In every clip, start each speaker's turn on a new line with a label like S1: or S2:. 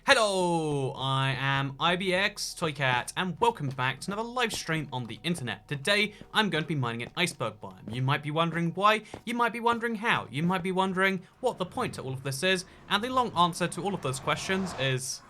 S1: Hello, I am IBX Toycat and welcome back to another live stream on the internet. Today, I'm going to be mining an iceberg biome. You might be wondering why, you might be wondering how, you might be wondering what the point to all of this is, and the long answer to all of those questions is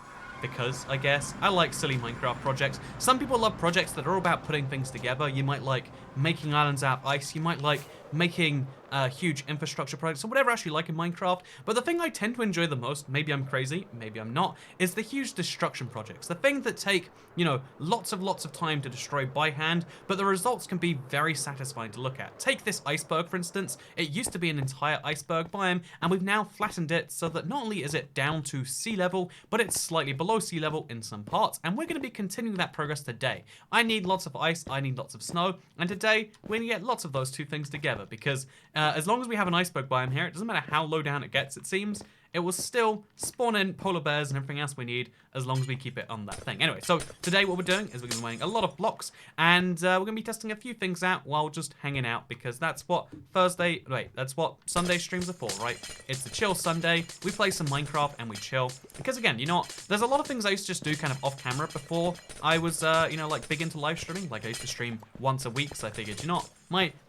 S1: because, I guess. I like silly Minecraft projects. Some people love projects that are all about putting things together. You might like making islands out of ice. You might like making huge infrastructure projects or whatever you like in Minecraft. But the thing I tend to enjoy the most, maybe I'm crazy, maybe I'm not, is the huge destruction projects. The things that take, you know, lots of time to destroy by hand, but the results can be very satisfying to look at. Take this iceberg, for instance. It used to be an entire iceberg biome, and we've now flattened it so that not only is it down to sea level, but it's slightly below sea level in some parts, and we're going to be continuing that progress today. I need lots of ice, I need lots of snow, and today we're going to get lots of those two things together, because as long as we have an iceberg biome here, it doesn't matter how low down it gets, it seems, it will still spawn in polar bears and everything else we need as long as we keep it on that thing. Anyway, so today what we're doing is we're going to be mining a lot of blocks, and we're going to be testing a few things out while just hanging out, because that's what that's what Sunday streams are for, right? It's a chill Sunday. We play some Minecraft and we chill. Because again, you know what? There's a lot of things I used to just do kind of off camera before I was, you know, like big into live streaming. Like I used to stream once a week, so I figured, you know what?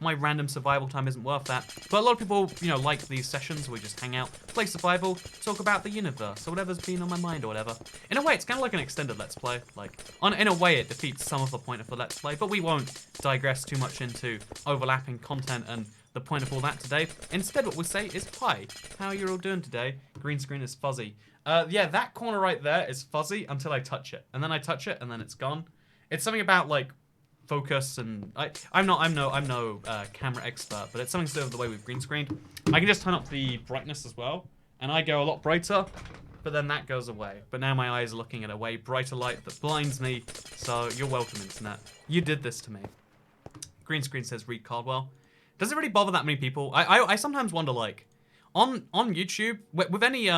S1: My random survival time isn't worth that. But a lot of people, you know, like these sessions where we just hang out, play survival, talk about the universe, or whatever's been on my mind or whatever. In a way, it's kind of like an extended Let's Play. Like, in a way, it defeats some of the point of the Let's Play, but we won't digress too much into overlapping content and the point of all that today. Instead, what we say is, hi, how are you all doing today? Green screen is fuzzy. Yeah, that corner right there is fuzzy until I touch it. And then I touch it, and then it's gone. It's something about, like, focus, and I'm no camera expert, but it's something to do with the way we've green screened. I can just turn up the brightness as well, and I go a lot brighter, but then that goes away. But now my eyes are looking at a way brighter light that blinds me, so you're welcome, internet. You did this to me. Green screen says Reed Caldwell. Does it really bother that many people? I sometimes wonder, like, on YouTube, with any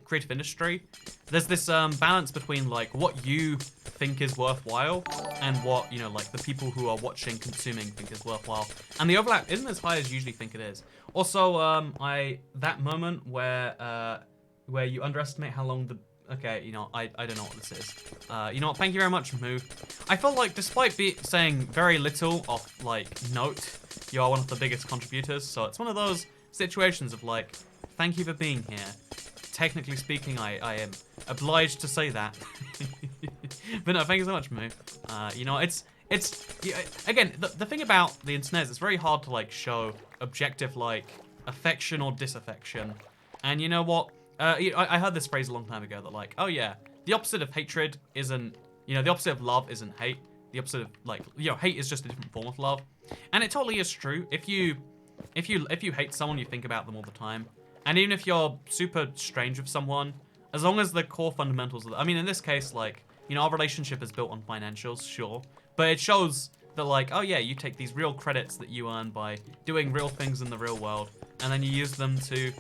S1: creative industry, there's this balance between, like, what you think is worthwhile and what, you know, like, the people who are watching, consuming think is worthwhile. And the overlap isn't as high as you usually think it is. Also, that moment where you underestimate how long the... Okay, you know, I don't know what this is. You know what, thank you very much, Moo. I felt like, despite saying very little of, like, note, you are one of the biggest contributors, so it's one of those situations of, like, thank you for being here. Technically speaking, I am obliged to say that. But no, thank you so much, Moo. You know, it's again, the thing about the internet is it's very hard to, like, show objective, like, affection or disaffection. And you know what? I heard this phrase a long time ago that, like, oh yeah, the opposite of hatred isn't, you know, the opposite of love isn't hate. The opposite of, like, you know, hate is just a different form of love. And it totally is true. If you hate someone, you think about them all the time. And even if you're super strange with someone, as long as the core fundamentals of I mean, in this case, like, you know, our relationship is built on financials, sure. But it shows that, like, oh yeah, you take these real credits that you earn by doing real things in the real world, and then you use them to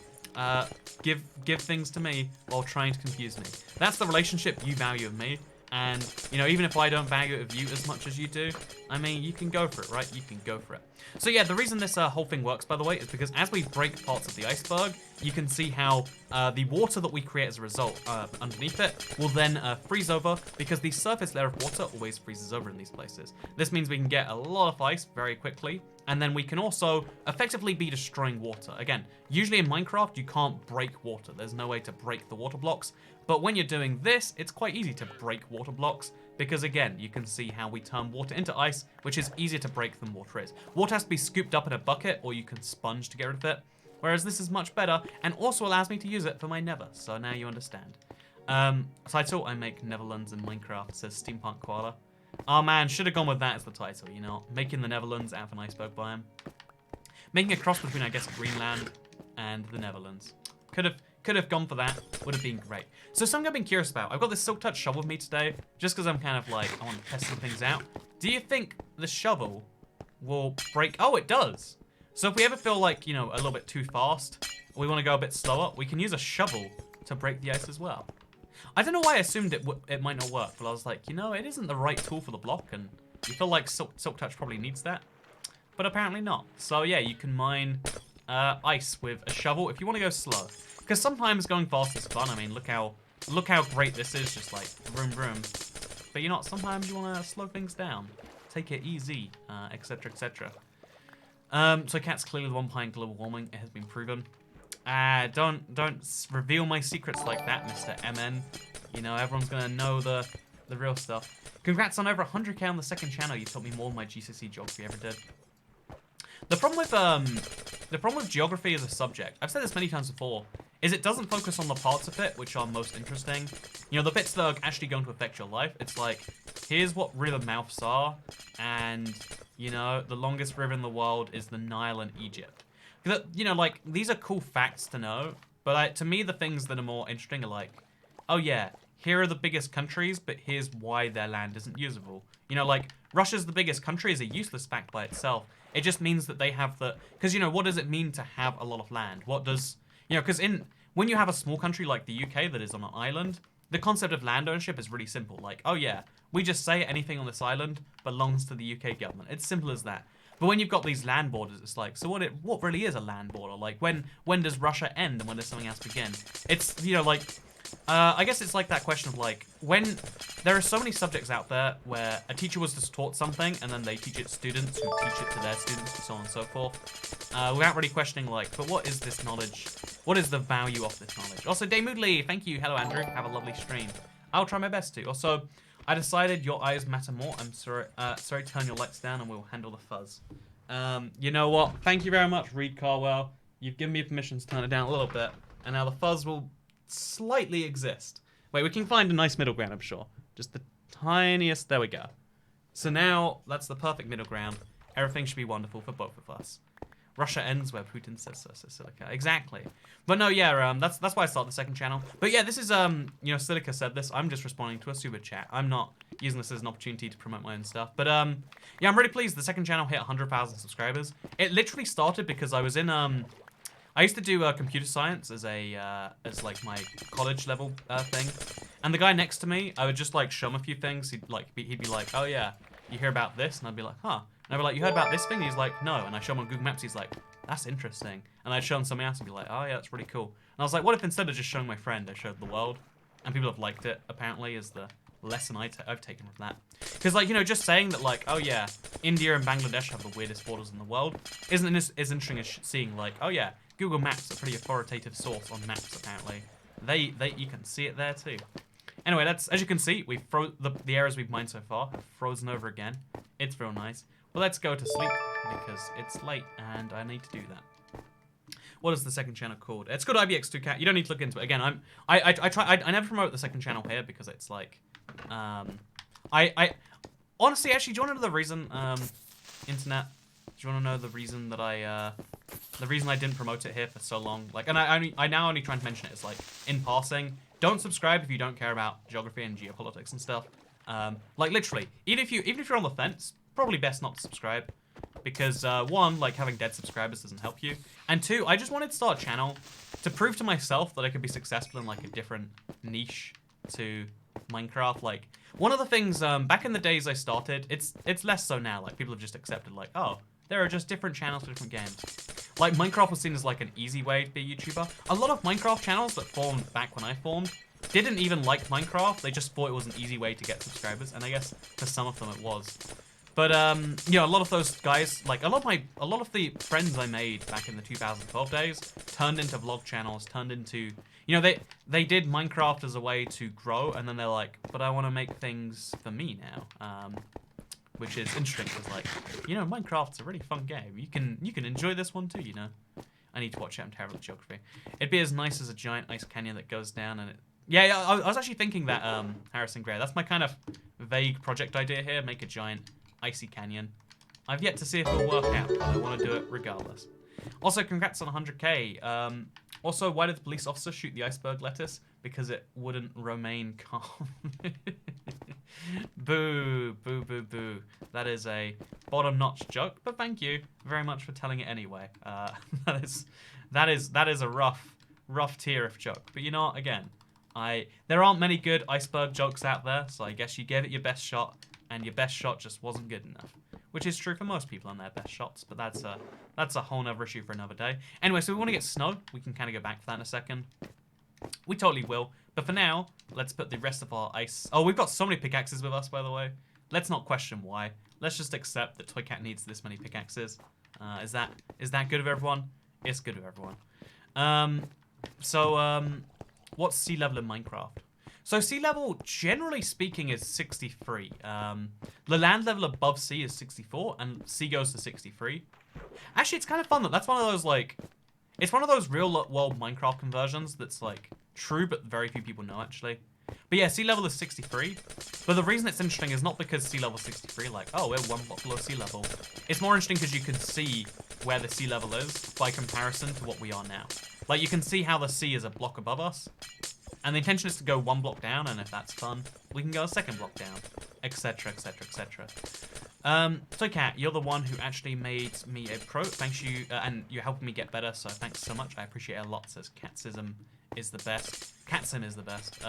S1: give things to me while trying to confuse me. That's the relationship you value of me. And, you know, even if I don't value it of you as much as you do, I mean, you can go for it, right? You can go for it. So yeah, the reason this whole thing works, by the way, is because as we break parts of the iceberg, you can see how the water that we create as a result underneath it will then freeze over, because the surface layer of water always freezes over in these places. This means we can get a lot of ice very quickly, and then we can also effectively be destroying water. Again, usually in Minecraft, you can't break water. There's no way to break the water blocks. But when you're doing this, it's quite easy to break water blocks, because again, you can see how we turn water into ice, which is easier to break than water is. Water has to be scooped up in a bucket, or you can sponge to get rid of it, whereas this is much better, and also allows me to use it for my nether, so now you understand. Title, I make Netherlands in Minecraft, says Steampunk Koala. Oh man, should have gone with that as the title, you know, making the Netherlands out of an iceberg biome. Making a cross between, I guess, Greenland and the Netherlands. Could have gone for that, would have been great. So something I've been curious about, I've got this Silk Touch shovel with me today, just because I'm kind of like, I want to test some things out. Do you think the shovel will break? Oh, it does. So if we ever feel like, you know, a little bit too fast, or we want to go a bit slower, we can use a shovel to break the ice as well. I don't know why I assumed it might not work, but I was like, you know, it isn't the right tool for the block, and you feel like Silk Touch probably needs that, but apparently not. So yeah, you can mine ice with a shovel if you want to go slow. Because sometimes going fast is fun. I mean, look how look how great this is, just like vroom vroom. But you know what, sometimes you want to slow things down. Take it easy, etc, etc. So cat's clearly the one behind global warming, it has been proven. Don't reveal my secrets like that, Mr. MN. You know, everyone's gonna know the real stuff. Congrats on over 100k on the second channel. You taught me more than my GCSE geography ever did. The problem with geography as a subject, I've said this many times before, is it doesn't focus on the parts of it which are most interesting. You know, the bits that are actually going to affect your life. It's like, here's what river mouths are, and you know, the longest river in the world is the Nile in Egypt. You know, like, these are cool facts to know, but to me, the things that are more interesting are like, oh yeah, here are the biggest countries, but here's why their land isn't usable. You know, like, Russia's the biggest country is a useless fact by itself. It just means that they have the... Because, you know, what does it mean to have a lot of land? What does... You know, because when you have a small country like the UK that is on an island, the concept of land ownership is really simple. Like, oh yeah, we just say anything on this island belongs to the UK government. It's simple as that. But when you've got these land borders, it's like, so what really is a land border? Like, when does Russia end and when does something else begin? It's, you know, like... I guess it's like that question of like, when there are so many subjects out there where a teacher was just taught something and then they teach it to students who teach it to their students and so on and so forth, without really questioning like, but what is this knowledge? What is the value of this knowledge? Also, Daymoodly, thank you. Hello, Andrew. Have a lovely stream. I'll try my best to. Also, I decided your eyes matter more. I'm sorry. Sorry, turn your lights down and we'll handle the fuzz. You know what? Thank you very much, Reed Carwell. You've given me permission to turn it down a little bit, and now the fuzz will slightly exist. Wait, we can find a nice middle ground, I'm sure. Just the tiniest, there we go. So now, that's the perfect middle ground. Everything should be wonderful for both of us. Russia ends where Putin says so, Silica. Exactly. But no, yeah, that's why I started the second channel. But yeah, this is, you know, Silica said this. I'm just responding to a super chat. I'm not using this as an opportunity to promote my own stuff. But, yeah, I'm really pleased the second channel hit 100,000 subscribers. It literally started because I was in, I used to do computer science as like my college level thing, and the guy next to me, I would just like show him a few things. He'd be like, oh yeah, you hear about this? And I'd be like, huh? And I'd be like, you heard about this thing? And he's like, no. And I show him on Google Maps. He's like, that's interesting. And I'd show him something else and be like, oh yeah, that's really cool. And I was like, what if instead of just showing my friend, I showed the world? And people have liked it. Apparently, is the lesson I've taken from that. Because like, you know, just saying that like, oh yeah, India and Bangladesh have the weirdest borders in the world isn't as interesting as seeing like, oh yeah, Google Maps, a pretty authoritative source on maps, apparently. You can see it there too. Anyway, that's, as you can see, we've the areas we've mined so far have frozen over again. It's real nice. But let's go to sleep because it's late and I need to do that. What is the second channel called? It's called IBX2Cat. You don't need to look into it. Again, I never promote the second channel here because it's like, honestly, actually, do you want to know the reason, internet? Do you want to know the reason that I didn't promote it here for so long? Like, and I now only try to mention it as like in passing. Don't subscribe if you don't care about geography and geopolitics and stuff. Like literally, even if you're on the fence, probably best not to subscribe, because one, like having dead subscribers doesn't help you, and two, I just wanted to start a channel to prove to myself that I could be successful in like a different niche to Minecraft. Like one of the things back in the days I started, it's less so now. Like people have just accepted like, oh, there are just different channels for different games. Like, Minecraft was seen as, like, an easy way to be a YouTuber. A lot of Minecraft channels that formed back when I formed didn't even like Minecraft. They just thought it was an easy way to get subscribers. And I guess for some of them it was. But, you know, a lot of those guys, like, a lot of the friends I made back in the 2012 days turned into vlog channels, turned into... You know, they did Minecraft as a way to grow, and then they're like, but I want to make things for me now. Which is interesting, because like, you know, Minecraft's a really fun game. You can enjoy this one too, you know. I need to watch it. I'm terrible at geography. It'd be as nice as a giant ice canyon that goes down and it... Yeah, I was actually thinking that, Harrison Gray. That's my kind of vague project idea here. Make a giant icy canyon. I've yet to see if it'll work out, but I want to do it regardless. Also, congrats on 100k. Also, why did the police officer shoot the iceberg lettuce? Because it wouldn't remain calm. Boo, boo, boo, boo. That is a bottom-notch joke, but thank you very much for telling it anyway. That is a rough tier of joke. But you know what? Again, there aren't many good iceberg jokes out there, so I guess you gave it your best shot, and your best shot just wasn't good enough. Which is true for most people on their best shots, but that's a whole nother issue for another day. Anyway, so we want to get snow. We can kind of go back for that in a second. We totally will. But for now, let's put the rest of our ice... Oh, we've got so many pickaxes with us, by the way. Let's not question why. Let's just accept that Toy Cat needs this many pickaxes. Is that good of everyone? It's good of everyone. What's sea level in Minecraft? So sea level, generally speaking, is 63. The land level above sea is 64, and sea goes to 63. Actually, it's kind of fun that that's one of those, like... It's one of those real-world Minecraft conversions that's, like, true, but very few people know, actually. But yeah, sea level is 63. But the reason it's interesting is not because sea level is 63, like, oh, we're 1 block below sea level. It's more interesting because you can see where the sea level is by comparison to what we are now. Like, you can see how the sea is a block above us. And the intention is to go 1 block down, and if that's fun, we can go a 2nd block down, etc, etc, etc. Toy Cat, you're the one who actually made me a pro. Thanks you, and you're helping me get better, so thanks so much. I appreciate it a lot. Says Catsism is the best. Catsim is the best.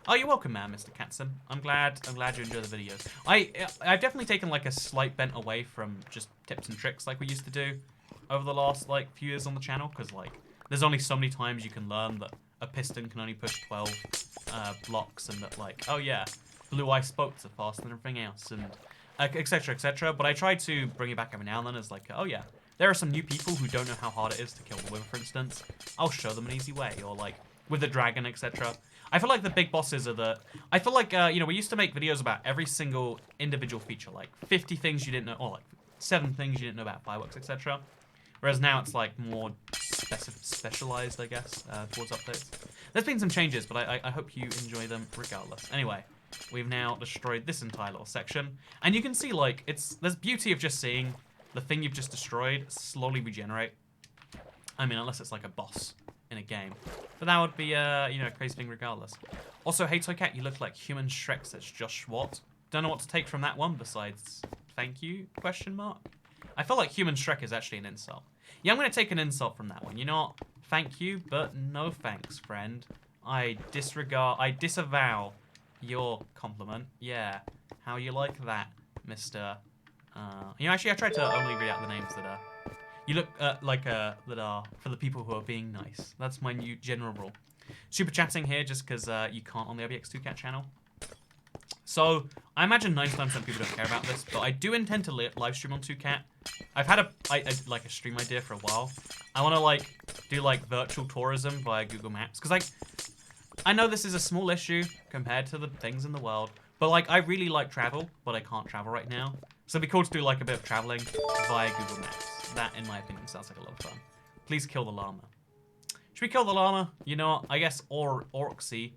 S1: Oh, you're welcome, man, Mr. Catsim. I'm glad you enjoy the videos. I've definitely taken like a slight bent away from just tips and tricks like we used to do over the last like few years on the channel, because like there's only so many times you can learn that a piston can only push 12 blocks, and that like, oh yeah, blue ice boats are faster than everything else, and etc, etc. But I try to bring it back every now and then as like, oh yeah, there are some new people who don't know how hard it is to kill the wither, for instance. I'll show them an easy way, or like with the dragon, etc. I feel like the big bosses are the... I feel like, you know, we used to make videos about every single individual feature, like 50 things you didn't know, or like 7 things you didn't know about fireworks, etc. Whereas now it's like more specialized, I guess, towards updates. There's been some changes, but I hope you enjoy them regardless. Anyway, we've now destroyed this entire little section. And you can see, like, there's beauty of just seeing the thing you've just destroyed slowly regenerate. I mean, unless it's like a boss in a game. But that would be, you know, a crazy thing regardless. Also, hey Toy Cat, you look like human Shrek, says Josh Watt. Don't know what to take from that one besides thank you, question mark. I feel like human Shrek is actually an insult. Yeah, I'm going to take an insult from that one. You know what? Thank you, but no thanks, friend. I disavow your compliment. Yeah. How you like that, Mr. You know, actually, I tried to only read out the names that are... You look like that are for the people who are being nice. That's my new general rule. Super chatting here just because you can't on the IBX2Cat channel. So I imagine 99% of people don't care about this, but I do intend to live stream on 2Cat. I've had like a stream idea for a while. I want to like do like virtual tourism via Google Maps, because like I know this is a small issue compared to the things in the world, but like I really like travel, but I can't travel right now. So it'd be cool to do like a bit of traveling via Google Maps. That, in my opinion, sounds like a lot of fun. Please kill the llama. Should we kill the llama? You know what? I guess Orcsy.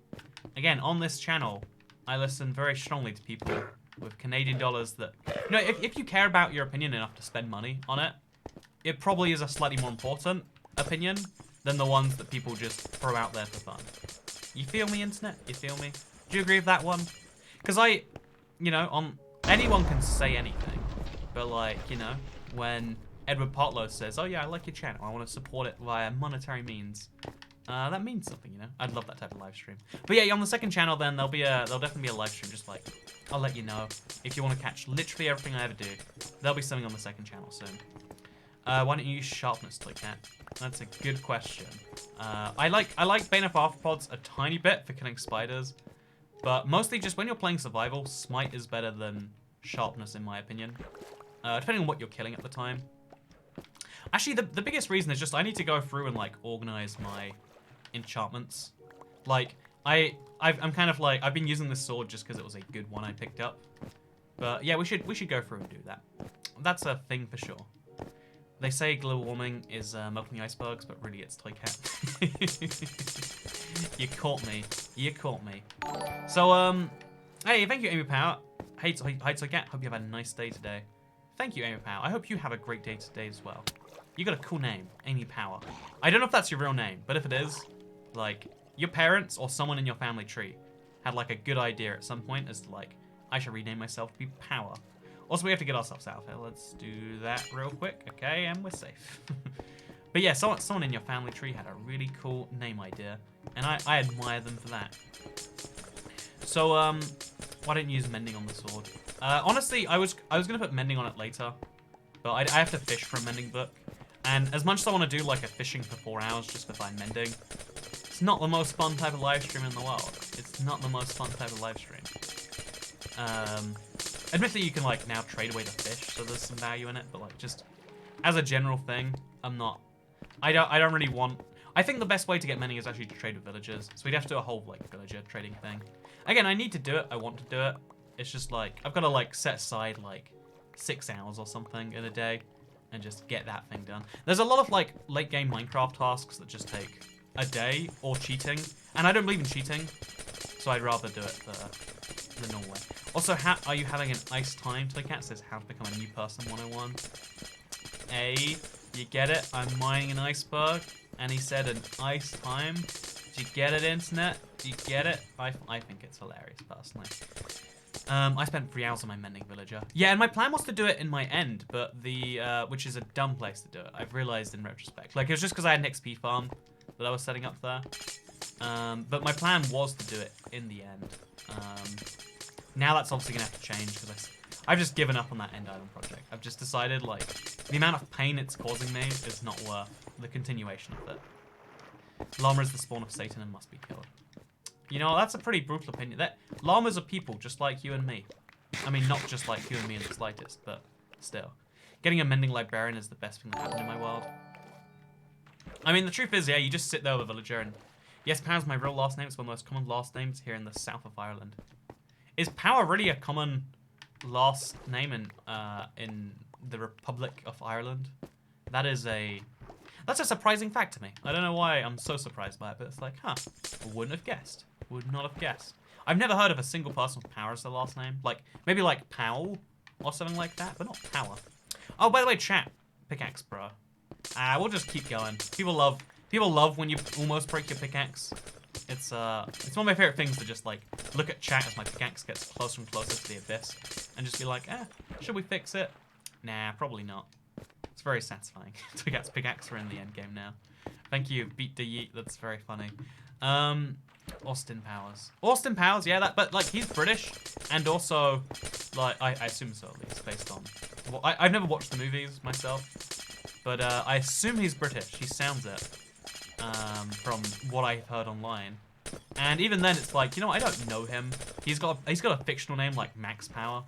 S1: Again, on this channel, I listen very strongly to people with Canadian dollars that... You know, if you care about your opinion enough to spend money on it, it probably is a slightly more important opinion than the ones that people just throw out there for fun. You feel me, internet? You feel me? Do you agree with that one? Because you know, anyone can say anything, but like, you know, when Edward Potlow says, oh yeah, I like your channel, I want to support it via monetary means, that means something, you know? I'd love that type of live stream. But yeah, on the second channel then, there'll definitely be a live stream, just like, I'll let you know. If you want to catch literally everything I ever do, there'll be something on the second channel soon. Why don't you use sharpness, Toy Cat? That's a good question. I like Bane of Arthropods a tiny bit for killing spiders, but mostly just when you're playing survival, smite is better than sharpness in my opinion. Depending on what you're killing at the time. Actually, the biggest reason is just I need to go through and like organize my enchantments. Like I'm kind of like, I've been using this sword just because it was a good one I picked up. But yeah, we should go through and do that. That's a thing for sure. They say global warming is melting the icebergs, but really it's Toy Cat. You caught me. You caught me. So hey, thank you, Amy Power. Hey, Toy Cat. Hope you have a nice day today. Thank you, Amy Power. I hope you have a great day today as well. You got a cool name, Amy Power. I don't know if that's your real name, but if it is, like, your parents or someone in your family tree had like a good idea at some point as to like, I should rename myself to be Power. Also, we have to get ourselves out of here. Let's do that real quick. Okay, and we're safe. But yeah, someone in your family tree had a really cool name idea, and I admire them for that. So, why don't you use mending on the sword? Honestly, I was gonna put mending on it later, but I have to fish for a mending book, and as much as I want to do like a fishing for 4 hours just to find mending, It's not the most fun type of live stream in the world. It's not the most fun type of live stream. Admittedly, you can like now trade away the fish, so there's some value in it. But like just as a general thing, I'm not. I don't really want. I think the best way to get many is actually to trade with villagers. So we'd have to do a whole like villager trading thing. Again, I need to do it. I want to do it. It's just like I've got to like set aside like 6 hours or something in a day and just get that thing done. There's a lot of like late game Minecraft tasks that just take a day or cheating, and I don't believe in cheating, so I'd rather do it the normal way. Also, are you having an ice time? Toycat says how to become a new person 101. You get it? I'm mining an iceberg, and he said an ice time. Do you get it, internet? Do you get it? I think it's hilarious, personally. I spent 3 hours on my mending villager. Yeah, and my plan was to do it in my end, but which is a dumb place to do it. I've realized in retrospect. Like, it was just because I had an XP farm that I was setting up there. But my plan was to do it in the end. Now that's obviously gonna have to change because I've just given up on that end island project. I've just decided like the amount of pain it's causing me is not worth the continuation of it. Llama is the spawn of Satan and must be killed. You know, that's a pretty brutal opinion. Llamas are people just like you and me. I mean, not just like you and me in the slightest, but still. Getting a mending librarian is the best thing that happened in my world. I mean, the truth is, yeah, you just sit there with a villager and... Yes, Power's my real last name. It's one of the most common last names here in the south of Ireland. Is Power really a common last name in the Republic of Ireland? That's a surprising fact to me. I don't know why I'm so surprised by it, but it's like, huh, wouldn't have guessed. Would not have guessed. I've never heard of a single person with Power as their last name. Like, maybe like Powell or something like that, but not Power. Oh, by the way, chat. Pickaxe, bro. We'll just keep going. People love when you almost break your pickaxe. It's one of my favorite things to just like look at chat as my pickaxe gets closer and closer to the abyss and just be like, should we fix it? Nah, probably not. It's very satisfying. Toycat's pickaxe are in the end game now. Thank you, Beat the Yeet. That's very funny. Austin Powers, yeah, but like he's British and also like I assume so at least based on well, I've never watched the movies myself, but I assume he's British. He sounds it from what I've heard online. And even then it's like, you know, I don't know him. He's got a fictional name like Max Power.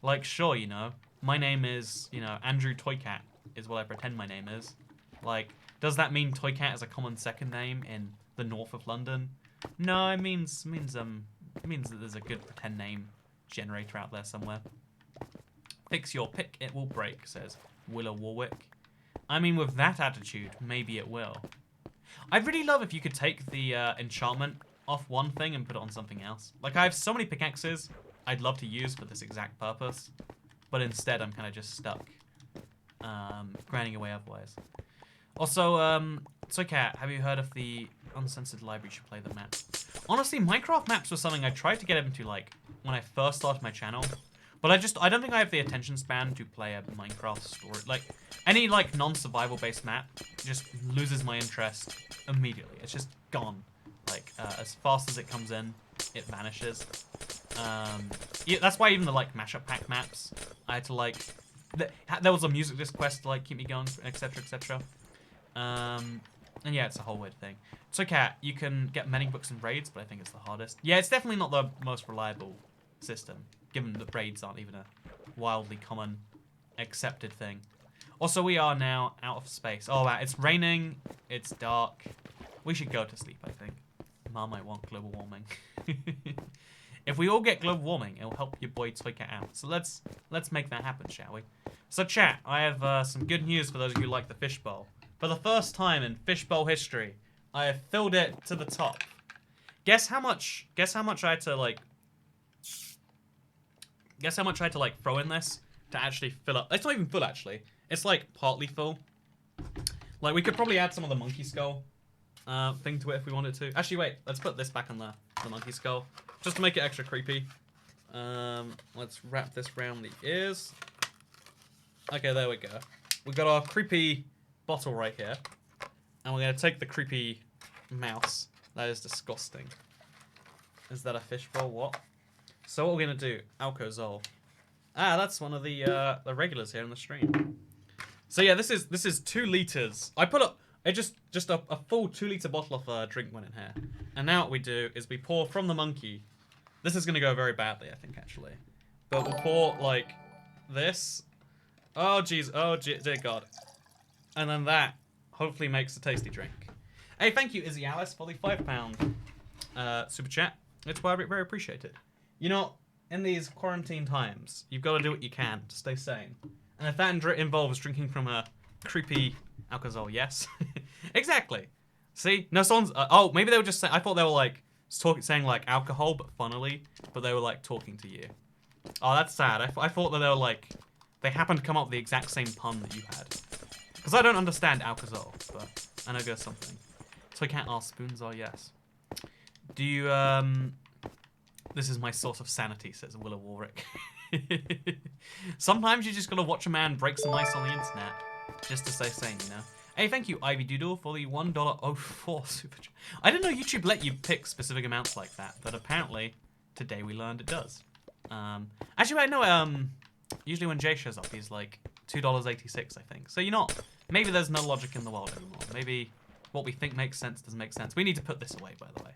S1: Like, sure, you know, my name is, you know, Andrew Toycat is what I pretend my name is. Like, does that mean Toycat is a common second name in the north of London? No, it means that there's a good pretend name generator out there somewhere. Fix your pick, it will break, says Willa Warwick. I mean, with that attitude, maybe it will. I'd really love if you could take the enchantment off one thing and put it on something else. Like, I have so many pickaxes I'd love to use for this exact purpose, but instead I'm kind of just stuck grinding away otherwise. Also, Toycat, have you heard of the uncensored library? You should play the map. Honestly, Minecraft maps was something I tried to get into like when I first started my channel, but I don't think I have the attention span to play a Minecraft story. Like any like non-survival based map just loses my interest immediately. It's just gone. Like as fast as it comes in, it vanishes. Yeah, that's why even the like mashup pack maps, I had to like there was a music disc quest to like keep me going, etc, etc. And yeah, it's a whole weird thing. Toycat, you can get mending books and raids, but I think it's the hardest. Yeah, it's definitely not the most reliable system, given that raids aren't even a wildly common accepted thing. Also, we are now out of space. Oh wow, it's raining, it's dark. We should go to sleep, I think. Mom might want global warming. If we all get global warming, it'll help your boy Toycat out. So let's make that happen, shall we? So chat, I have some good news for those of you who like the fishbowl. For the first time in fishbowl history, I have filled it to the top. Guess how much I had to like throw in this to actually fill up. It's not even full actually. It's like partly full. Like we could probably add some of the monkey skull thing to it if we wanted to. Actually wait, let's put this back on the monkey skull. Just to make it extra creepy. Let's wrap this around the ears. Okay, there we go. We've got our creepy bottle right here. And we're going to take the creepy mouse. That is disgusting. Is that a fishbowl? What? So what we're going to do, Alkozol. Ah, that's one of the regulars here in the stream. So yeah, this is 2 liters. I put It just a full 2-liter bottle of drink went in here. And now what we do is we pour from the monkey. This is going to go very badly, I think, actually. But we'll pour, like, this. Oh, jeez. Oh, dear God. And then that hopefully makes a tasty drink. Hey, thank you, Izzy Alice, for the £5 super chat. It's very, very appreciated. You know, in these quarantine times, you've got to do what you can to stay sane. And if that involves drinking from a creepy alcohol, yes. Exactly. See? No, someone's... oh, maybe they were just saying... I thought they were, like, saying, like, alcohol, but funnily. But they were, like, talking to you. Oh, that's sad. I thought that they were, like... They happened to come up with the exact same pun that you had. Because I don't understand alcohol, but I know there's something. So I can't ask spoons are yes. Do you, This is my source of sanity, says Willa Warwick. Sometimes you just gotta watch a man break some ice on the internet. Just to stay sane, you know? Hey, thank you, Ivy Doodle, for the $1.04 super chat. I didn't know YouTube let you pick specific amounts like that, but apparently, today we learned it does. Actually, I know, usually when Jay shows up, he's like $2.86, I think. So, you know, maybe there's no logic in the world anymore. Maybe what we think makes sense doesn't make sense. We need to put this away, by the way.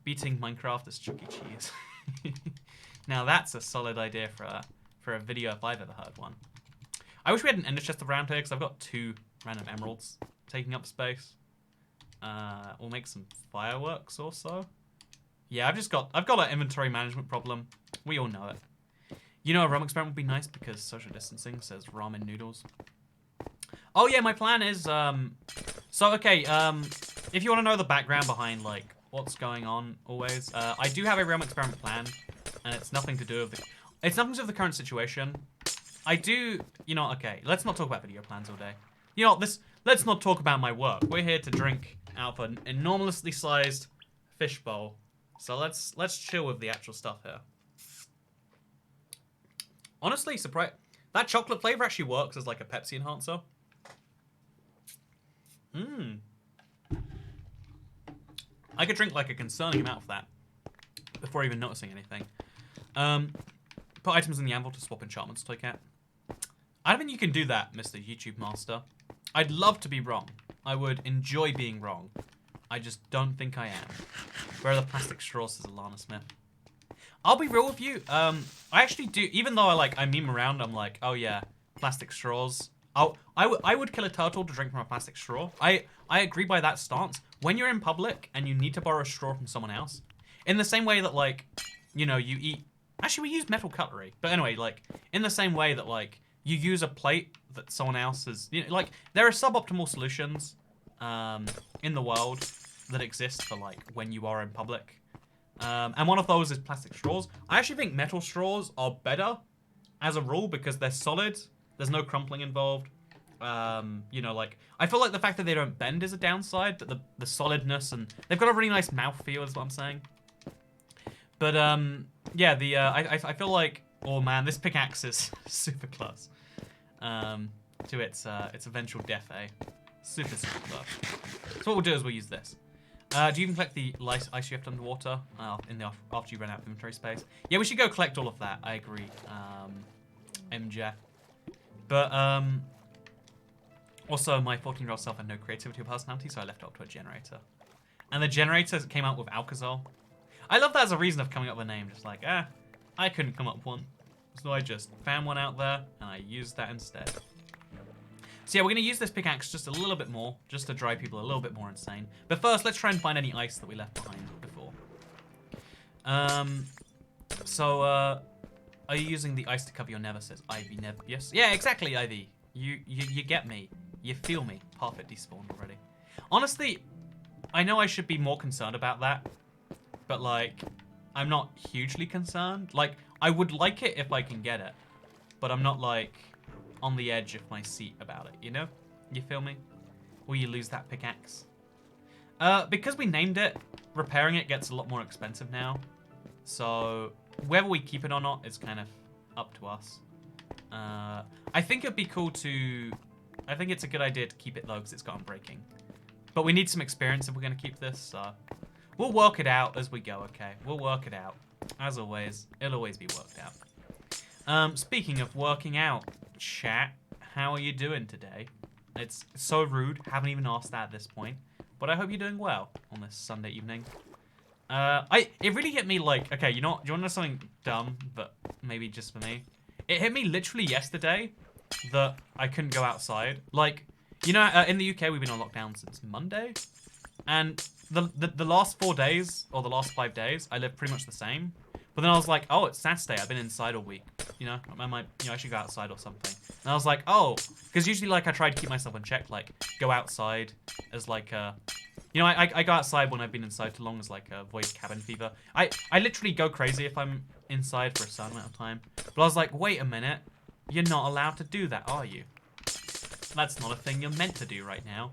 S1: Beating Minecraft is Chuck E. Cheese. Now that's a solid idea for a video if I've ever heard one. I wish we had an ender chest around here because I've got 2 random emeralds taking up space. We'll make some fireworks also. Yeah, I've got an inventory management problem. We all know it. You know, a rum experiment would be nice because social distancing, says ramen noodles. Oh yeah, my plan is if you want to know the background behind like what's going on always, I do have a realm experiment plan, and it's nothing to do with the current situation. I do, you know, okay, let's not talk about video plans all day. You know, let's not talk about my work. We're here to drink out of an enormously sized fish bowl. So let's chill with the actual stuff here. Honestly, surprise, that chocolate flavor actually works as like a Pepsi enhancer. I could drink like a concerning amount of that before even noticing anything. Put items in the anvil to swap enchantments, Toy Cat. I don't think you can do that, Mr. YouTube Master. I'd love to be wrong. I would enjoy being wrong. I just don't think I am. Where are the plastic straws, says Alana Smith. I'll be real with you. I actually do, even though I meme around, I'm like, oh yeah, plastic straws. I would kill a turtle to drink from a plastic straw. I agree by that stance. When you're in public and you need to borrow a straw from someone else, in the same way that like, you know, you eat. Actually, we use metal cutlery, but anyway, like in the same way that like you use a plate that someone else has. You know, like there are suboptimal solutions in the world that exist for like when you are in public. And one of those is plastic straws. I actually think metal straws are better as a rule because they're solid. There's no crumpling involved. You know, like, I feel like the fact that they don't bend is a downside, but the solidness and they've got a really nice mouthfeel is what I'm saying. But, yeah, I feel like, oh man, this pickaxe is super close. To its eventual death, eh? Super close. So what we'll do is we'll use this. Do you even collect the ice you have underwater after you run out of inventory space? Yeah, we should go collect all of that. I agree, MJ. But also my 14-year-old self had no creativity or personality, so I left it up to a generator. And the generator came out with alcohol. I love that as a reason of coming up with a name. Just like, I couldn't come up with one, so I just found one out there and I used that instead. So yeah, we're going to use this pickaxe just a little bit more, just to drive people a little bit more insane. But first, let's try and find any ice that we left behind before. Are you using the ice to cover your never, says Ivy Never? Yes. Yeah, exactly, Ivy. You get me. You feel me. Perfect despawned already. Honestly, I know I should be more concerned about that, but like, I'm not hugely concerned. Like, I would like it if I can get it, but I'm not like on the edge of my seat about it, you know? You feel me? Will you lose that pickaxe? Because we named it, repairing it gets a lot more expensive now. So whether we keep it or not is kind of up to us. I think it'd be cool to... I think it's a good idea to keep it though, because it's got unbreaking. But we need some experience if we're going to keep this, so... We'll work it out as we go, okay? We'll work it out. As always, it'll always be worked out. Speaking of working out, chat, how are you doing today? It's so rude. Haven't even asked that at this point. But I hope you're doing well on this Sunday evening. It really hit me like, okay, you know what? Do you want to know something dumb, but maybe just for me? It hit me literally yesterday that I couldn't go outside. Like, you know, in the UK, we've been on lockdown since Monday. And the last 4 days, or the last 5 days, I lived pretty much the same. But then I was like, oh, it's Saturday. I've been inside all week. You know, I should go outside or something. And I was like, oh, because usually, like, I try to keep myself in check, like, go outside as, like, you know, I go outside when I've been inside too long as, like, avoid cabin fever. I literally go crazy if I'm inside for a certain amount of time. But I was like, wait a minute. You're not allowed to do that, are you? That's not a thing you're meant to do right now.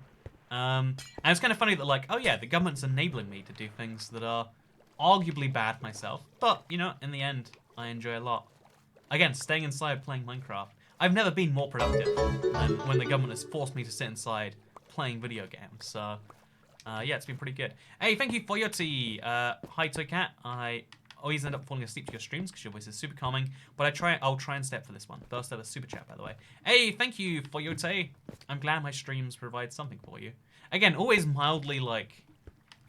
S1: And it's kind of funny that, like, oh yeah, the government's enabling me to do things that are arguably bad myself. But, you know, in the end, I enjoy a lot. Again, staying inside playing Minecraft. I've never been more productive than when the government has forced me to sit inside playing video games. So, yeah, it's been pretty good. Hey, thank you for your tea. Hi, Toy Cat. I always end up falling asleep to your streams because your voice is super calming. But I'll try and step for this one. First ever super chat, by the way. Hey, thank you for your tea. I'm glad my streams provide something for you. Again, always mildly like,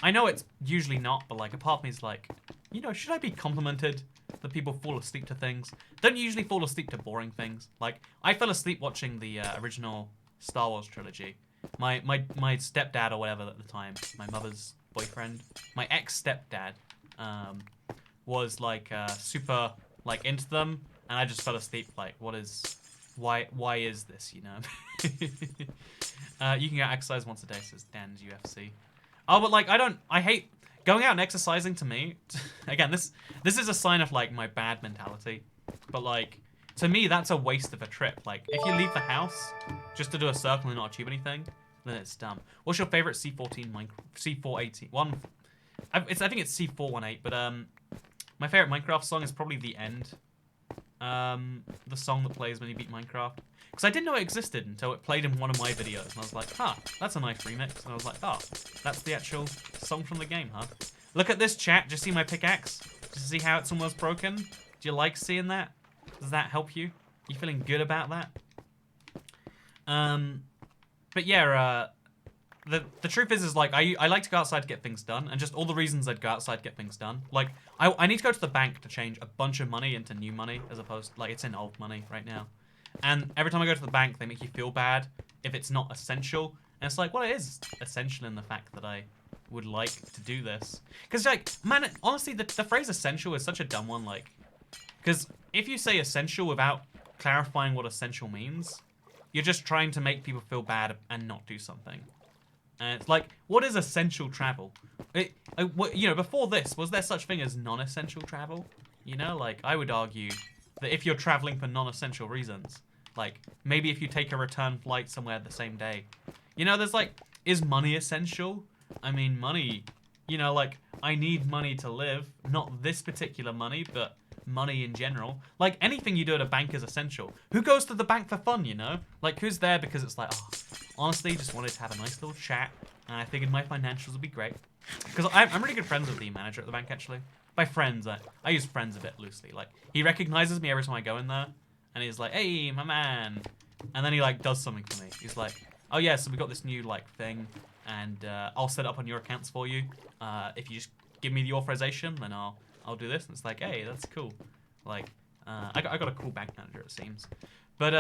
S1: I know it's usually not, but like a part of me is like, you know, should I be complimented that people fall asleep to things? Don't usually fall asleep to boring things. Like, I fell asleep watching the original Star Wars trilogy. My stepdad or whatever at the time, my mother's boyfriend, my ex-stepdad, was like super like into them, and I just fell asleep. Like, why is this? You know. You can go exercise once a day, says Dan's UFC. Oh, but like I hate going out and exercising. To me, again, this is a sign of like my bad mentality. But like, to me, that's a waste of a trip. Like, if you leave the house just to do a circle and not achieve anything, then it's dumb. What's your favorite C14 C418 one? I think it's C418, but my favorite Minecraft song is probably The End. The song that plays when you beat Minecraft. Because I didn't know it existed until it played in one of my videos. And I was like, huh, that's a nice remix. And I was like, oh, that's the actual song from the game, huh? Look at this, chat. Just see my pickaxe? Just see how it's almost broken? Do you like seeing that? Does that help you? You feeling good about that? But yeah, the truth is like, I like to go outside to get things done, and just all the reasons I'd go outside to get things done. Like, I need to go to the bank to change a bunch of money into new money, as opposed to, like, it's in old money right now. And every time I go to the bank, they make you feel bad if it's not essential. And it's like, well, it is essential in the fact that I would like to do this. Because, like, man, honestly, the phrase essential is such a dumb one, like, because if you say essential without clarifying what essential means, you're just trying to make people feel bad and not do something. And it's like, what is essential travel? You know, before this, was there such thing as non-essential travel? You know, like, I would argue that if you're traveling for non-essential reasons, like, maybe if you take a return flight somewhere the same day, you know, there's like, is money essential? I mean, money, you know, like, I need money to live, not this particular money, but money in general. Like, anything you do at a bank is essential. Who goes to the bank for fun, you know? Like, who's there because it's like, oh, honestly, just wanted to have a nice little chat, and I figured my financials would be great. Because I'm really good friends with the manager at the bank, actually. By friends, I use friends a bit loosely. Like, he recognizes me every time I go in there, and he's like, hey, my man. And then he, like, does something for me. He's like, oh, yeah, so we got this new, like, thing, and I'll set it up on your accounts for you. If you just give me the authorization, then I'll do this. And it's like, hey, that's cool. Like, I got a cool bank manager, it seems. But,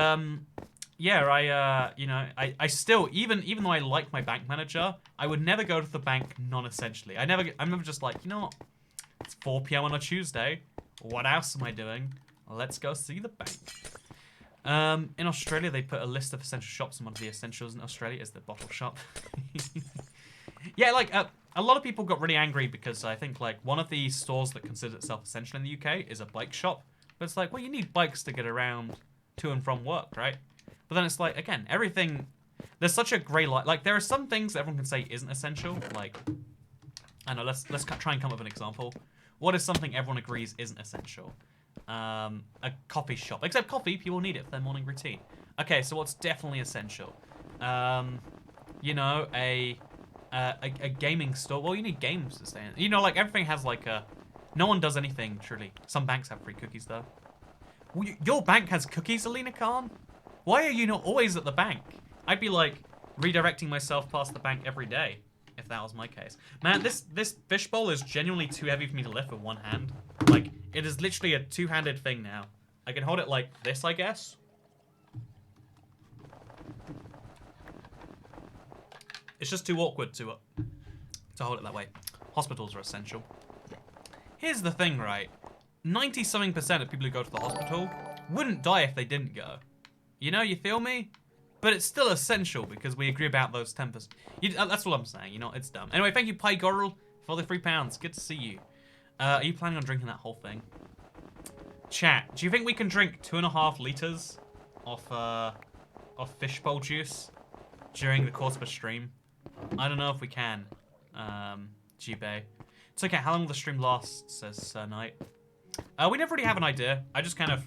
S1: yeah, you know, I still, even though I like my bank manager, I would never go to the bank non-essentially. I'm never just like, you know what? It's 4 p.m. on a Tuesday. What else am I doing? Let's go see the bank. In Australia, they put a list of essential shops, and one of the essentials in Australia is the bottle shop. Yeah, like, a lot of people got really angry because I think, like, one of the stores that considers itself essential in the UK is a bike shop. But it's like, well, you need bikes to get around to and from work, right? But then it's like, again, everything, there's such a grey line. Like, there are some things that everyone can say isn't essential. Like, I don't know, let's try and come up with an example. What is something everyone agrees isn't essential? A coffee shop. Except coffee, people need it for their morning routine. Okay, so what's definitely essential? You know, a gaming store. Well, you need games to stay in. You know, like, everything has, like, no one does anything, truly. Some banks have free cookies, though. Your bank has cookies, Alina Khan? Why are you not always at the bank? I'd be like redirecting myself past the bank every day if that was my case. Man, this fishbowl is genuinely too heavy for me to lift with one hand. Like, it is literally a two-handed thing now. I can hold it like this, I guess. It's just too awkward to hold it that way. Hospitals are essential. Here's the thing, right? 90-something% of people who go to the hospital wouldn't die if they didn't go. You know, you feel me? But it's still essential because we agree about those 10%. That's what I'm saying, you know, it's dumb. Anyway, thank you, Pygorl, for the £3. Good to see you. Are you planning on drinking that whole thing? Chat, do you think we can drink 2.5 liters of fishbowl juice during the course of a stream? I don't know if we can. Jubei. It's okay, how long will the stream last, says Sir Knight. We never really have an idea. I just kind of,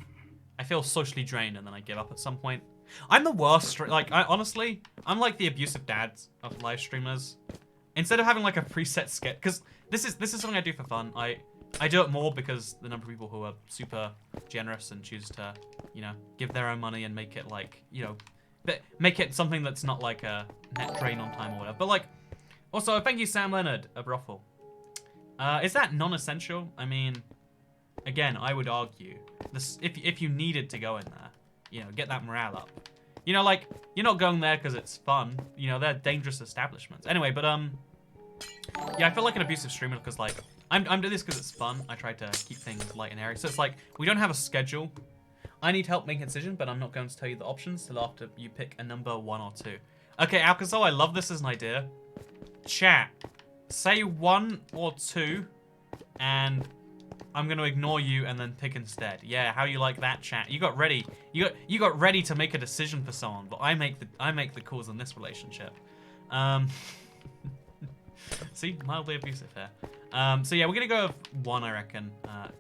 S1: I feel socially drained and then I give up at some point. I'm the worst, like, honestly, I'm like the abusive dad of live streamers. Instead of having like a preset skit, because this is something I do for fun. I do it more because the number of people who are super generous and choose to, you know, give their own money and make it like, you know, make it something that's not like a net drain on time or whatever. But like, also, thank you, Sam Leonard, a brothel. Is that non-essential? I mean, again, I would argue this if you needed to go in there, you know, get that morale up. You know, like, you're not going there because it's fun. You know, they're dangerous establishments. Anyway, but yeah, I feel like an abusive streamer because like I'm doing this because it's fun. I try to keep things light and airy. So it's like we don't have a schedule. I need help making a decision, but I'm not going to tell you the options till after you pick a number 1 or 2. Okay, Alcazar, I love this as an idea. Chat, say 1 or 2, and I'm gonna ignore you and then pick instead. Yeah, how you like that, chat? You got ready. You got ready to make a decision for someone, but I make the calls in this relationship. See, mildly abusive here. So yeah, we're gonna go with 1, I reckon.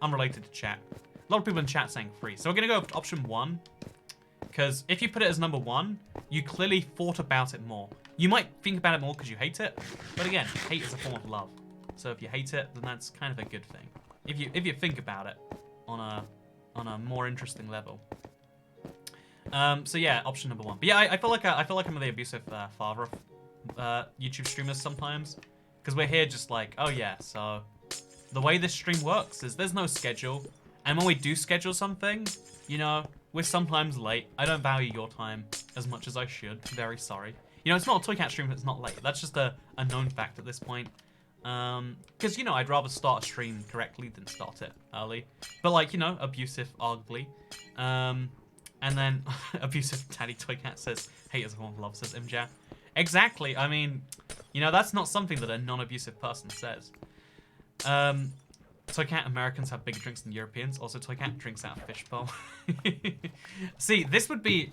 S1: Unrelated to chat. A lot of people in chat saying 3. So we're gonna go with option 1, because if you put it as number 1, you clearly thought about it more. You might think about it more because you hate it, but again, hate is a form of love. So if you hate it, then that's kind of a good thing. If you think about it on a more interesting level. So yeah, option number 1. But yeah, I feel like I'm the abusive father of YouTube streamers sometimes, because we're here just like, oh yeah, so the way this stream works is there's no schedule, and when we do schedule something, you know, we're sometimes late. I don't value your time as much as I should. Very sorry. You know, it's not a Toy Cat stream if it's not late. That's just a known fact at this point. Because, you know, I'd rather start a stream correctly than start it early. But, like, you know, abusive, arguably. And then, abusive Daddy Toy Cat says, hate is a form of love, says Imja. Exactly. I mean, you know, that's not something that a non-abusive person says. Toy Cat Americans have bigger drinks than Europeans. Also, Toy Cat drinks out of fishbowl. See, this would be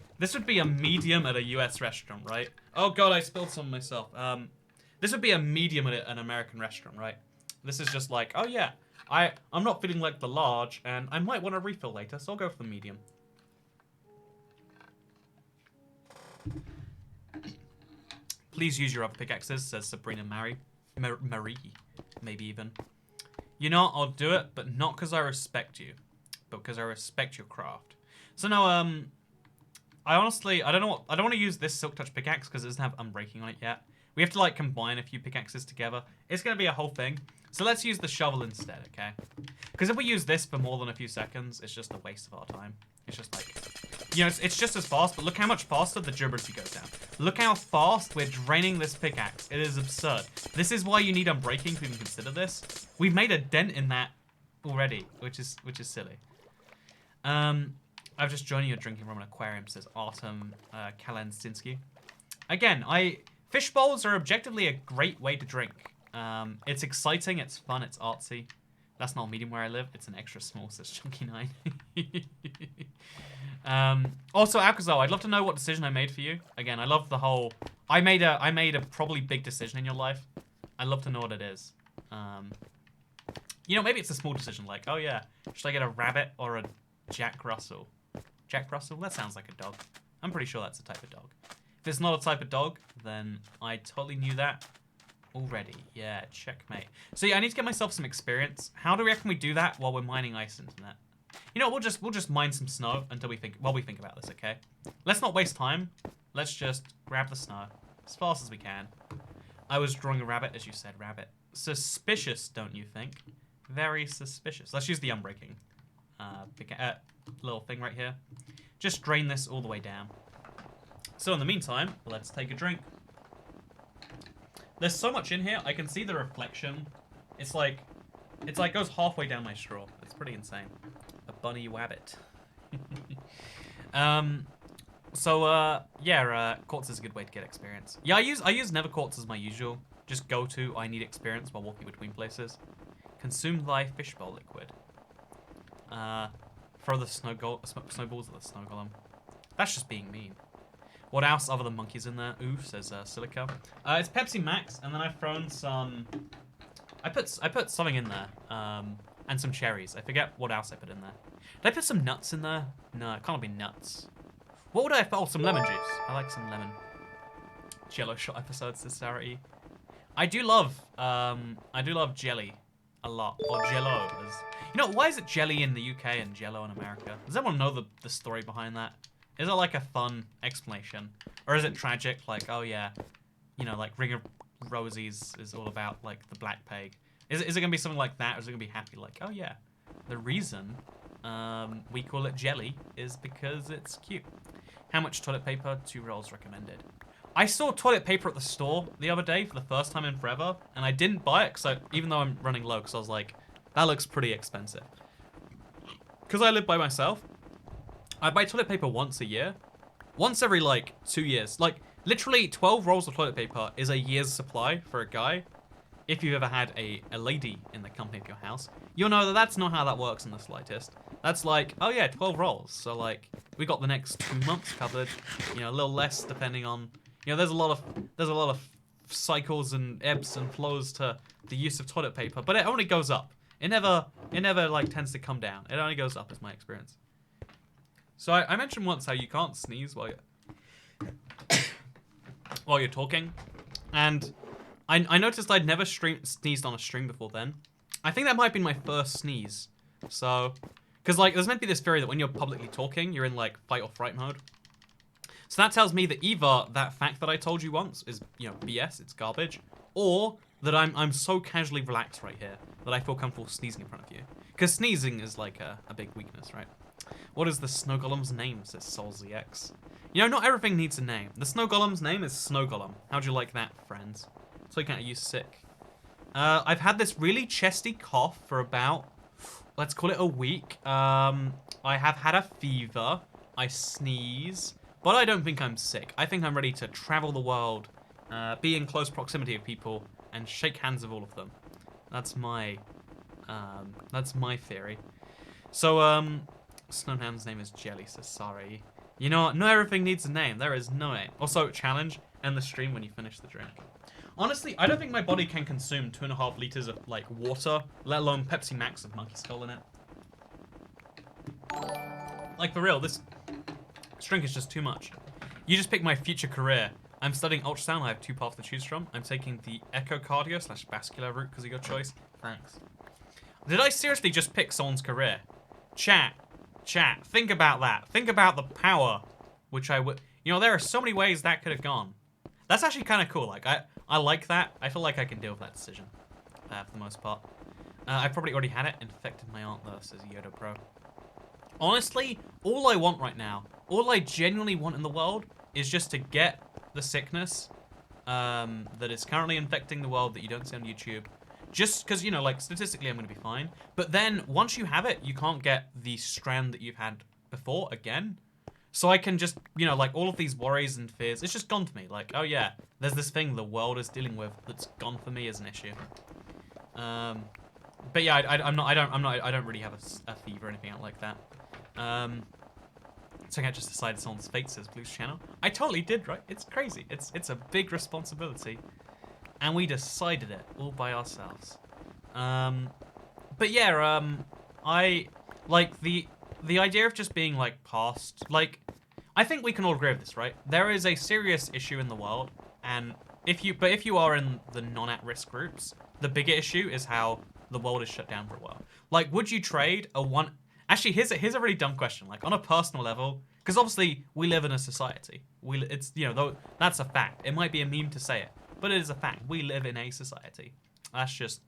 S1: a medium at a US restaurant, right? Oh god, I spilled some myself. This would be a medium at an American restaurant, right? This is just like, oh yeah, I'm not feeling like the large, and I might want a refill later, so I'll go for the medium. Please use your other pickaxes, says Sabrina Marie, maybe even. You know, I'll do it, but not because I respect you, but because I respect your craft. So no, I honestly, I don't want to use this Silk Touch pickaxe because it doesn't have unbreaking on it yet. We have to like combine a few pickaxes together. It's gonna be a whole thing. So let's use the shovel instead, okay? Because if we use this for more than a few seconds, it's just a waste of our time. It's just like, you know, it's just as fast, but look how much faster the durability goes down. Look how fast we're draining this pickaxe. It is absurd. This is why you need unbreaking to even consider this. We've made a dent in that already, which is silly. I've just joined you drinking from an aquarium, says Artem Kalenstinsky. Again, fish bowls are objectively a great way to drink. It's exciting, it's fun, it's artsy. That's not medium where I live. It's an extra small, says Chunky9. Also, Alcazar, I'd love to know what decision I made for you. Again, I love the whole... I made a probably big decision in your life. I'd love to know what it is. You know, maybe it's a small decision, like, oh yeah, should I get a rabbit or a Jack Russell? Jack Russell? That sounds like a dog. I'm pretty sure that's a type of dog. If it's not a type of dog, then I totally knew that already. Yeah, checkmate. So yeah, I need to get myself some experience. How do we reckon we do that while we're mining ice internet? You know, we'll just mine some snow until we think about this, okay? Let's not waste time. let's just grab the snow as fast as we can. I was drawing a rabbit, as you said, rabbit. Suspicious, don't you think? Very suspicious. Let's use the unbreaking little thing right here. Just drain this all the way down. So in the meantime, let's take a drink. There's so much in here. I can see the reflection. It's like goes halfway down my straw. It's pretty insane. A bunny wabbit. Quartz is a good way to get experience. Yeah, I use Never Quartz as my usual. Just go to, I need experience while walking between places. Consume thy fishbowl liquid. Throw the snowballs at the snow golem. That's just being mean. What else other than monkeys in there? Ooh, says Silica. It's Pepsi Max, and then I've thrown some... I put something in there, and some cherries. I forget what else I put in there. Did I put some nuts in there? No, it can't be nuts. What would I have put? Oh, some lemon juice. I like some lemon. Jello shot episode, says Sarah. I do love jelly a lot, or Jello. You know, why is it jelly in the UK and Jello in America? Does anyone know the story behind that? Is it like a fun explanation, or is it tragic? Like, oh yeah, you know, like Ring of Rosies is all about like the Black Plague. Is it gonna be something like that, or is it gonna be happy? Like, oh yeah, the reason we call it jelly is because it's cute. How much toilet paper? 2 rolls recommended. I saw toilet paper at the store the other day for the first time in forever, and I didn't buy it even though I'm running low, because I was like, that looks pretty expensive. Because I live by myself, I buy toilet paper once a year. Once every, like, 2 years. Like, literally 12 rolls of toilet paper is a year's supply for a guy. If you've ever had a lady in the company of your house, you'll know that that's not how that works in the slightest. That's like, oh yeah, 12 rolls. So, like, we got the next 2 months covered. You know, a little less depending on... You know, there's a lot of cycles and ebbs and flows to the use of toilet paper, but it only goes up. It never like tends to come down. It only goes up, is my experience. So I mentioned once how you can't sneeze while you're talking, and I noticed I'd never sneezed on a stream before then. I think that might have been my first sneeze. So, because like there's meant to be this theory that when you're publicly talking, you're in like fight or fright mode. So that tells me that either that fact that I told you once is, you know, BS, it's garbage, or that I'm so casually relaxed right here that I feel comfortable sneezing in front of you. Because sneezing is like a big weakness, right? What is the snow golem's name, says SoulZX. You know, not everything needs a name. The snow golem's name is Snow Golem. How'd you like that, friends? So you can't use sick. I've had this really chesty cough for about, let's call it a week. I have had a fever. I sneeze. But I don't think I'm sick. I think I'm ready to travel the world, be in close proximity of people, and shake hands with all of them. That's my theory. So, Snowman's name is Jelly, so sorry. You know what? Not everything needs a name. There is no name. Also, challenge, end the stream when you finish the drink. Honestly, I don't think my body can consume 2.5 liters of, like, water, let alone Pepsi Max with Monkey Skull in it. Like, for real, this drink is just too much. You just picked my future career. I'm studying ultrasound. I have 2 paths to choose from. I'm taking the echocardio/vascular route because of your choice. Thanks. Did I seriously just pick someone's career? Chat, think about that. Think about the power which I would... You know, there are so many ways that could have gone. That's actually kind of cool. Like, I like that. I feel like I can deal with that decision for the most part. I probably already had it. Infected my aunt, though, says Yoda Pro. Honestly, all I want right now, all I genuinely want in the world is just to get the sickness that is currently infecting the world that you don't see on YouTube. Just because, you know, like, statistically I'm going to be fine. But then, once you have it, you can't get the strand that you've had before again. So I can just, you know, like, all of these worries and fears, it's just gone for me. Like, oh yeah, there's this thing the world is dealing with that's gone for me as an issue. But yeah, I don't really have a fever or anything like that. So I just decided someone's fate, says Blue's channel. I totally did, right? It's crazy. It's a big responsibility. And we decided it all by ourselves. But yeah, I like the idea of just being like past, like, I think we can all agree with this, right? There is a serious issue in the world, and if you are in the non-at-risk groups, the bigger issue is how the world is shut down for a while. Like, would you trade Actually, here's a really dumb question. Like, on a personal level, because obviously we live in a society. It's, you know, though that's a fact. It might be a meme to say it, but it is a fact. We live in a society. That's just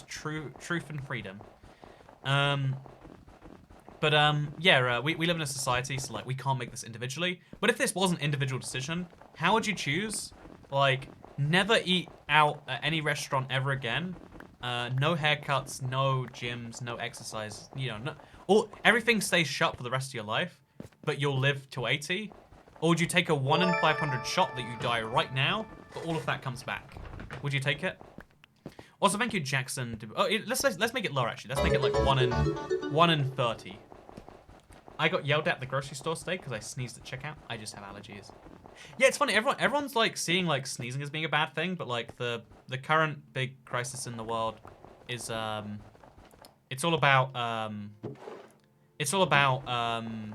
S1: truth and freedom. Yeah, we live in a society, so like we can't make this individually. But if this was an individual decision, how would you choose? Like, never eat out at any restaurant ever again. No haircuts, no gyms, no exercise. You know, everything stays shut for the rest of your life, but you'll live to 80. Or would you take a 1 in 500 shot that you die right now, but all of that comes back? Would you take it? Also, thank you, Jackson. Let's make it lower actually. Let's make it like 1 in 30. I got yelled at the grocery store today because I sneezed at checkout. I just have allergies. Yeah, it's funny. Everyone's like seeing like sneezing as being a bad thing, but like the current big crisis in the world is it's all about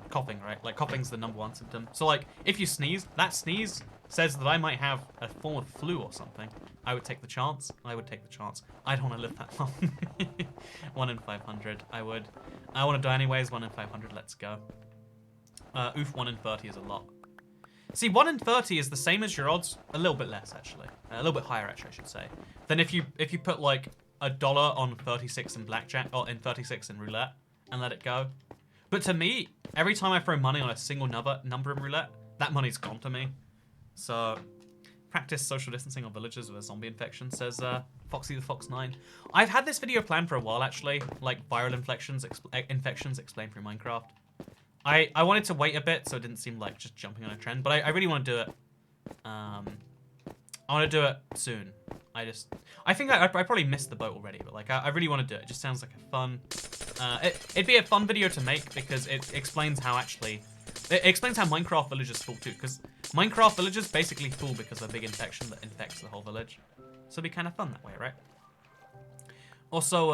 S1: coughing, right? Like coughing's the #1 symptom. So like if you sneeze, that sneeze says that I might have a form of flu or something. I would take the chance. I would take the chance. I don't want to live that long. 1 in 500. I would. I want to die anyways. 1 in 500. Let's go. Oof. 1 in 30 is a lot. See, 1 in 30 is the same as your odds. A little bit less actually. A little bit higher actually, I should say. Than if you put like $1 on 36 in blackjack or in 36 in roulette and let it go. But to me, every time I throw money on a single number in roulette, that money's gone to me. So, practice social distancing on villages with a zombie infection, says Foxy the Fox 9. I've had this video planned for a while, actually. Like, viral infections explained through Minecraft. I wanted to wait a bit, so it didn't seem like just jumping on a trend. But I really want to do it. I want to do it soon. I think I probably missed the boat already, but like, I really want to do it. It just sounds like a fun... it'd be a fun video to make because it explains how actually... It explains how Minecraft villagers fall too, because Minecraft villagers basically fall because of a big infection that infects the whole village. So it'd be kind of fun that way, right? Also,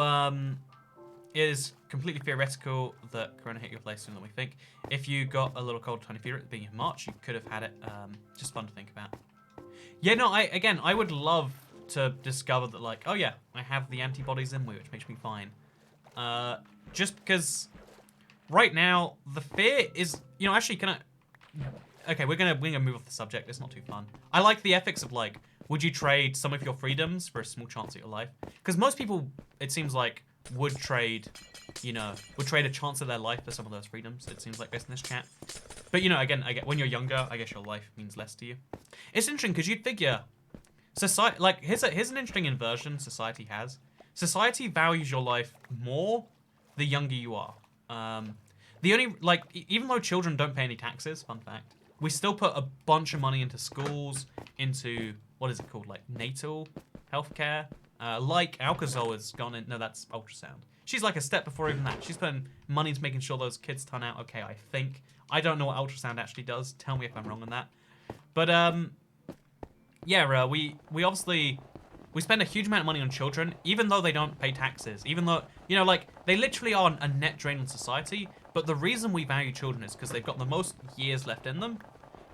S1: it is completely theoretical that Corona hit your place sooner than we think. If you got a little cold 20 fever at the beginning of March, you could have had it. Just fun to think about. Yeah, no, I would love to discover that, like, oh yeah, I have the antibodies in me, which makes me fine. Just because... Right now, the fear is, you know, actually, okay, we're gonna move off the subject. It's not too fun. I like the ethics of like, would you trade some of your freedoms for a small chance at your life? Because most people, it seems like, would trade a chance of their life for some of those freedoms. It seems like based in this chat. But you know, again, when you're younger, I guess your life means less to you. It's interesting because you'd figure, society, like, here's an interesting inversion society has. Society values your life more the younger you are. The only, like, even though children don't pay any taxes, fun fact, we still put a bunch of money into schools, into, what is it called, like, natal healthcare. Like, Alcazol has gone in, no, that's ultrasound. She's like a step before even that. She's putting money into making sure those kids turn out okay, I think. I don't know what ultrasound actually does. Tell me if I'm wrong on that. But, yeah, we obviously... We spend a huge amount of money on children, even though they don't pay taxes. Even though, you know, like, they literally are a net drain on society. But the reason we value children is because they've got the most years left in them.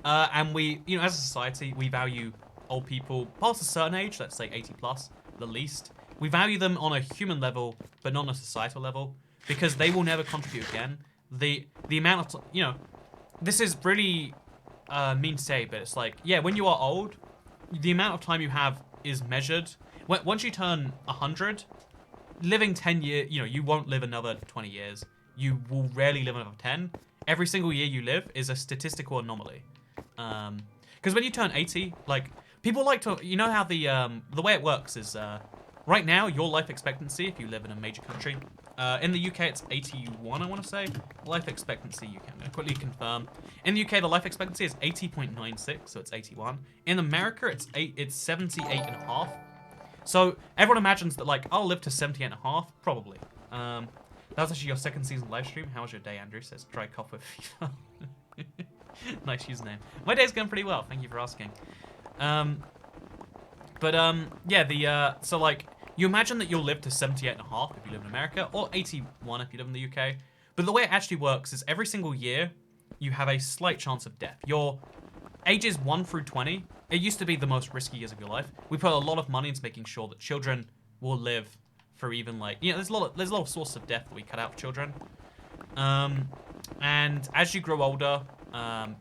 S1: And we, you know, as a society, we value old people past a certain age, let's say 80 plus, the least. We value them on a human level, but not on a societal level, because they will never contribute again. The amount of, you know, this is really mean to say, but it's like, yeah, when you are old, the amount of time you have is measured. Once you turn 100, living 10 years, you know, you won't live another 20 years. You will rarely live another 10. Every single year you live is a statistical anomaly. Because when you turn 80, like, people like to, you know how the way it works is, right now, your life expectancy, if you live in a major country, in the UK it's 81, I want to say. Life expectancy, I'm going to quickly confirm. In the UK, the life expectancy is 80.96, so it's 81. In America, it's 78.5. So everyone imagines that, like, I'll live to 78.5, probably. That was actually your second season live stream. How was your day, Andrew? Says dry cough with fever. Nice username. My day's going pretty well. Thank you for asking. Yeah, so like, you imagine that you'll live to 78.5 if you live in America, or 81 if you live in the UK. But the way it actually works is every single year, you have a slight chance of death. Your ages 1 through 20, it used to be the most risky years of your life. We put a lot of money into making sure that children will live for even, like, you know, there's a lot of sources of death that we cut out for children. And as you grow older,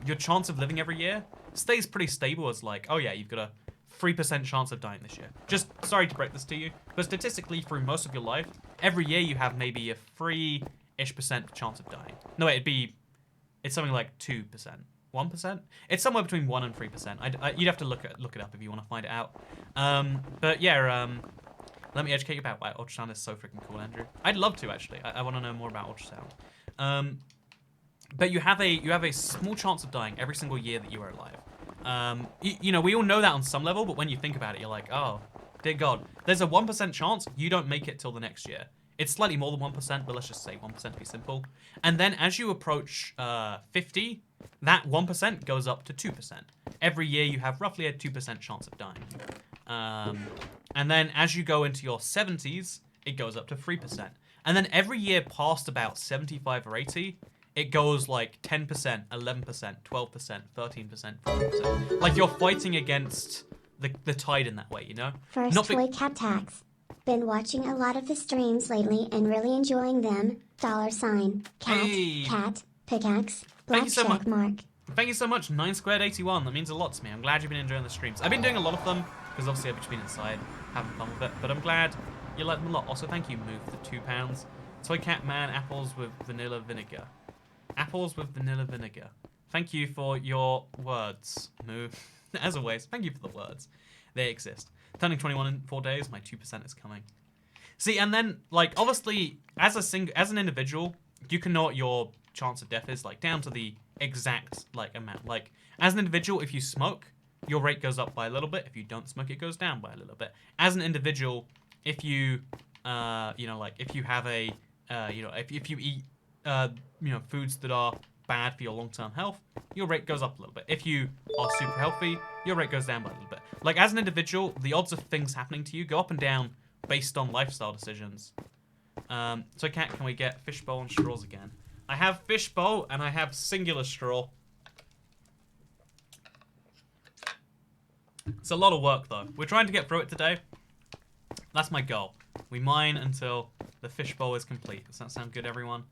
S1: your chance of living every year stays pretty stable as like, oh yeah, you've got a 3% chance of dying this year. Just sorry to break this to you, but statistically through most of your life, every year you have maybe a 3-ish% chance of dying. No, wait, it's something like 2%. 1%? It's somewhere between 1 and 3%. You'd have to look it up if you want to find it out. But yeah, let me educate you about why ultrasound is so freaking cool, Andrew. I'd love to actually. I want to know more about ultrasound. But you have a small chance of dying every single year that you are alive. You know, we all know that on some level, but when you think about it, you're like, oh, dear God. There's a 1% chance you don't make it till the next year. It's slightly more than 1%, but let's just say 1% to be simple. And then as you approach 50, that 1% goes up to 2%. Every year you have roughly a 2% chance of dying. And then as you go into your 70s, it goes up to 3%. And then every year past about 75 or 80, it goes like 10%, 11%, 12%, 13%, 14%. Like you're fighting against the tide in that way, you know?
S2: First toy cat tags. Been watching a lot of the streams lately and really enjoying them. $, cat,
S1: Hey.
S2: cat, pickaxe, black
S1: Thank you so
S2: check
S1: much.
S2: mark.
S1: Thank you so much, 9squared81. That means a lot to me. I'm glad you've been enjoying the streams. I've been doing a lot of them, because obviously I've just been inside having fun with it, but I'm glad you like them a lot. Also, thank you, Move, for the £2. Toy Cat Man, apples with vanilla vinegar. Apples with vanilla vinegar. Thank you for your words, Move. As always, thank you for the words. They exist. Turning 21 in 4 days, my 2% is coming. See, and then, like, obviously, as an individual, you can know what your chance of death is, like, down to the exact, like, amount. Like, as an individual, if you smoke, your rate goes up by a little bit. If you don't smoke, it goes down by a little bit. As an individual, if you, you know, like, if you have a, you know, if you eat, you know, foods that are bad for your long-term health, your rate goes up a little bit. If you are super healthy, your rate goes down by a little bit. Like, as an individual, the odds of things happening to you go up and down based on lifestyle decisions. So, Cat, can we get fishbowl and straws again? I have fishbowl and I have singular straw. It's a lot of work, though. We're trying to get through it today. That's my goal. We mine until the fishbowl is complete. Does that sound good, everyone?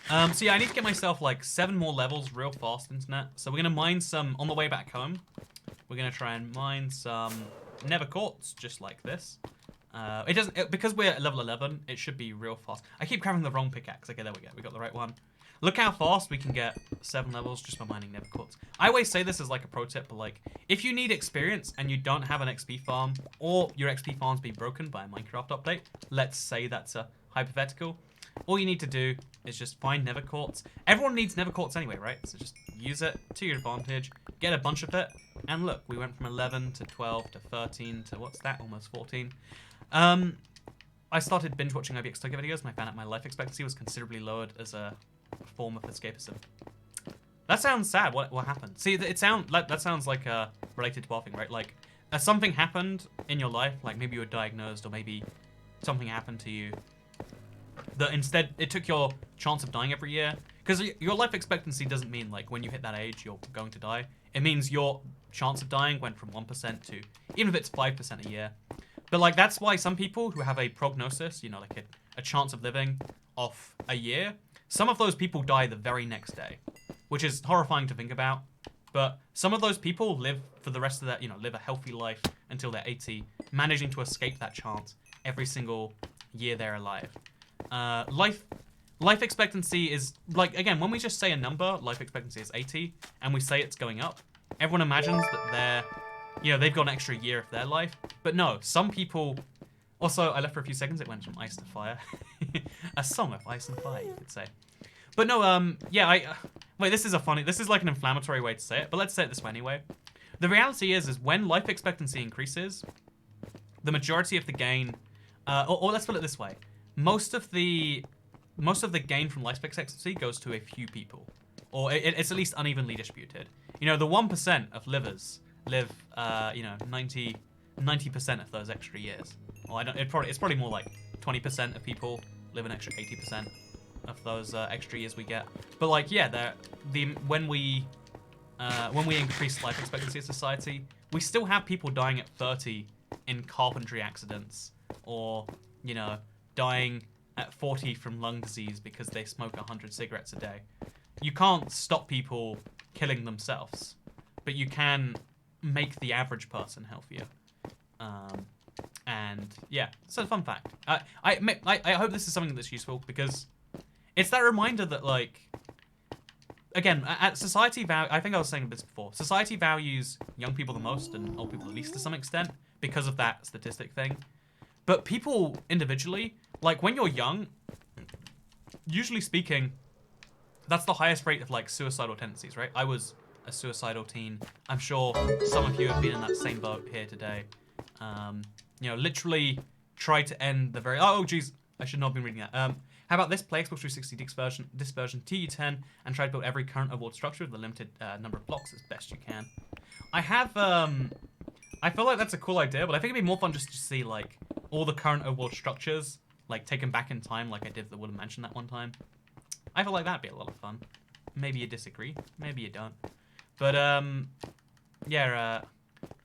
S1: So yeah, I need to get myself like 7 more levels real fast, internet. So we're gonna mine some on the way back home. We're gonna try and mine some nether quartz, just like this. It doesn't because we're at level 11. It should be real fast. I keep grabbing the wrong pickaxe. Okay, there we go. We got the right one. Look how fast we can get 7 levels just by mining nether quartz. I always say this as like a pro tip, but like if you need experience and you don't have an XP farm or your XP farm's been broken by a Minecraft update, let's say that's a hypothetical. All you need to do is just find nether quartz. Everyone needs nether quartz anyway, right? So just use it to your advantage, get a bunch of it, and look, we went from 11 to 12 to 13 to what's that? Almost 14. I started binge watching IBX Toga videos and I found out my life expectancy was considerably lowered as a form of escapism. That sounds sad. What happened? See, that sounds like related to barfing, right? Like, something happened in your life, like maybe you were diagnosed or maybe something happened to you that instead it took your chance of dying every year. Because your life expectancy doesn't mean like when you hit that age you're going to die. It means your chance of dying went from 1% to even if it's 5% a year. But like that's why some people who have a prognosis, you know, like a chance of living off a year, some of those people die the very next day, which is horrifying to think about. But some of those people live for the rest of their, you know, live a healthy life until they're 80, managing to escape that chance every single year they're alive. Life expectancy is, like, again, when we just say a number, life expectancy is 80, and we say it's going up, everyone imagines that they're, you know, they've got an extra year of their life. But no, some people... Also, I left for a few seconds, it went from ice to fire. A song of ice and fire, you could say. But no, yeah, wait, this is like an inflammatory way to say it, but let's say it this way anyway. The reality is when life expectancy increases, the majority of the gain, or let's put it this way, most of the gain from life expectancy goes to a few people, or it's at least unevenly distributed. You know, the 1% of livers live, you know, 90% of those extra years. Well, it's probably more like 20% of people live an extra 80% of those extra years we get. But like, yeah, when we increase life expectancy in society, we still have people dying at 30 in carpentry accidents, or you know, dying at 40 from lung disease because they smoke 100 cigarettes a day. You can't stop people killing themselves, but you can make the average person healthier. And yeah, it's a fun fact. I hope this is something that's useful because it's that reminder that, like, again, at society I think I was saying this before. Society values young people the most and old people the least to some extent because of that statistic thing. But people individually, like when you're young, usually speaking, that's the highest rate of like suicidal tendencies, right? I was a suicidal teen. I'm sure some of you have been in that same boat here today. You know, literally try to end the very... Oh, geez, I should not have been reading that. How about this? Play Xbox 360 dispersion TU10 and try to build every current overworld structure with a limited number of blocks as best you can. I have... I feel like that's a cool idea, but I think it'd be more fun just to see, like, all the current overworld structures, like, taken back in time, like I did the Wooden Mansion that one time. I feel like that'd be a lot of fun. Maybe you disagree. Maybe you don't. But, yeah,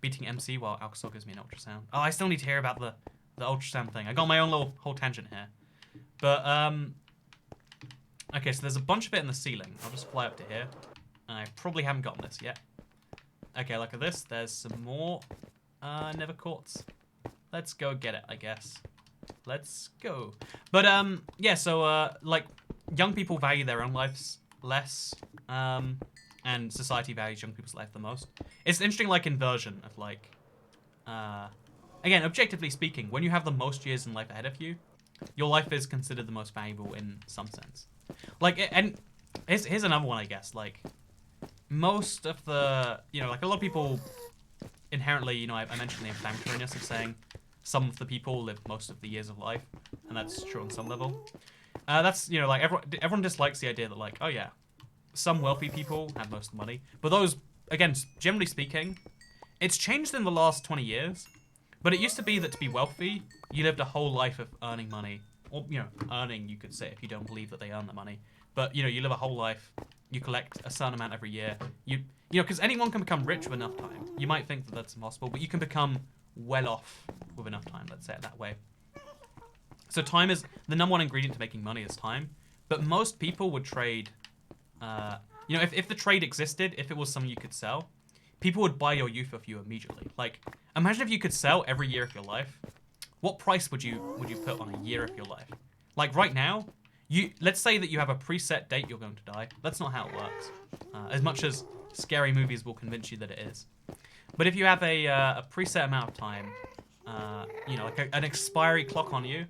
S1: beating MC while Alcasol gives me an ultrasound. Oh, I still need to hear about the ultrasound thing. I got my own little whole tangent here. But, okay, so there's a bunch of it in the ceiling. I'll just fly up to here. I probably haven't gotten this yet. Okay, look at this. There's some more Nether Quartz. Let's go get it, I guess. Let's go. But, yeah, so, like, young people value their own lives less, and society values young people's life the most. It's an interesting, like, inversion of, like, again, objectively speaking, when you have the most years in life ahead of you, your life is considered the most valuable in some sense. Like, and here's another one, I guess. Like, most of the, you know, like, a lot of people inherently, you know, I mentioned the inflammatoriness of saying some of the people live most of the years of life, and that's true on some level. That's, you know, like, everyone dislikes the idea that, like, oh yeah, some wealthy people have most of the money, but those, again, generally speaking, it's changed in the last 20 years, but it used to be that to be wealthy, you lived a whole life of earning money, or, you know, earning, you could say, if you don't believe that they earn the money, but, you know, you live a whole life, you collect a certain amount every year, you know, because anyone can become rich with enough time. You might think that that's impossible, but you can become well off with enough time, let's say it that way. So time is, the number one ingredient to making money is time, but most people would trade, you know, if the trade existed, if it was something you could sell, people would buy your youth off you immediately. Like, imagine if you could sell every year of your life. What price would you put on a year of your life? Like right now, let's say that you have a preset date you're going to die. That's not how it works. As much as scary movies will convince you that it is. But if you have a preset amount of time, you know, like an expiry clock on you,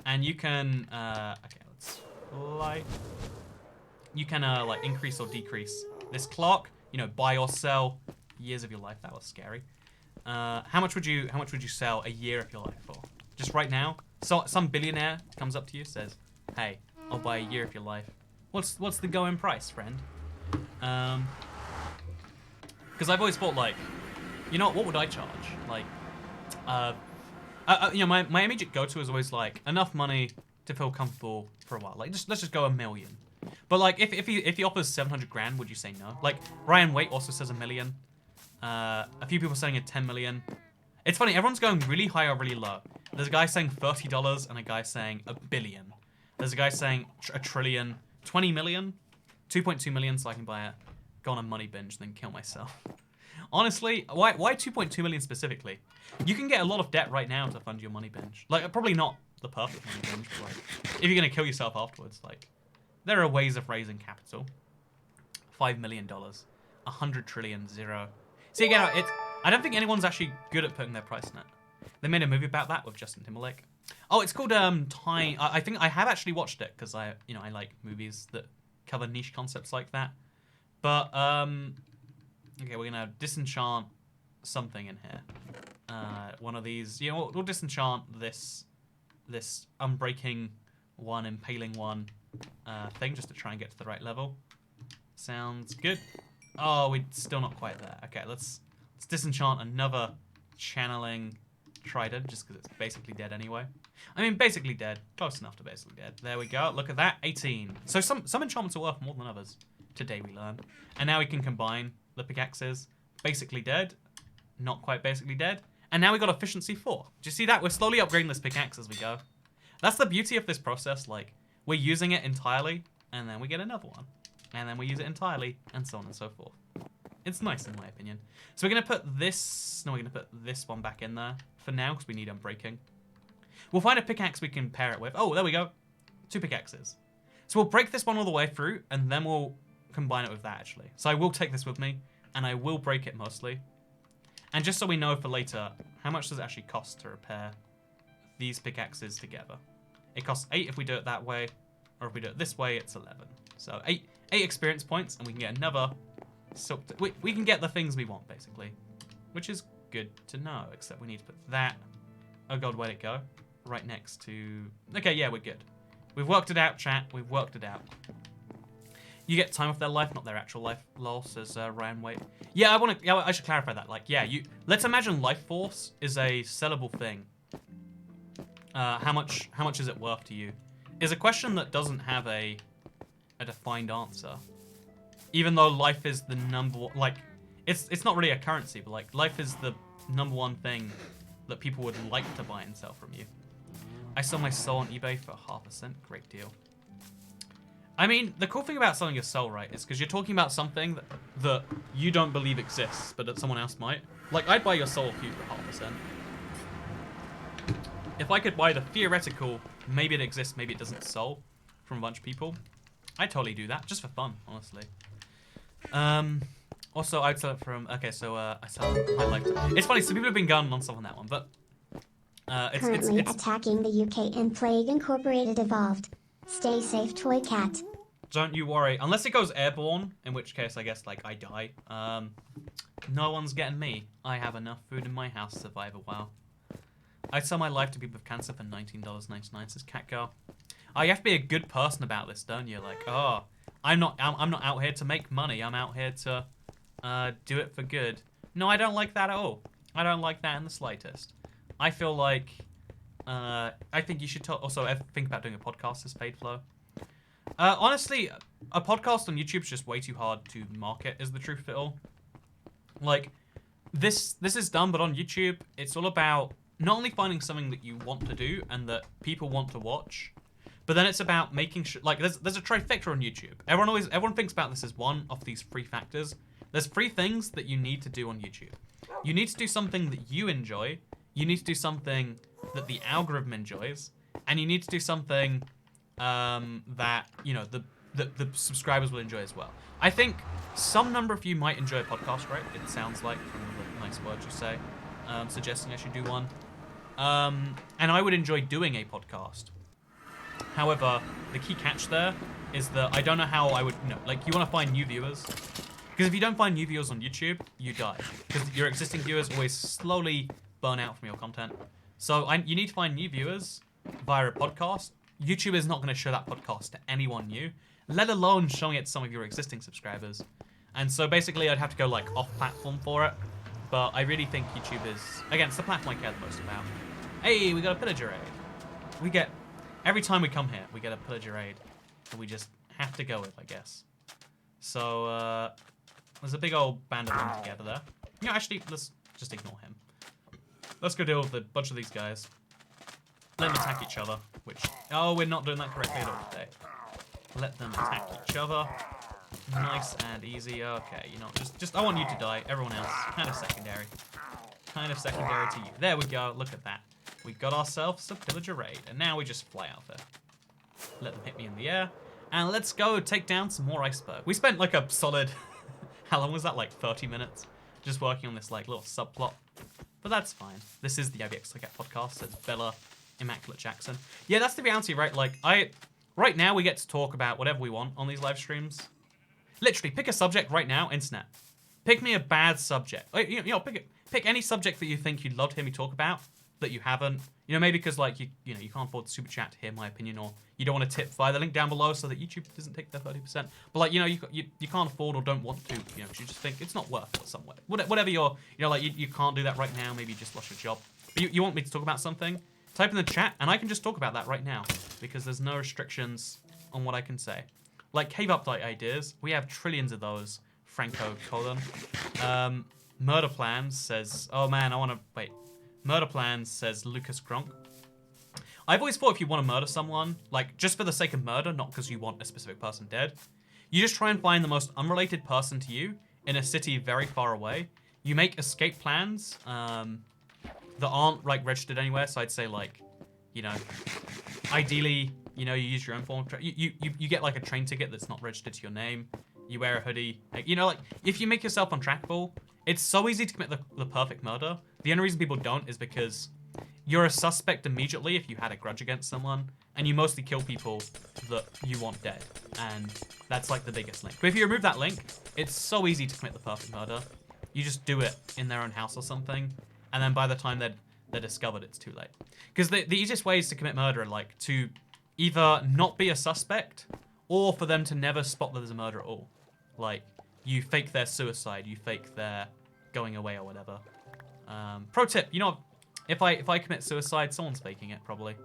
S1: and you can, okay, let's fly. You can like increase or decrease this clock. You know, buy or sell years of your life. That was scary. How much would you sell a year of your life for? Just right now, so some billionaire comes up to you, says, "Hey, I'll buy a year of your life. What's the going price, friend?" Because I've always thought, like, you know, what would I charge? Like, you know, my immediate go-to is always like enough money to feel comfortable for a while. Like, let's just go $1 million. But like, if he offers 700 grand, would you say no? Like, Ryan Waite also says $1 million. A few people saying 10 million. It's funny, everyone's going really high or really low. There's a guy saying $30 and a guy saying $1 billion. There's a guy saying $1 trillion, 20 million, 2.2 million, so I can buy it, go on a money binge, and then kill myself. Honestly, why 2.2 million specifically? You can get a lot of debt right now to fund your money binge. Like, probably not the perfect money binge, but like, if you're gonna kill yourself afterwards, like, there are ways of raising capital. $5 million, 100 trillion, 0. See, again, I don't think anyone's actually good at putting their price in it. They made a movie about that with Justin Timberlake. Oh, it's called Time. I think I have actually watched it because I like movies that cover niche concepts like that. But okay, we're gonna disenchant something in here. One of these, you know, we'll disenchant this unbreaking one, impaling one thing just to try and get to the right level. Sounds good. Oh, we're still not quite there. Okay, let's disenchant another channeling trident just because it's basically dead anyway. I mean, basically dead. Close enough to basically dead. There we go. Look at that. 18. So some enchantments are worth more than others. Today we learned. And now we can combine the pickaxes. Basically dead. Not quite basically dead. And now we got efficiency 4. Do you see that? We're slowly upgrading this pickaxe as we go. That's the beauty of this process. Like, we're using it entirely, and then we get another one. And then we use it entirely, and so on and so forth. It's nice, in my opinion. So we're going to put this... No, we're going to put this one back in there for now, because we need unbreaking. We'll find a pickaxe we can pair it with. Oh, there we go. 2 pickaxes. So we'll break this one all the way through, and then we'll combine it with that, actually. So I will take this with me, and I will break it mostly. And just so we know for later, how much does it actually cost to repair these pickaxes together? It costs 8 if we do it that way, or if we do it this way, it's 11. So 8 experience points, and we can get another silk. We can get the things we want, basically, which is good to know, except we need to put that. Oh god, where'd it go? Right next to... Okay, yeah, we're good. We've worked it out, chat. We've worked it out. You get time off their life, not their actual life. Lol, says Ryan Wait. Yeah, I should clarify that. Like, yeah, let's imagine life force is a sellable thing. How much is it worth to you? Is a question that doesn't have a defined answer. Even though life is the number one, like, it's not really a currency, but like life is the number one thing that people would like to buy and sell from you. I sold my soul on eBay for $0.50. Great deal. I mean, the cool thing about selling your soul, right, is because you're talking about something that you don't believe exists, but that someone else might. Like, I'd buy your soul cube for $0.50. If I could buy the theoretical, maybe it exists, maybe it doesn't soul, from a bunch of people, I'd totally do that, just for fun, honestly. Also, I'd sell it from... Okay, so I sell my life. It's funny, some people have been gunning on stuff on that one, but...
S2: Currently attacking the UK and Plague Incorporated evolved. Stay safe, Toy Cat.
S1: Don't you worry. Unless it goes airborne, in which case I guess, like, I die. No one's getting me. I have enough food in my house to survive a while. I'd sell my life to people with cancer for $19.99, says Catgirl. Oh, you have to be a good person about this, don't you? Like, oh, I'm not out here to make money. I'm out here to do it for good. No, I don't like that at all. I don't like that in the slightest. I feel like, I think you should also think about doing a podcast as paid flow. Honestly, a podcast on YouTube is just way too hard to market, is the truth of it all. Like, this is done, but on YouTube, it's all about not only finding something that you want to do and that people want to watch, but then it's about making sure, like, there's a trifecta on YouTube. Everyone thinks about this as one of these 3 factors. There's 3 things that you need to do on YouTube. You need to do something that you enjoy. You need to do something that the algorithm enjoys, and you need to do something that, you know, the subscribers will enjoy as well. I think some number of you might enjoy a podcast, right? It sounds like, from the nice words you say, suggesting I should do one. And I would enjoy doing a podcast. However, the key catch there is that I don't know how I would, you know, like, you want to find new viewers. Because if you don't find new viewers on YouTube, you die. Because your existing viewers always slowly burn out from your content. So you need to find new viewers via a podcast. YouTube is not going to show that podcast to anyone new, let alone showing it to some of your existing subscribers. And so basically I'd have to go like off-platform for it. But I really think YouTube is, again, it's the platform I care the most about. Hey, we got a pillager raid. Every time we come here, we get a pillager raid that we just have to go with, I guess. So, there's a big old band of them together there. You know, actually, let's just ignore him. Let's go deal with a bunch of these guys. Let them attack each other, which... Oh, we're not doing that correctly at all today. Let them attack each other. Nice and easy. Okay, you know, just I want you to die. Everyone else, kind of secondary. Kind of secondary to you. There we go. Look at that. We got ourselves a pillager raid, and now we just fly out there. Let them hit me in the air, and let's go take down some more Iceberg. We spent like a solid... How long was that? Like 30 minutes? Just working on this like little subplot. But that's fine. This is the IBX Look At podcast, says Bella Immaculate Jackson. Yeah, that's the reality, right? Like, right now we get to talk about whatever we want on these live streams. Literally, pick a subject right now, internet. Pick me a bad subject. You know, pick any subject that you think you'd love to hear me talk about that you haven't. You know, maybe because like you know you can't afford the super chat to hear my opinion, or you don't want to tip via the link down below so that YouTube doesn't take their 30%. But like, you know, you can't afford or don't want to, you know, because you just think it's not worth it somewhere. Whatever you're, you know, like you can't do that right now. Maybe you just lost your job. But you want me to talk about something? Type in the chat, and I can just talk about that right now because there's no restrictions on what I can say. Like cave update ideas, we have trillions of those. Franco colon. Murder plans says, oh man, I want to wait. Murder plans says Lucas Gronk. I've always thought if you want to murder someone, like just for the sake of murder, not because you want a specific person dead, you just try and find the most unrelated person to you in a city very far away. You make escape plans that aren't like registered anywhere. So I'd say like, you know, ideally, you know, you use your own form of you get like a train ticket that's not registered to your name. You wear a hoodie. Like, you know, like if you make yourself untrackable, it's so easy to commit the perfect murder. The only reason people don't is because you're a suspect immediately if you had a grudge against someone, and you mostly kill people that you want dead. And that's like the biggest link. But if you remove that link, it's so easy to commit the perfect murder. You just do it in their own house or something, and then by the time they're discovered, it's too late. Because the easiest ways to commit murder are like to either not be a suspect, or for them to never spot that there's a murder at all. Like, you fake their suicide, you fake their going away or whatever. Pro tip, you know, if I commit suicide, someone's faking it, probably.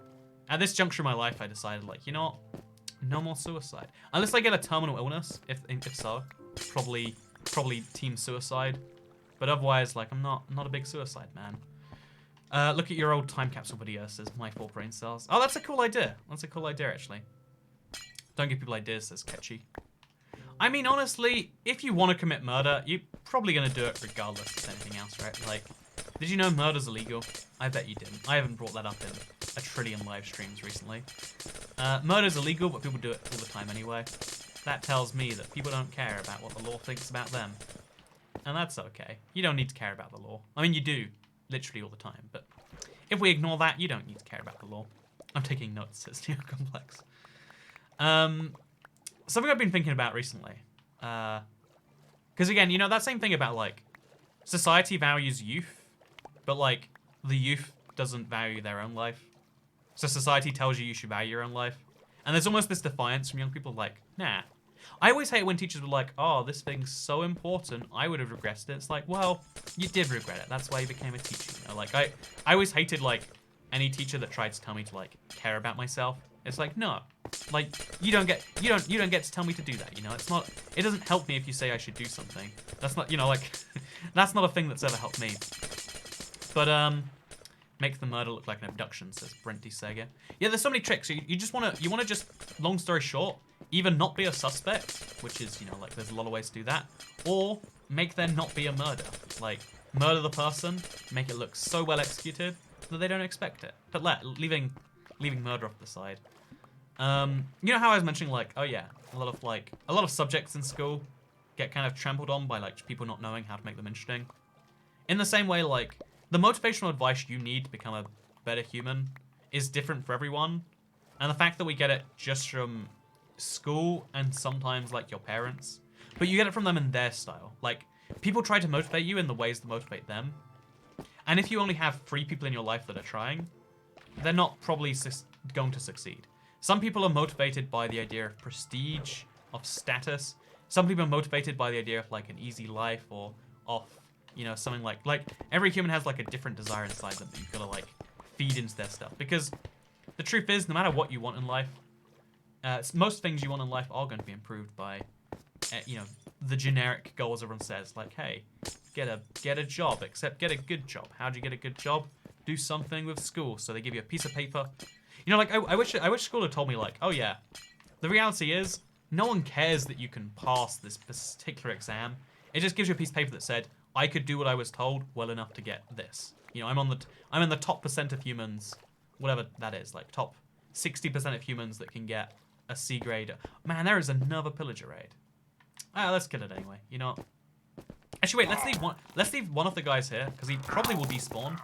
S1: At this juncture in my life, I decided, like, you know what? No more suicide. Unless I get a terminal illness, if so, probably team suicide. But otherwise, like, I'm not a big suicide man. Look at your old time capsule video, says my 4 brain cells. Oh, that's a cool idea. That's a cool idea, actually. Don't give people ideas, says Ketchy. I mean, honestly, if you want to commit murder, you're probably going to do it regardless of anything else, right? Like, did you know murder's illegal? I bet you didn't. I haven't brought that up in a trillion live streams recently. Murder's illegal, but people do it all the time anyway. That tells me that people don't care about what the law thinks about them. And that's okay. You don't need to care about the law. I mean, you do, literally all the time. But if we ignore that, you don't need to care about the law. I'm taking notes, says Neocomplex. Something I've been thinking about recently. Because again, you know, that same thing about, like, society values youth, but, like, the youth doesn't value their own life. So society tells you should value your own life. And there's almost this defiance from young people, like, nah. I always hate when teachers were like, oh, this thing's so important, I would have regretted it. It's like, well, you did regret it. That's why you became a teacher. You know? Like, I always hated, like, any teacher that tried to tell me to, like, care about myself. It's like, no. Like, you don't get to tell me to do that, you know? It's not, it doesn't help me if you say I should do something. That's not, you know, like, that's not a thing that's ever helped me. But, make the murder look like an abduction, says Brenty Sega. Yeah, there's so many tricks. You just want to just, long story short, either not be a suspect, which is, you know, like, there's a lot of ways to do that, or make there not be a murder. Like, murder the person, make it look so well executed that they don't expect it. But leaving murder off the side. You know how I was mentioning, like, oh yeah, a lot of subjects in school get kind of trampled on by, like, people not knowing how to make them interesting. In the same way, like, the motivational advice you need to become a better human is different for everyone. And the fact that we get it just from school and sometimes, like, your parents, but you get it from them in their style. Like, people try to motivate you in the ways that motivate them. And if you only have 3 people in your life that are trying, they're not probably going to succeed. Some people are motivated by the idea of prestige, of status. Some people are motivated by the idea of, like, an easy life or of, you know, something like every human has, like, a different desire inside them that you've got to, like, feed into their stuff. Because the truth is, no matter what you want in life, most things you want in life are going to be improved by, you know, the generic goals everyone says, like, hey, get a job, except get a good job. How do you get a good job? Do something with school. So they give you a piece of paper. You know, like, I wish school had told me, like, oh yeah, the reality is, no one cares that you can pass this particular exam. It just gives you a piece of paper that said, I could do what I was told well enough to get this. You know, I'm in the top percent of humans, whatever that is, like top 60% of humans that can get a C grade. Man, there is another pillager raid. Let's get it anyway. You know, actually, wait, let's leave one of the guys here because he probably will despawn,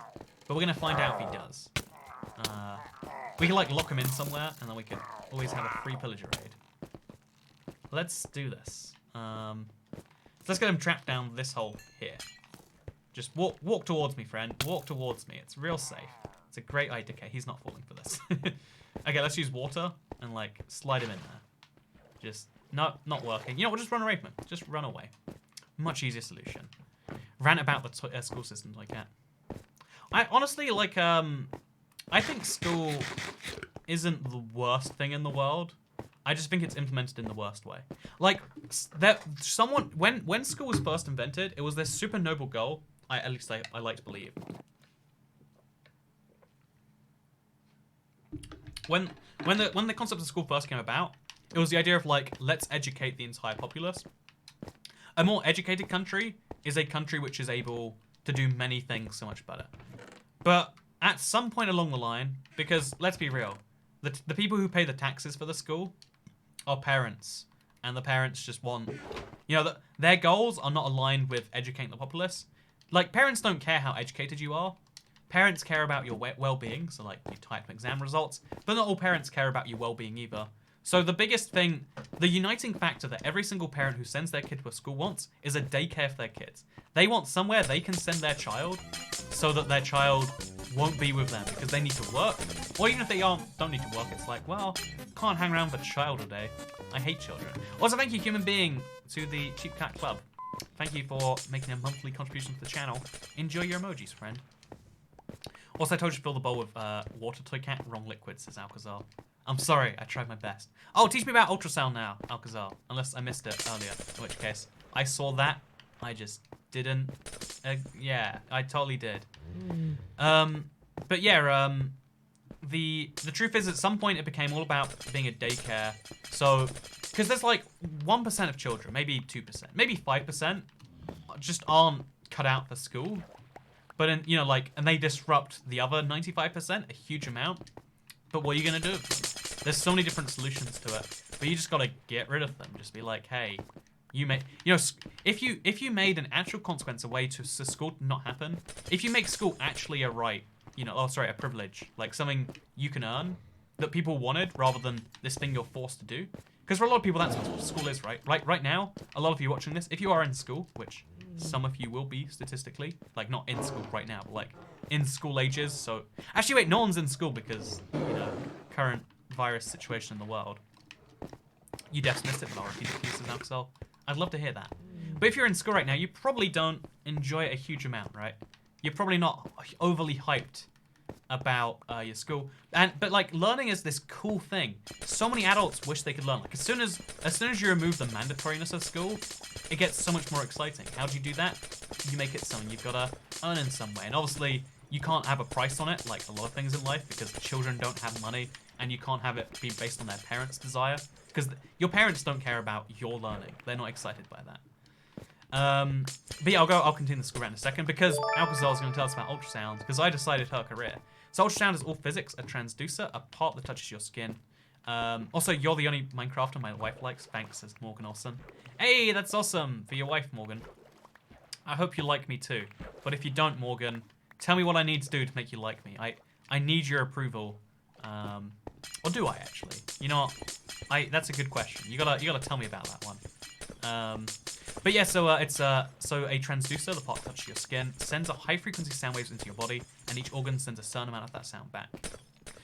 S1: but we're gonna find out if he does. We can, like, lock him in somewhere, and then we can always have a free pillager raid. Let's do this. Let's get him trapped down this hole here. Just walk towards me, friend. Walk towards me. It's real safe. It's a great idea. Okay, he's not falling for this. Okay, let's use water and, like, slide him in there. Just, no, not working. You know, we'll just run away from him. Just run away. Much easier solution. Rant about the school systems like that. I honestly, like, I think school isn't the worst thing in the world. I just think it's implemented in the worst way. Like, when school was first invented, it was this super noble goal. At least I like to believe. when the concept of school first came about, it was the idea of like, let's educate the entire populace. A more educated country is a country which is able to do many things so much better. But at some point along the line, because let's be real, the people who pay the taxes for the school are parents, and the parents just want, you know, their goals are not aligned with educating the populace. Like, parents don't care how educated you are. Parents care about your well-being, so like your type exam results, but not all parents care about your well-being either. So the biggest thing, the uniting factor that every single parent who sends their kid to a school wants is a daycare for their kids. They want somewhere they can send their child so that their child won't be with them because they need to work. Or even if they don't need to work, it's like, well, can't hang around with a child all day. I hate children. Also, thank you, human being, to the Cheap Cat Club. Thank you for making a monthly contribution to the channel. Enjoy your emojis, friend. Also, I told you to fill the bowl with water, Toy Cat. Wrong liquid, says Alcazar. I'm sorry, I tried my best. Oh, teach me about ultrasound now, Alcazar. Unless I missed it earlier, in which case, I saw that. I just didn't. Yeah, I totally did. But yeah, the truth is, at some point, it became all about being a daycare. So, because there's like 1% of children, maybe 2%, maybe 5%, just aren't cut out for school. But, you know, like, and they disrupt the other 95%, a huge amount. But what are you going to do? There's so many different solutions to it. But you just got to get rid of them. Just be like, hey, you know, if you made an actual consequence, a way to school not happen, if you make school actually a right, you know, a privilege, like something you can earn that people wanted rather than this thing you're forced to do. Because for a lot of people, that's what school is, right? Right now, a lot of you watching this, if you are in school, which some of you will be statistically, like not in school right now, but like in school ages. So actually, wait, no one's in school because, you know, current virus situation in the world. You just missed it, Laura. If you did now, so I'd love to hear that. But if you're in school right now, you probably don't enjoy it a huge amount, right? You're probably not overly hyped about your school, but like learning is this cool thing. So many adults wish they could learn. Like as soon as you remove the mandatoriness of school, it gets so much more exciting. How do you do that? You make it something you've got to earn in some way, and obviously you can't have a price on it like a lot of things in life because children don't have money, and you can't have it be based on their parents' desire because your parents don't care about your learning. They're not excited by that. But yeah, I'll continue the school round in a second because Alcazar's going to tell us about ultrasounds because I decided her career. So ultrasound is all physics, a transducer, a part that touches your skin. Also, you're the only Minecrafter my wife likes. Thanks, says Morgan Olsen. Hey, that's awesome for your wife, Morgan. I hope you like me too. But if you don't, Morgan, tell me what I need to do to make you like me. I need your approval. Or do I actually? You know what? That's a good question. You gotta tell me about that one. But yeah, so it's so a transducer, the part that touches your skin, sends a high frequency sound waves into your body, and each organ sends a certain amount of that sound back.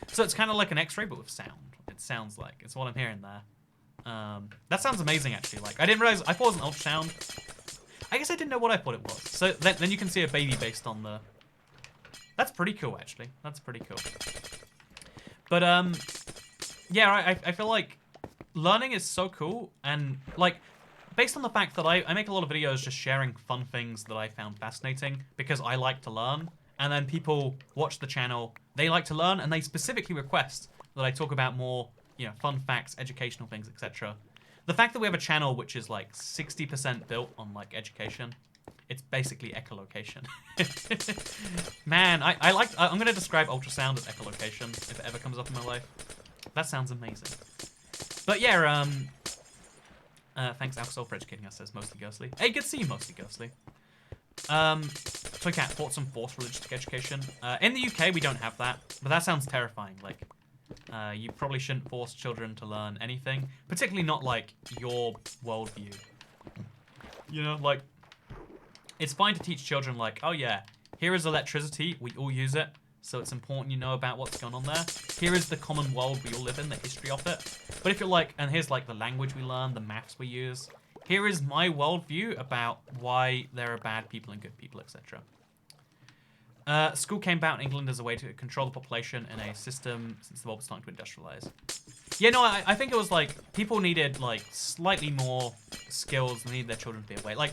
S1: So it's kind of like an X-ray, but with sound. It sounds like it's what I'm hearing there. That sounds amazing, actually. Like I didn't realize I thought it was an ultrasound. I guess I didn't know what I thought it was. So then you can see a baby based on the. That's pretty cool, actually. That's pretty cool. But yeah, I feel like learning is so cool, and like. Based on the fact that I make a lot of videos just sharing fun things that I found fascinating because I like to learn, and then people watch the channel, they like to learn, and they specifically request that I talk about more, you know, fun facts, educational things, etc. The fact that we have a channel which is like 60% built on like education, it's basically echolocation. Man, I'm gonna describe ultrasound as echolocation if it ever comes up in my life. That sounds amazing. But yeah, thanks, Axel, for educating us, says Mostly Ghostly. Hey, good to see you, Mostly Ghostly. Toy Cat, thoughts on forced religious education? In the UK, we don't have that, but that sounds terrifying. Like, you probably shouldn't force children to learn anything, particularly not, like, your worldview. You know, like, it's fine to teach children, like, oh yeah, here is electricity, we all use it, so it's important you know about what's going on there. Here is the common world we all live in, the history of it. But if you're like, and here's like the language we learn, the maths we use. Here is my worldview about why there are bad people and good people, etc. School came about in England as a way to control the population in a system since the world was starting to industrialize. Yeah, no, I think it was like people needed like slightly more skills and needed their children to be away. Like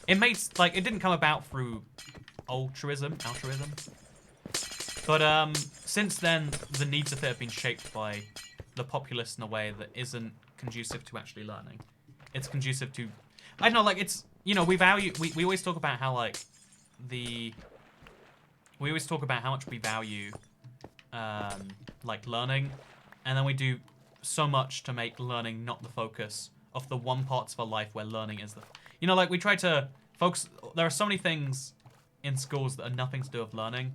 S1: it didn't come about through altruism. But since then, the needs of it have been shaped by the populace in a way that isn't conducive to actually learning. It's conducive to, I don't know, like it's, you know, we always talk about how like we always talk about how much we value like learning, and then we do so much to make learning not the focus of the one parts of our life where learning is the, you know, like we try to focus, there are so many things in schools that are nothing to do with learning,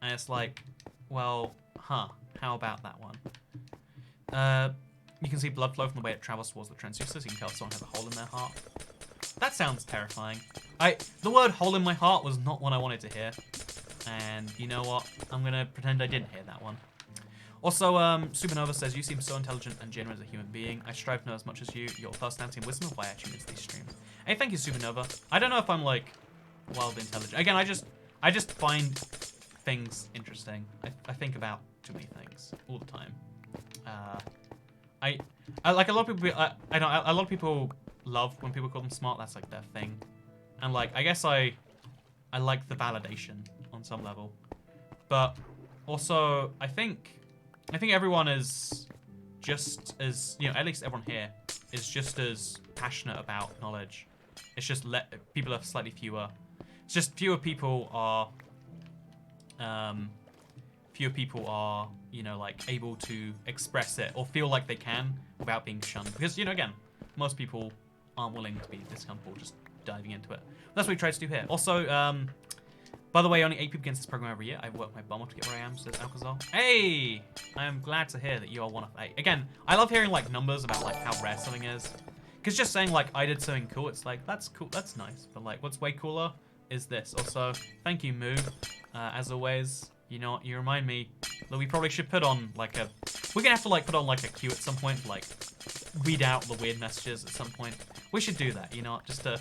S1: and it's like, well, how about that one? You can see blood flow from the way it travels towards the transducers. You can tell someone has a hole in their heart. That sounds terrifying. The word hole in my heart was not one I wanted to hear. And you know what? I'm gonna pretend I didn't hear that one. Also, Supernova says, you seem so intelligent and genuine as a human being. I strive to know as much as you. Your personality and wisdom are why I tune into these streams. Hey, thank you, Supernova. I don't know if I'm like wildly intelligent. Again, I just find things interesting. I think about too many things all the time. I like a lot of people. I know a lot of people love when people call them smart. That's like their thing, and like I guess I like the validation on some level, but also I think everyone is just as, you know, at least everyone here is just as passionate about knowledge. It's just people are slightly fewer. It's just fewer people are you know, like able to express it or feel like they can without being shunned. Because, you know, again, most people aren't willing to be this comfortable just diving into it. That's what we try to do here. Also, by the way, only 8 people get into this program every year. I work my bum off to get where I am, says Alcazar. Hey! I am glad to hear that you are one of 8. Again, I love hearing like numbers about like how rare something is. Because just saying like I did something cool, it's like, that's cool, that's nice. But like what's way cooler is this. Also, thank you, Moo. As always, you know what, you remind me that we probably should put on like a, we're gonna have to like put on like a queue at some point, like read out the weird messages at some point. We should do that, you know, just to,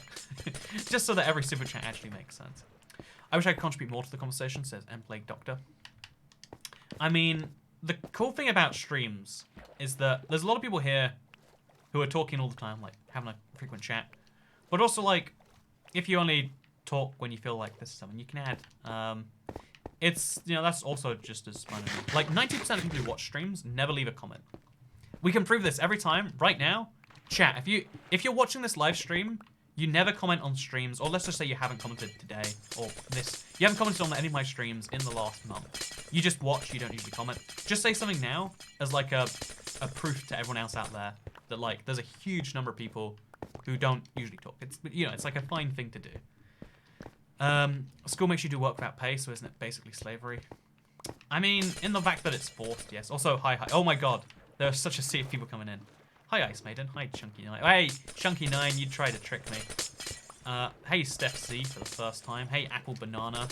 S1: just so that every super chat actually makes sense. I wish I could contribute more to the conversation, says M-Plague Doctor. I mean, the cool thing about streams is that there's a lot of people here who are talking all the time, like having a frequent chat. But also like, if you only talk when you feel like this is something you can add. It's, you know, that's also just as fun. Like 90% of people who watch streams never leave a comment. We can prove this every time, right now. Chat, if you're watching this live stream, you never comment on streams, or let's just say you haven't commented today, or you haven't commented on any of my streams in the last month. You just watch, you don't usually comment. Just say something now as like a proof to everyone else out there that like there's a huge number of people who don't usually talk. It's, you know, it's like a fine thing to do. School makes you do work without pay, so isn't it basically slavery? I mean, in the fact that it's forced, yes. Also, hi. Oh my god, there's such a sea of people coming in. Hi, Ice Maiden. Hi, Chunky 9. Hey, Chunky 9, you tried to trick me. Hey, Steph Z for the first time. Hey, Apple Banana.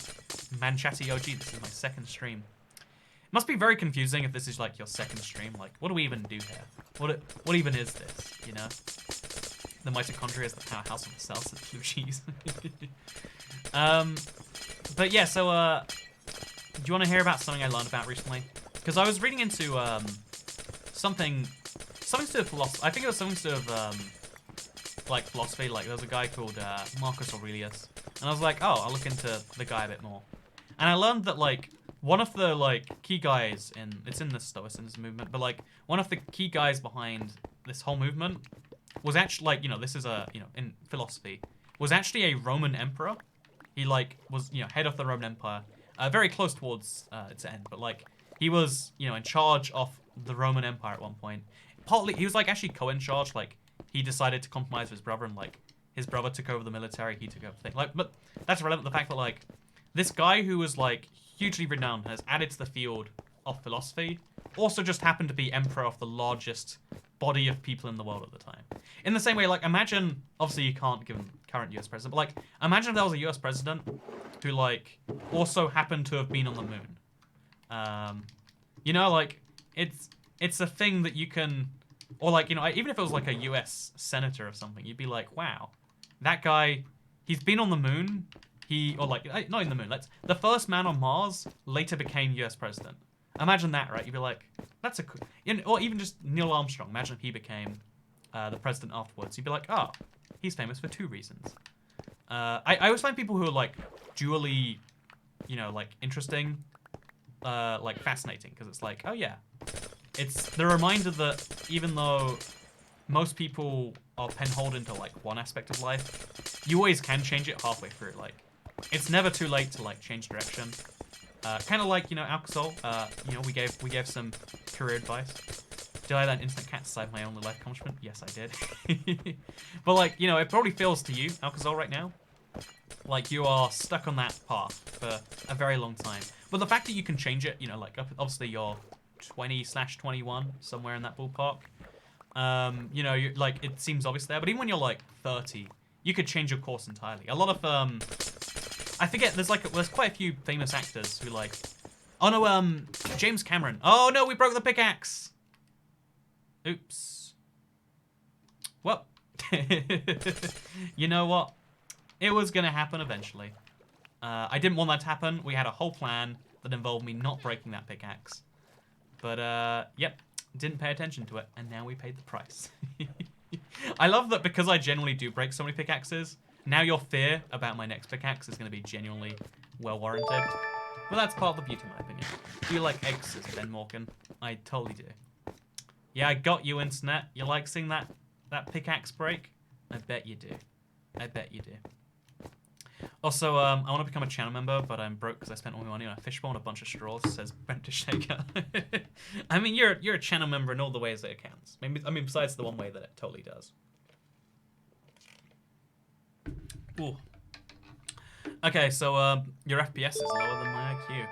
S1: Manchatty OG, this is my second stream. It must be very confusing if this is like your second stream. Like, what do we even do here? What even is this, you know? The mitochondria is the powerhouse of the cell, says Blue Cheese. But yeah, so, do you want to hear about something I learned about recently? Because I was reading into, something to do with philosophy. I think it was something to do with, like, philosophy. Like, there's a guy called, Marcus Aurelius. And I was like, oh, I'll look into the guy a bit more. And I learned that, like, one of the, like, key guys it's in the Stoicism movement, but, like, one of the key guys behind this whole movement was actually, like, you know, this is in philosophy, was actually a Roman emperor. He, like, was, you know, head of the Roman Empire, very close towards its end, but, like, he was, you know, in charge of the Roman Empire at one point. Partly, he was, like, actually co-in charge, like, he decided to compromise with his brother, and, like, his brother took over the military, he took over the thing. Like, but that's relevant to the fact that, like, this guy who was, like, hugely renowned has added to the field of philosophy, also just happened to be emperor of the largest body of people in the world at the time. In the same way, like, imagine, obviously you can't give him current US president, but, like, imagine if there was a US president who, like, also happened to have been on the moon. You know, like, it's a thing that you can, or, like, you know, even if it was, like, a US senator or something, you'd be like, wow, that guy, he's been on the moon, or, like, not in the moon, the first man on Mars later became US president. Imagine that, right? You'd be like, that's a cool, or even just Neil Armstrong. Imagine if he became the president afterwards. You'd be like, oh, he's famous for 2 reasons. I always find people who are, like, dually, you know, like, interesting like fascinating because it's like, oh yeah, it's the reminder that even though most people are penholden to like one aspect of life, you always can change it halfway through. Like, it's never too late to like change direction. Kind of like, you know, Alcazol. You know, we gave some career advice. Did I let an instant cat decide my only life accomplishment? Yes, I did. But like, you know, it probably feels to you, Alcazol, right now, like you are stuck on that path for a very long time. But the fact that you can change it, you know, like obviously you're 20/21, somewhere in that ballpark. You know, like it seems obvious there, but even when you're like 30, you could change your course entirely. A lot of I forget. There's quite a few famous actors who like. Oh no, James Cameron. Oh no, we broke the pickaxe. Oops. Well, you know what? It was gonna happen eventually. I didn't want that to happen. We had a whole plan that involved me not breaking that pickaxe. But, yep, didn't pay attention to it, and now we paid the price. I love that because I generally do break so many pickaxes, now your fear about my next pickaxe is going to be genuinely well warranted. But that's part of the beauty, in my opinion. Do you like eggs, says Ben Morgan? I totally do. Yeah, I got you, Internet. You like seeing that pickaxe break? I bet you do. I bet you do. Also, I want to become a channel member, but I'm broke because I spent all my money on a fishbowl and a bunch of straws, says Brent Shaker. I mean, you're a channel member in all the ways that it counts. I mean, besides the one way that it totally does. Ooh. Okay, so your FPS is lower than my IQ.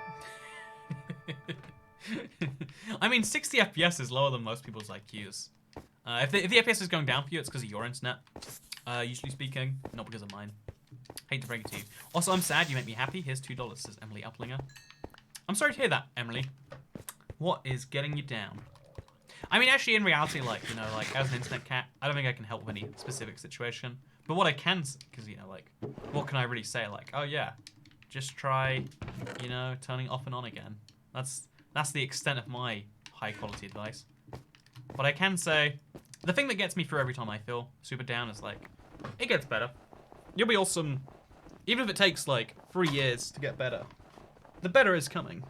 S1: I mean, 60 FPS is lower than most people's IQs. If the FPS is going down for you, it's because of your internet. Usually speaking, not because of mine. Hate to break it to you. Also, I'm sad. You make me happy. Here's $2, says Emily Uplinger. I'm sorry to hear that, Emily. What is getting you down? I mean, actually, in reality, like, you know, like, as an internet cat, I don't think I can help with any specific situation. But what I can, because, you know, like, what can I really say? Like, oh, yeah, just try, you know, turning off and on again. That's the extent of my high-quality advice. But I can say, the thing that gets me through every time I feel super down is, like, it gets better. You'll be awesome. Even if it takes, like, 3 years to get better. The better is coming.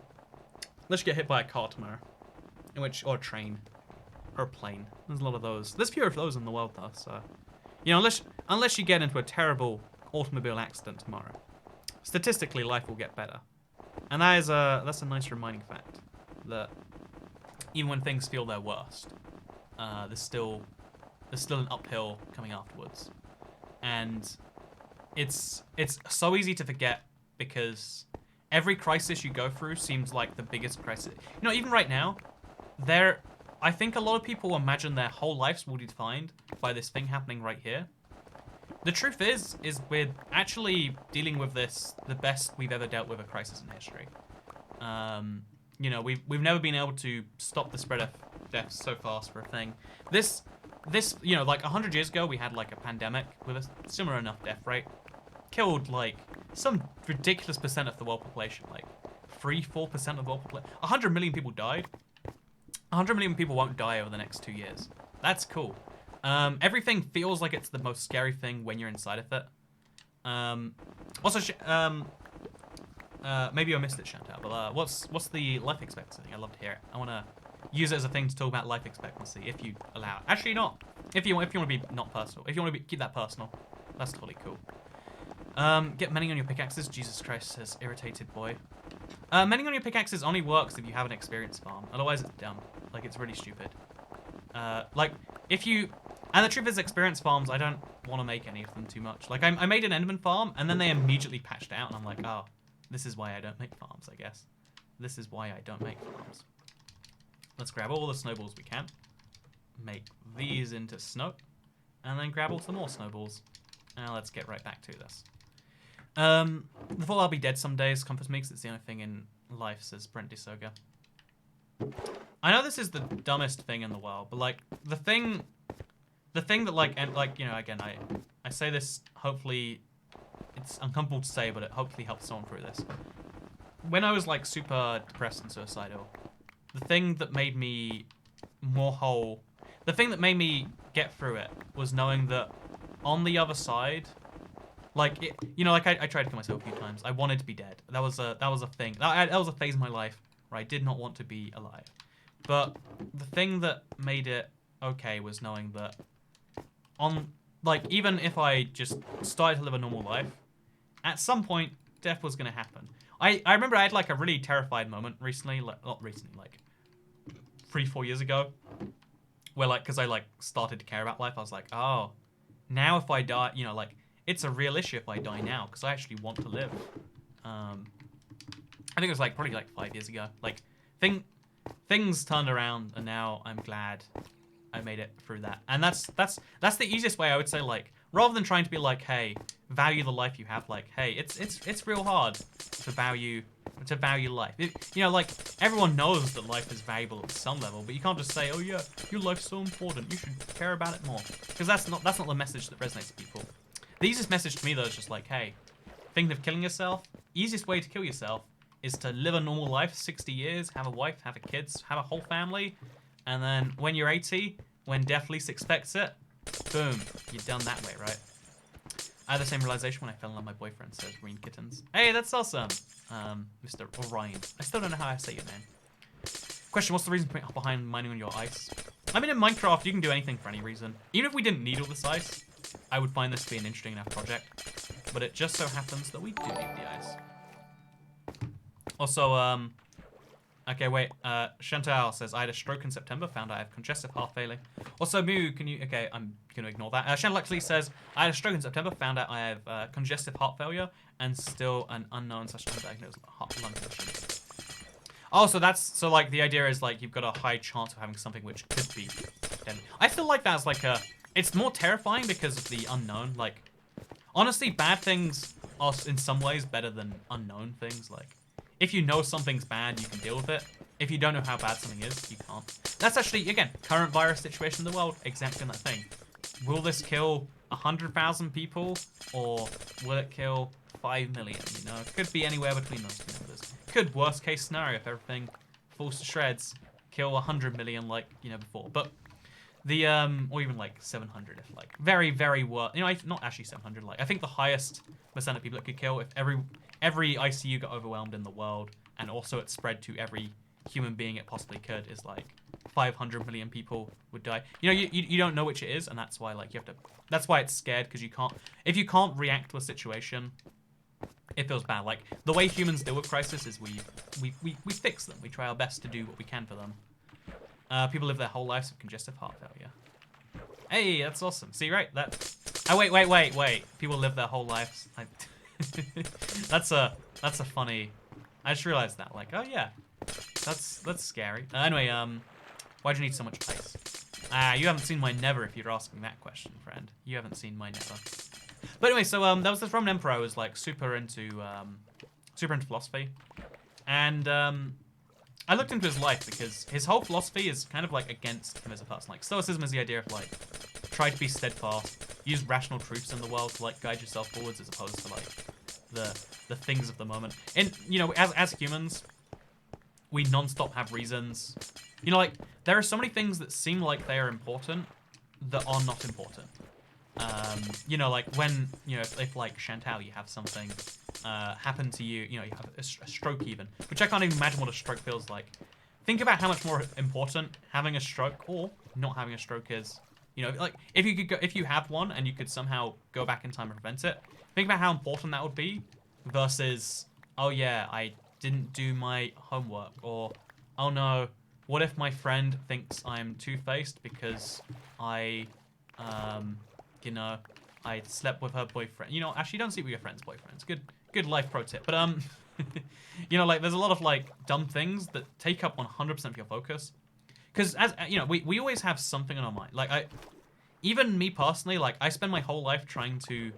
S1: Let's get hit by a car tomorrow. Or a train. Or a plane. There's a lot of those. There's fewer of those in the world, though, so... You know, unless you get into a terrible automobile accident tomorrow, statistically, life will get better. And that's a nice reminding fact. That even when things feel their worst, there's still an uphill coming afterwards. And... It's so easy to forget because every crisis you go through seems like the biggest crisis. You know, even right now, I think a lot of people imagine their whole lives will be defined by this thing happening right here. The truth is we're actually dealing with this the best we've ever dealt with a crisis in history. You know, we've never been able to stop the spread of deaths so fast for a thing. This, you know, like 100 years ago, we had like a pandemic with a similar enough death rate. Killed like some ridiculous percent of the world population, like 3-4% of the world population. 100 million people died. 100 million people won't die over the next 2 years. That's cool. Everything feels like it's the most scary thing when you're inside of it. Also, maybe I missed it, Chantal, but what's the life expectancy thing? I'd love to hear it. I want to use it as a thing to talk about life expectancy, if you allow it. Actually, not. If you want to be not personal. If you want to keep that personal, that's totally cool. Get mending on your pickaxes. Jesus Christ, says irritated boy. Mending on your pickaxes only works if you have an experienced farm. Otherwise, it's dumb. Like, it's really stupid. Like, if you... And the truth is, experienced farms, I don't want to make any of them too much. Like, I made an Enderman farm, and then they immediately patched out, and I'm like, oh, this is why I don't make farms, I guess. This is why I don't make farms. Let's grab all the snowballs we can. Make these into snow. And then grab all some more snowballs. Now let's get right back to this. The thought I'll be dead some days comforts me because it's the only thing in life, says Brent DeSoga. I know this is the dumbest thing in the world, but like the thing that like you know, again, I say this, hopefully it's uncomfortable to say, but it hopefully helps someone through this. When I was like super depressed and suicidal, the thing that made me more whole, the thing that made me get through it was knowing that on the other side, like, you know, like I tried to kill myself a few times. I wanted to be dead. That was a thing. That was a phase in my life where I did not want to be alive. But the thing that made it okay was knowing that even if I just started to live a normal life, at some point, death was going to happen. I remember I had like a really terrified moment recently, not recently, like 3-4 years ago, where like, because I like started to care about life, I was like, oh, now if I die, like it's a real issue if I die now, because I actually want to live. I think it was like probably like 5 years ago. Like things turned around, and now I'm glad I made it through that. And that's the easiest way I would say, like, rather than trying to be like, hey, value the life you have, like, hey, it's real hard to value life. Like everyone knows that life is valuable at some level, but you can't just say, oh yeah, your life's so important, you should care about it more, because that's not the message that resonates with people. The easiest message to me though is just like, hey, thinking of killing yourself, easiest way to kill yourself is to live a normal life, 60 years, have a wife, have a kids, have a whole family, and then when you're 80, when death least expects it, boom, you're done that way, right? I had the same realization when I fell in love with my boyfriend, says Green Kittens. Hey, that's awesome. Mr. Orion. I still don't know how I say your name. Question, what's the reason behind mining on your ice? I mean, in Minecraft, you can do anything for any reason. Even if we didn't need all this ice, I would find this to be an interesting enough project. But it just so happens that we do need the ice. Also, okay, wait. Chantal says, I had a stroke in September, found I have congestive heart failure. Also, Moo, can you... Okay, I'm going to ignore that. Chantal actually says, I had a stroke in September, found out I have congestive heart failure, and still an unknown/undiagnosed lung condition. Oh, so like, the idea is, like, you've got a high chance of having something which could be deadly. I feel like that's, like, it's more terrifying because of the unknown. Like, honestly, bad things are, in some ways, better than unknown things, like... If you know something's bad, you can deal with it. If you don't know how bad something is, you can't. That's actually, again, current virus situation in the world, exactly that thing. Will this kill 100,000 people, or will it kill 5 million, It could be anywhere between those two numbers. Could, worst case scenario, if everything falls to shreds, kill 100 million like, before. But the, or even like 700 if like, very, very worst, not actually 700, like, I think the highest percent of people it could kill if every ICU got overwhelmed in the world, and also it spread to every human being it possibly could, is like 500 million people would die. You don't know which it is, and that's why like you have to. That's why it's scared, because you can't. If you can't react to a situation, it feels bad. Like the way humans deal with crisis is we fix them. We try our best to do what we can for them. People live their whole lives with congestive heart failure. Hey, that's awesome. See, right? That. Oh wait. People live their whole lives. That's a funny. I just realized that. Like, oh yeah, that's scary. Anyway, why'd you need so much ice? You haven't seen my Never if you're asking that question, friend. You haven't seen my Never. But anyway, so that was this Roman emperor I was like super into philosophy, and I looked into his life because his whole philosophy is kind of like against him as a person. Like Stoicism is the idea of like try to be steadfast, use rational truths in the world to like guide yourself forwards as opposed to like the things of the moment. And as humans, we non-stop have reasons. Like there are so many things that seem like they are important that are not important. Like when if like Chantal, you have something happen to you, you have a stroke even, which I can't even imagine what a stroke feels like. Think about how much more important having a stroke or not having a stroke is. Like if you have one and you could somehow go back in time and prevent it, think about how important that would be versus, oh yeah, I didn't do my homework, or oh no, what if my friend thinks I'm two-faced because I slept with her boyfriend. Actually don't sleep with your friend's boyfriends. Good life pro tip. But like there's a lot of like dumb things that take up 100% of your focus. Because as we always have something on our mind. Like even me personally, like I spend my whole life trying to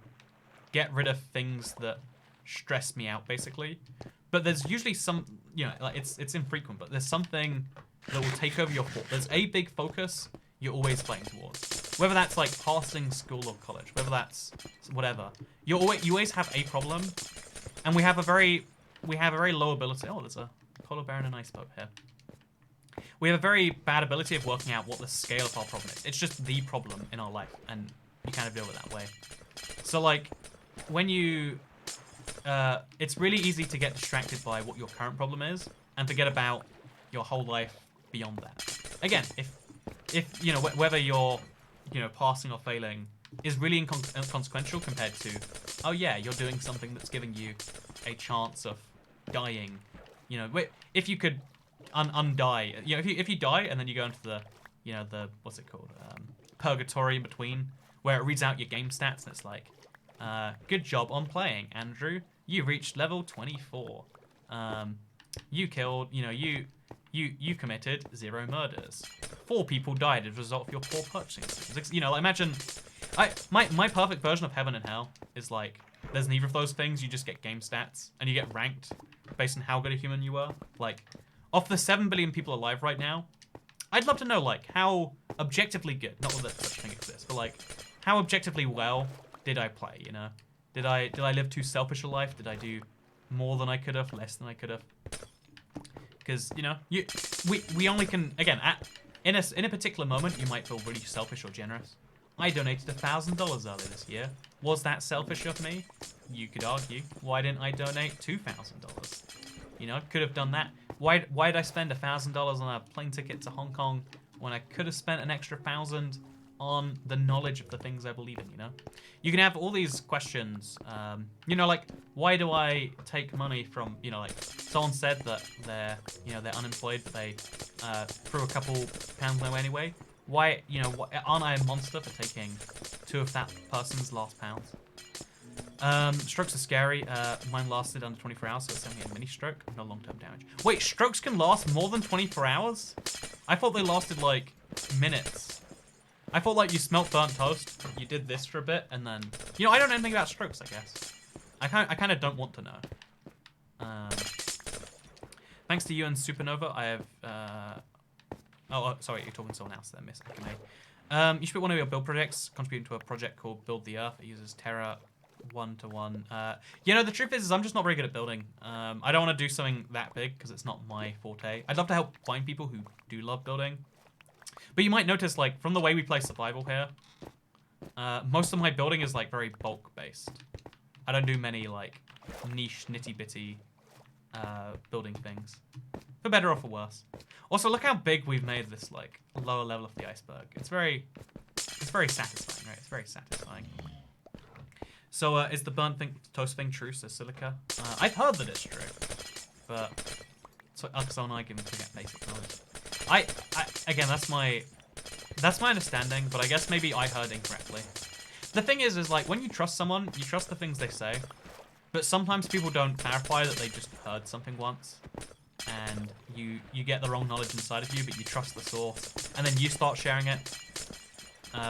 S1: get rid of things that stress me out, basically. But there's usually some, like it's infrequent, but there's something that will take over your thought. There's a big focus you're always fighting towards. Whether that's like passing school or college, whether that's whatever, you always have a problem, and we have a very low ability. Oh, there's a polar bear and an ice boat here. We have a very bad ability of working out what the scale of our problem is. It's just the problem in our life, and you kind of deal with it that way. So like, when you, it's really easy to get distracted by what your current problem is, and forget about your whole life beyond that. Again, if you know, whether you're, you know, passing or failing is really inconsequential compared to, oh yeah, you're doing something that's giving you a chance of dying. You know, if you could undie, you know, if you die and then you go into the, you know, the, what's it called, purgatory in between, where it reads out your game stats and it's like, good job on playing, Andrew. You reached level 24. You killed, you know, you committed 0 murders. 4 people died as a result of your poor purchasing decisions. You know, like, imagine, my perfect version of heaven and hell is like, there's neither of those things. You just get game stats and you get ranked based on how good a human you were. Like, of the 7 billion people alive right now, I'd love to know, like, how objectively good, not that such thing exists, but like, how objectively well did I play, you know? Did I live too selfish a life? Did I do more than I could have, less than I could have? Because, you know, we only can, again, in a particular moment, you might feel really selfish or generous. I donated $1,000 earlier this year. Was that selfish of me? You could argue. Why didn't I donate $2,000? You know, could have done that. Why did I spend $1,000 on a plane ticket to Hong Kong when I could have spent an extra 1,000 on the knowledge of the things I believe in, you know? You can have all these questions, you know, like, why do I take money from, you know, like, someone said that they're, you know, they're unemployed, but they threw a couple pounds my way anyway. Why, you know, aren't I a monster for taking 2 of that person's last pounds? Strokes are scary. Mine lasted under 24 hours, so it's only a mini stroke, no long-term damage. Wait, strokes can last more than 24 hours? I thought they lasted, like, minutes. I thought, like, you smelt burnt toast, you did this for a bit, and then... You know, I don't know anything about strokes, I guess. I kind of don't want to know. Thanks to you and Supernova, I have... Oh, sorry, you're talking to someone else there, Miss Akame. You should put one of your build projects, contributing to a project called Build the Earth. It uses Terra 1-to-1. You know, the truth is I'm just not very good at building. I don't want to do something that big, because it's not my forte. I'd love to help find people who do love building. But you might notice, like, from the way we play survival here, most of my building is, like, very bulk-based. I don't do many, like, niche, nitty-bitty building things. For better or for worse. Also, look how big we've made this, like, lower level of the iceberg. It's very satisfying, right? It's very satisfying. So, is the burnt toast thing true, says Silica? I've heard that it's true. But, so Uxo and I can forget basic knowledge. Again, that's my understanding, but I guess maybe I heard incorrectly. The thing is like, when you trust someone, you trust the things they say, but sometimes people don't clarify that they just heard something once, and you get the wrong knowledge inside of you, but you trust the source, and then you start sharing it.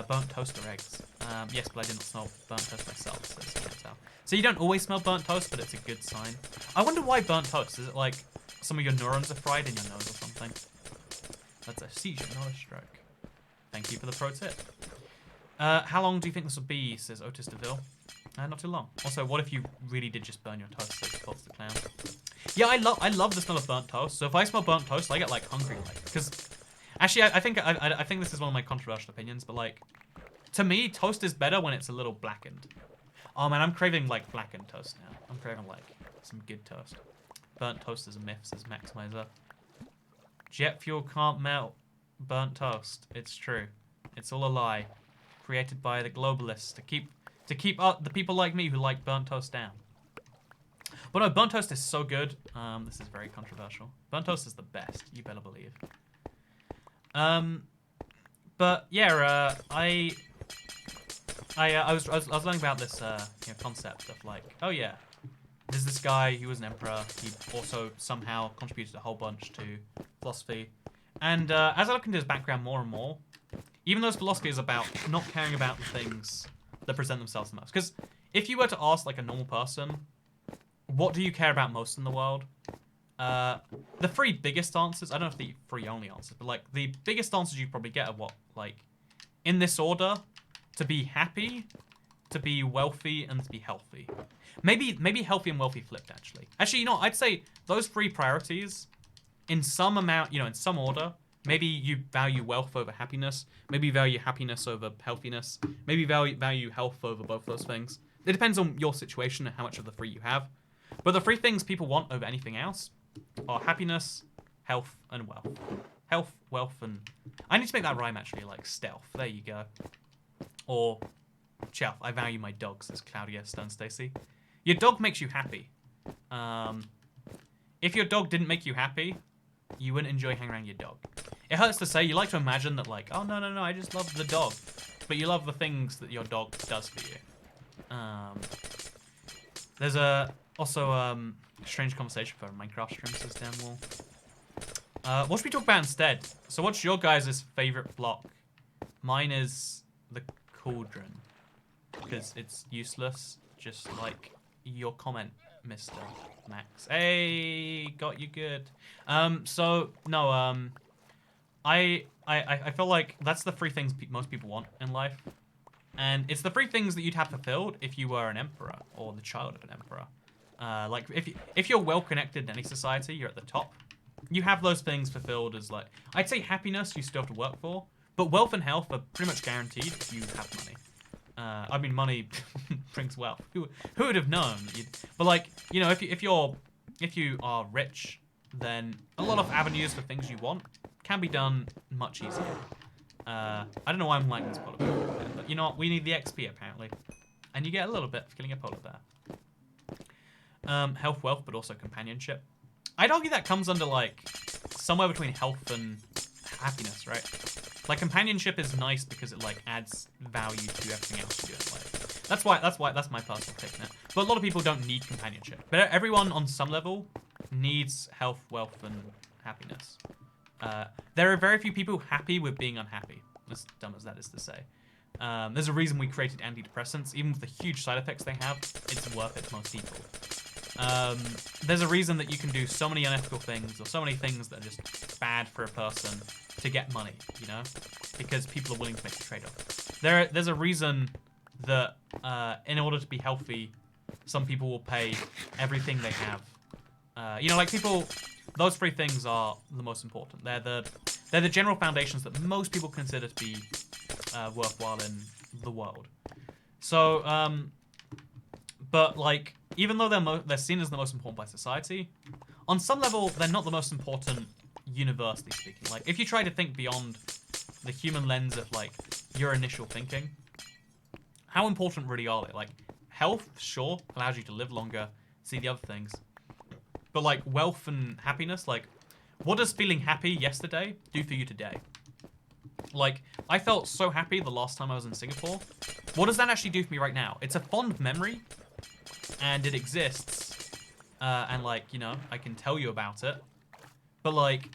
S1: Burnt toast or eggs? Yes, but I didn't smell burnt toast myself, so it's hard to tell. So you don't always smell burnt toast, but it's a good sign. I wonder why burnt toast? Is it like some of your neurons are fried in your nose or something? That's a seizure, not a stroke. Thank you for the pro tip. How long do you think this will be, says Otis DeVille? Not too long. Also, what if you really did just burn your toast, says Pulse the Clown? Yeah, I love the smell of burnt toast. So if I smell burnt toast, I get, like, hungry, like, because... Actually, I think this is one of my controversial opinions, but, like, to me, toast is better when it's a little blackened. Oh, man, I'm craving, like, blackened toast now. I'm craving, like, some good toast. Burnt toast is a myth, says Maximizer. Jet fuel can't melt burnt toast. It's true. It's all a lie, created by the globalists to keep the people like me who like burnt toast down. But no, burnt toast is so good. This is very controversial. Burnt toast is the best. You better believe. But yeah, I was learning about this you know, concept of like, oh yeah, there's this guy, he was an emperor. He also somehow contributed a whole bunch to philosophy. And as I look into his background more and more, even though his philosophy is about not caring about the things that present themselves the most. Because if you were to ask like a normal person, what do you care about most in the world? The 3 biggest answers, I don't know if the 3 only answers, but like the biggest answers you probably get are what, like, in this order, to be happy, to be wealthy, and to be healthy. Maybe healthy and wealthy flipped, actually. Actually, you know, I'd say those 3 priorities, in some amount, you know, in some order, maybe you value wealth over happiness, maybe you value happiness over healthiness, maybe value health over both those things. It depends on your situation and how much of the 3 you have. But the 3 things people want over anything else are happiness, health, and wealth. Health, wealth, and... I need to make that rhyme, actually, like stealth. There you go. Or, shelf. I value my dogs, says Claudia Stone Stacy. Your dog makes you happy. If your dog didn't make you happy, you wouldn't enjoy hanging around your dog. It hurts to say, you like to imagine that like, oh, no, I just love the dog. But you love the things that your dog does for you. There's also a strange conversation for Minecraft stream, says Dan Wall. What should we talk about instead? So what's your guys' favorite block? Mine is the cauldron. Because it's useless, just like your comment, Mr. Max. Hey, got you good. I feel like that's the three things most people want in life. And it's the three things that you'd have fulfilled if you were an emperor or the child of an emperor. Like if you're well connected in any society, you're at the top. You have those things fulfilled as like, I'd say happiness you still have to work for, but wealth and health are pretty much guaranteed if you have money. I mean, money brings wealth. Who would have known? But like, you know, if you are rich, then a lot of avenues for things you want can be done much easier. I don't know why I'm liking this polar bear, but you know what? We need the XP apparently, and you get a little bit for killing a polar bear. Health, wealth, but also companionship. I'd argue that comes under like somewhere between health and happiness, right? Like companionship is nice because it like adds value to everything else you do in life. That's my personal take on it. But a lot of people don't need companionship. But everyone on some level needs health, wealth, and happiness. There are very few people happy with being unhappy. As dumb as that is to say. There's a reason we created antidepressants. Even with the huge side effects they have, it's worth it to most people. There's a reason that you can do so many unethical things or so many things that are just bad for a person to get money, you know? Because people are willing to make the trade-off. There's a reason that in order to be healthy, some people will pay everything they have. You know, like people, those three things are the most important. They're the general foundations that most people consider to be worthwhile in the world. So, but like, even though they're seen as the most important by society, on some level, they're not the most important universally speaking. Like, if you try to think beyond the human lens of, like, your initial thinking, how important really are they? Like, health, sure, allows you to live longer, see the other things. But, like, wealth and happiness, like, what does feeling happy yesterday do for you today? Like, I felt so happy the last time I was in Singapore. What does that actually do for me right now? It's a fond memory, and it exists, and like, you know, I can tell you about it, but like,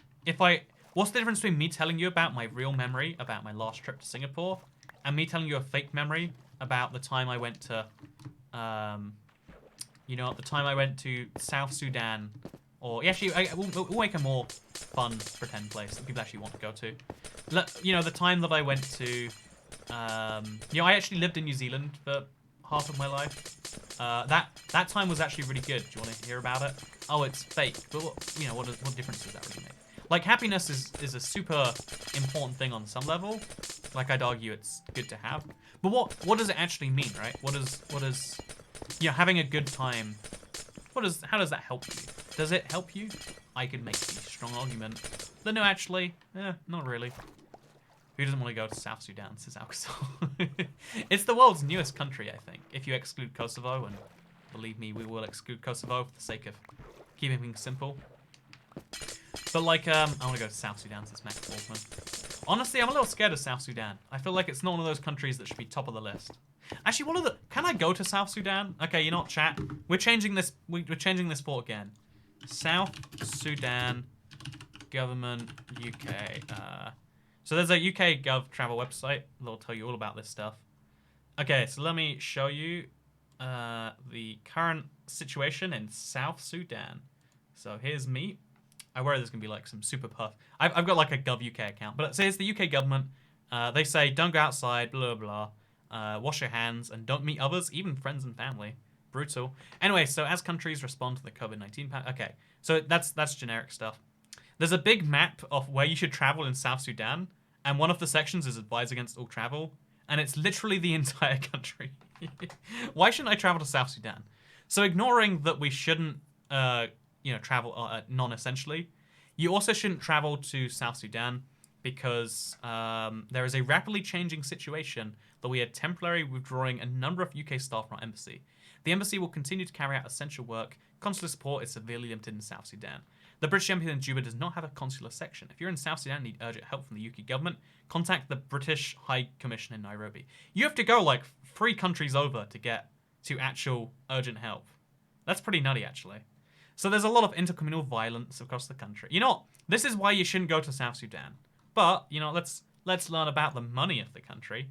S1: what's the difference between me telling you about my real memory about my last trip to Singapore and me telling you a fake memory about the time I went to, you know, the time I went to South Sudan, or actually, we'll make a more fun pretend place that people actually want to go to. You know, the time that I went to, you know, I actually lived in New Zealand for half of my life. That time was actually really good. Do you want to hear about it? Oh, it's fake, but you know, what difference does that really make? Like, happiness is a super important thing on some level. Like, I'd argue it's good to have. But what does it actually mean, right? What does you know, having a good time, how does that help you? Does it help you? I could make the strong argument that no, actually, not really. Who doesn't want to go to South Sudan, says Alcazar. It's the world's newest country, I think, if you exclude Kosovo, and believe me, we will exclude Kosovo for the sake of keeping things simple. But like, I want to go to South Sudan, says Max Wolfman. Honestly, I'm a little scared of South Sudan. I feel like it's not one of those countries that should be top of the list. Actually, can I go to South Sudan? Okay, you're not chat. We're changing this sport again. South Sudan government UK. So there's a UK Gov travel website that'll tell you all about this stuff. Okay, so let me show you the current situation in South Sudan. So here's me. I worry there's going to be like some super puff. I've got like a Gov UK account, but so here's the UK government. They say don't go outside, blah, blah, blah. Wash your hands and don't meet others, even friends and family. Brutal. Anyway, so as countries respond to the COVID-19 okay, so that's generic stuff. There's a big map of where you should travel in South Sudan, and one of the sections is advise against all travel, and it's literally the entire country. Why shouldn't I travel to South Sudan? So ignoring that we shouldn't travel non-essentially. You also shouldn't travel to South Sudan because there is a rapidly changing situation that we are temporarily withdrawing a number of UK staff from our embassy. The embassy will continue to carry out essential work. Consular support is severely limited in South Sudan. The British Embassy in Juba does not have a consular section. If you're in South Sudan and need urgent help from the UK government, contact the British High Commission in Nairobi. You have to go like 3 countries over to get to actual urgent help. That's pretty nutty, actually. So there's a lot of intercommunal violence across the country. You know what? This is why you shouldn't go to South Sudan. But, let's learn about the money of the country.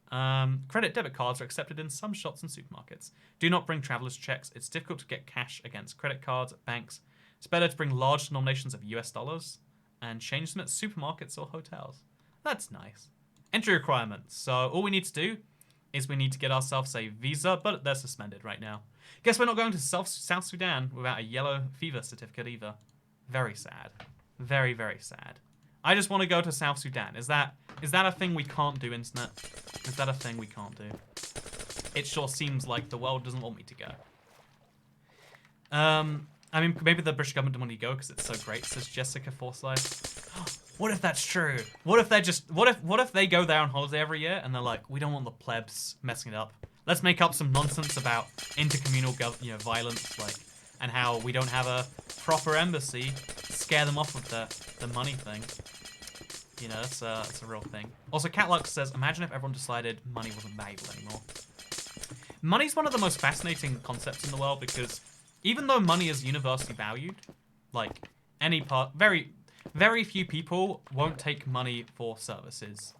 S1: Credit debit cards are accepted in some shops and supermarkets. Do not bring traveler's checks. It's difficult to get cash against credit cards at banks. It's better to bring large denominations of US dollars and change them at supermarkets or hotels. That's nice. Entry requirements. So all we need to do is we need to get ourselves a visa, but they're suspended right now. Guess we're not going to South Sudan without a yellow fever certificate either. Very sad. Very, very sad. I just want to go to South Sudan. Is that a thing we can't do, internet? Is that a thing we can't do? It sure seems like the world doesn't want me to go. I mean, maybe the British government doesn't want you to go because it's so great, says Jessica Forsyth. What if that's true? What if they're just... What if they go there on holiday every year and they're like, we don't want the plebs messing it up. Let's make up some nonsense about intercommunal violence, and how we don't have a proper embassy. Scare them off with the money thing. That's a real thing. Also, Catlux says, imagine if everyone decided money wasn't valuable anymore. Money's one of the most fascinating concepts in the world because even though money is universally valued, very, very few people won't take money for services,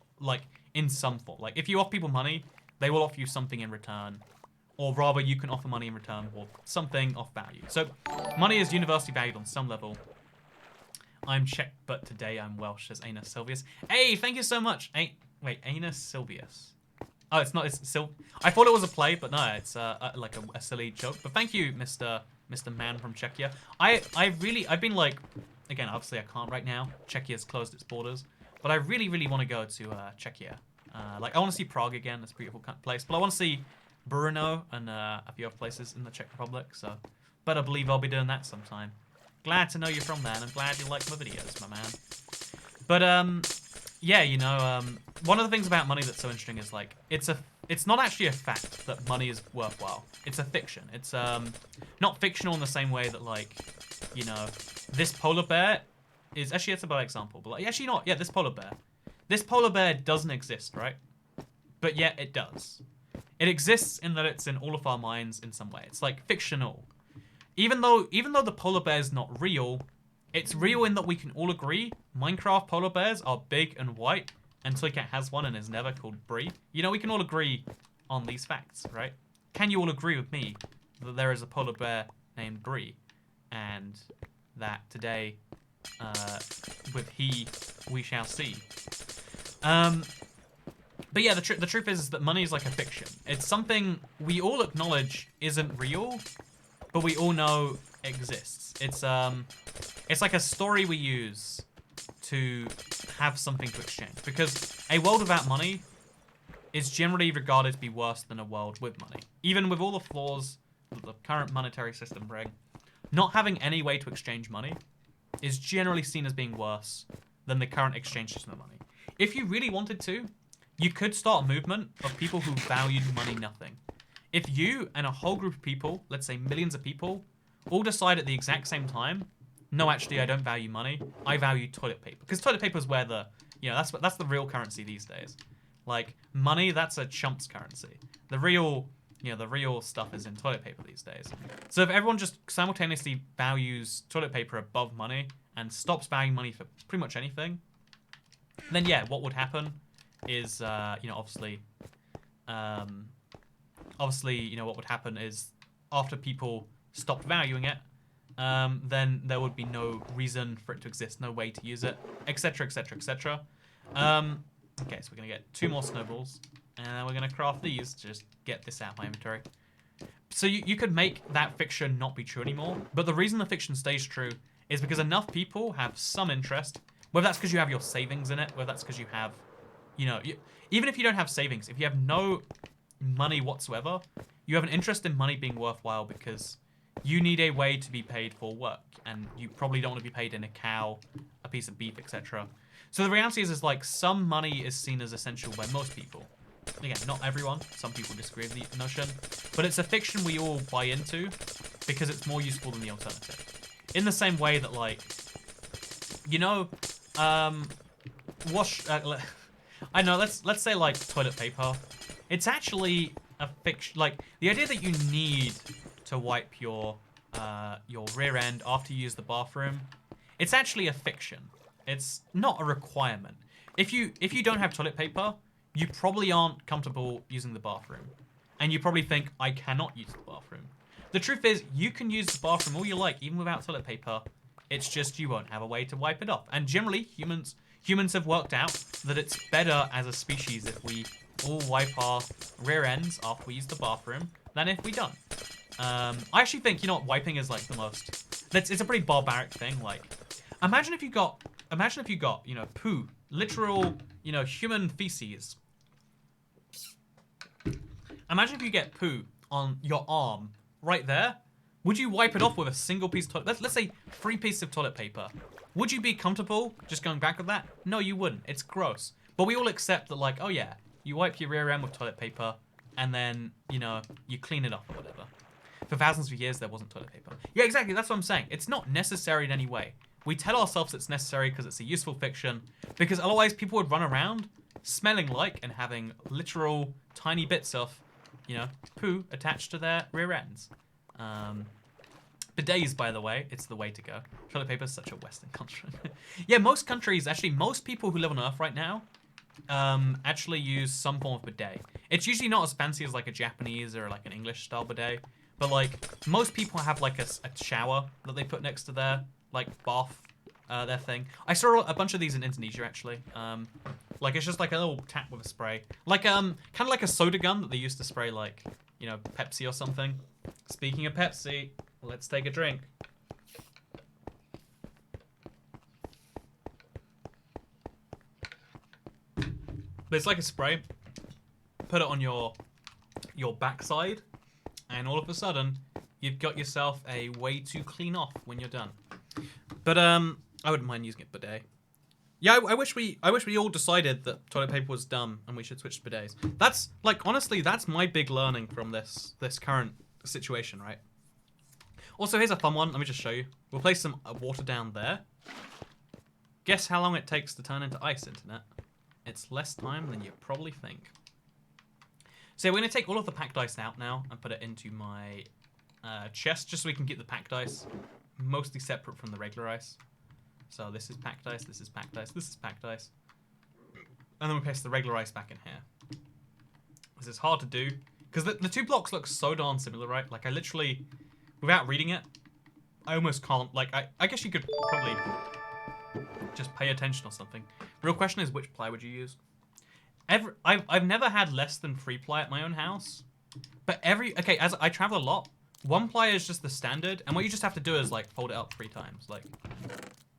S1: in some form. If you offer people money, they will offer you something in return. Or rather, you can offer money in return for something of value. So, money is universally valued on some level. I'm Czech, but today I'm Welsh, says Anus Silvius. Hey, thank you so much. Wait, Anus Silvius. Oh, it's not. I thought it was a play, but no, it's a silly joke. But thank you, Mr. Man from Czechia. I've been again, obviously I can't right now. Czechia's closed its borders, but I really, really want to go to Czechia. I want to see Prague again. It's a beautiful place. But I want to see Brno and a few other places in the Czech Republic. So, better believe I'll be doing that sometime. Glad to know you're from there, and I'm glad you like my videos, my man. But yeah, one of the things about money that's so interesting is it's not actually a fact that money is worthwhile. It's a fiction. It's not fictional in the same way that this polar bear is actually, it's a bad example, but actually not. Yeah, this polar bear doesn't exist, right? But yet it does. It exists in that it's in all of our minds in some way. It's fictional. Even though the polar bear is not real, it's real in that we can all agree Minecraft polar bears are big and white, and Toycat has one and is never called Brie. We can all agree on these facts, right? Can you all agree with me that there is a polar bear named Brie, and that today, with he, we shall see. But yeah, the truth is that money is like a fiction. It's something we all acknowledge isn't real, but we all know exists. It's like a story we use to have something to exchange. Because a world without money is generally regarded to be worse than a world with money. Even with all the flaws that the current monetary system bring, not having any way to exchange money is generally seen as being worse than the current exchange system of money. If you really wanted to, you could start a movement of people who valued money nothing. If you and a whole group of people, let's say millions of people, all decide at the exact same time, no, actually, I don't value money. I value toilet paper. Because toilet paper is where that's the real currency these days. Money, that's a chump's currency. The real stuff is in toilet paper these days. So if everyone just simultaneously values toilet paper above money and stops valuing money for pretty much anything, then yeah, what would happen is, obviously, what would happen is after people stopped valuing it, then there would be no reason for it to exist, no way to use it, etc., etc., etc. Okay, so we're going to get 2 more snowballs, and we're going to craft these to just get this out of my inventory. So you could make that fiction not be true anymore, but the reason the fiction stays true is because enough people have some interest, whether that's because you have your savings in it, whether that's because you have, even if you don't have savings, if you have no money whatsoever, you have an interest in money being worthwhile because you need a way to be paid for work, and you probably don't want to be paid in a cow, a piece of beef, etc. So the reality is like some money is seen as essential by most people. Again, not everyone. Some people disagree with the notion, but it's a fiction we all buy into because it's more useful than the alternative. In the same way that, like, you know, wash. I know. Let's say like toilet paper. It's actually a fiction. Like the idea that you need to wipe your rear end after you use the bathroom. It's actually a fiction. It's not a requirement. If you don't have toilet paper, you probably aren't comfortable using the bathroom. And you probably think, I cannot use the bathroom. The truth is, you can use the bathroom all you like, even without toilet paper. It's just you won't have a way to wipe it off. And generally, humans have worked out that it's better as a species if we all wipe our rear ends after we use the bathroom than if we don't. I actually think, you know what, wiping is like the most... It's a pretty barbaric thing. Like, imagine if you got, you know, poo, literal, you know, human feces. Imagine if you get poo on your arm right there. Would you wipe it off with a single piece of toilet? Let's say 3 pieces of toilet paper. Would you be comfortable just going back with that? No, you wouldn't. It's gross. But we all accept that, like, oh yeah, you wipe your rear end with toilet paper and then, you know, you clean it off or whatever. For thousands of years, there wasn't toilet paper. Yeah, exactly. That's what I'm saying. It's not necessary in any way. We tell ourselves it's necessary because it's a useful fiction, because otherwise people would run around smelling like and having literal tiny bits of, you know, poo attached to their rear ends. Bidets, by the way, it's the way to go. Toilet paper is such a Western country. Yeah, most countries, actually, most people who live on Earth right now actually use some form of bidet. It's usually not as fancy as like a Japanese or like an English style bidet, but like most people have like a shower that they put next to their like bath, their thing. I saw a bunch of these in Indonesia actually. Like it's just like a little tap with a spray, like kind of like a soda gun that they used to spray like, you know, Pepsi or something. Speaking of Pepsi, let's take a drink. But it's like a spray. Put it on your backside, and all of a sudden, you've got yourself a way to clean off when you're done. But I wouldn't mind using it bidet. Yeah, I wish we all decided that toilet paper was dumb and we should switch to bidets. That's like honestly, that's my big learning from this current situation, right? Also, here's a fun one. Let me just show you. We'll place some water down there. Guess how long it takes to turn into ice, internet? It's less time than you probably think. So we're going to take all of the packed ice out now and put it into my chest, just so we can keep the packed ice mostly separate from the regular ice. So this is packed ice, this is packed ice, this is packed ice. And then we place the regular ice back in here. This is hard to do, because the 2 blocks look so darn similar, right? Like I literally, without reading it, I almost can't, like, I guess you could probably just pay attention or something. Real question is, which ply would you use? I've never had less than 3 ply at my own house. But okay, as I travel a lot, 1 ply is just the standard, and what you just have to do is like fold it up 3 times. Like,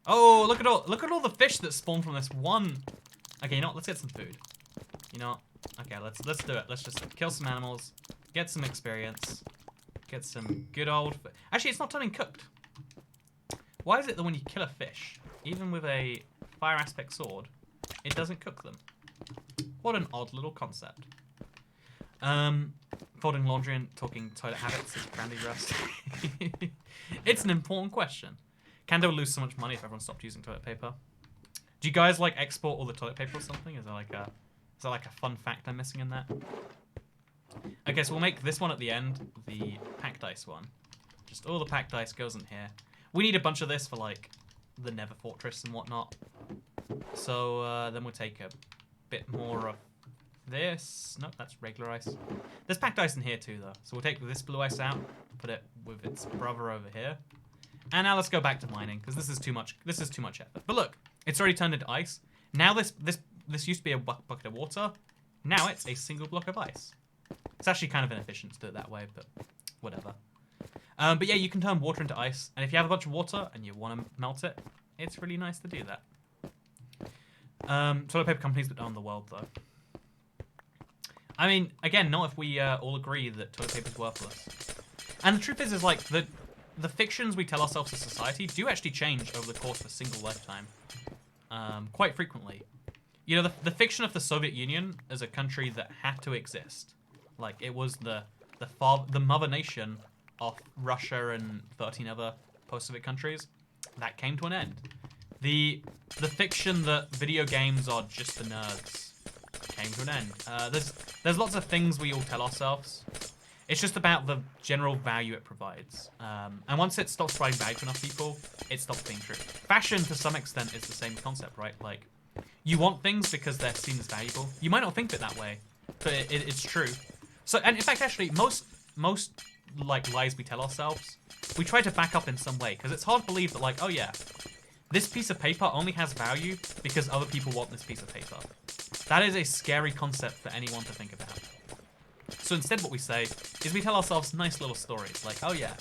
S1: oh, look at all the fish that spawn from this one. Okay, you know what? Let's get some food. You know what? Okay, let's do it. Let's just kill some animals, get some experience, get some good old. Actually, it's not turning cooked. Why is it that when you kill a fish, even with a fire aspect sword, it doesn't cook them? What an odd little concept. Folding laundry and talking toilet habits is brandy rust. It's an important question. Can they lose so much money if everyone stopped using toilet paper? Do you guys like export all the toilet paper or something? Is there like a fun fact I'm missing in that? Okay, so we'll make this one at the end, the packed ice one. Just all the packed ice goes in here. We need a bunch of this for like the Nether Fortress and whatnot. So then we'll take a bit more of this. No, that's regular ice. There's packed ice in here too though. So we'll take this blue ice out, put it with its brother over here. And now let's go back to mining, because this is too much effort. But look, it's already turned into ice. Now this used to be a bucket of water. Now it's a single block of ice. It's actually kind of inefficient to do it that way, but whatever. But yeah, you can turn water into ice. And if you have a bunch of water and you want to melt it, it's really nice to do that. Toilet paper companies that own the world, though. I mean, again, not if we all agree that toilet paper is worthless. And the truth is like the fictions we tell ourselves as society do actually change over the course of a single lifetime, quite frequently. You know, the fiction of the Soviet Union as a country that had to exist, like it was the mother nation of Russia and 13 other post-Soviet countries, that came to an end. The fiction that video games are just the nerds came to an end. There's lots of things we all tell ourselves. It's just about the general value it provides. And once it stops providing value to enough people, it stops being true. Fashion, to some extent, is the same concept, right? Like, you want things because they're seen as valuable. You might not think it that way, but it's true. So, and in fact, actually, most like lies we tell ourselves, we try to back up in some way, because it's hard to believe that, like, oh yeah, this piece of paper only has value because other people want this piece of paper. That is a scary concept for anyone to think about. So instead what we say is we tell ourselves nice little stories, like, oh yeah,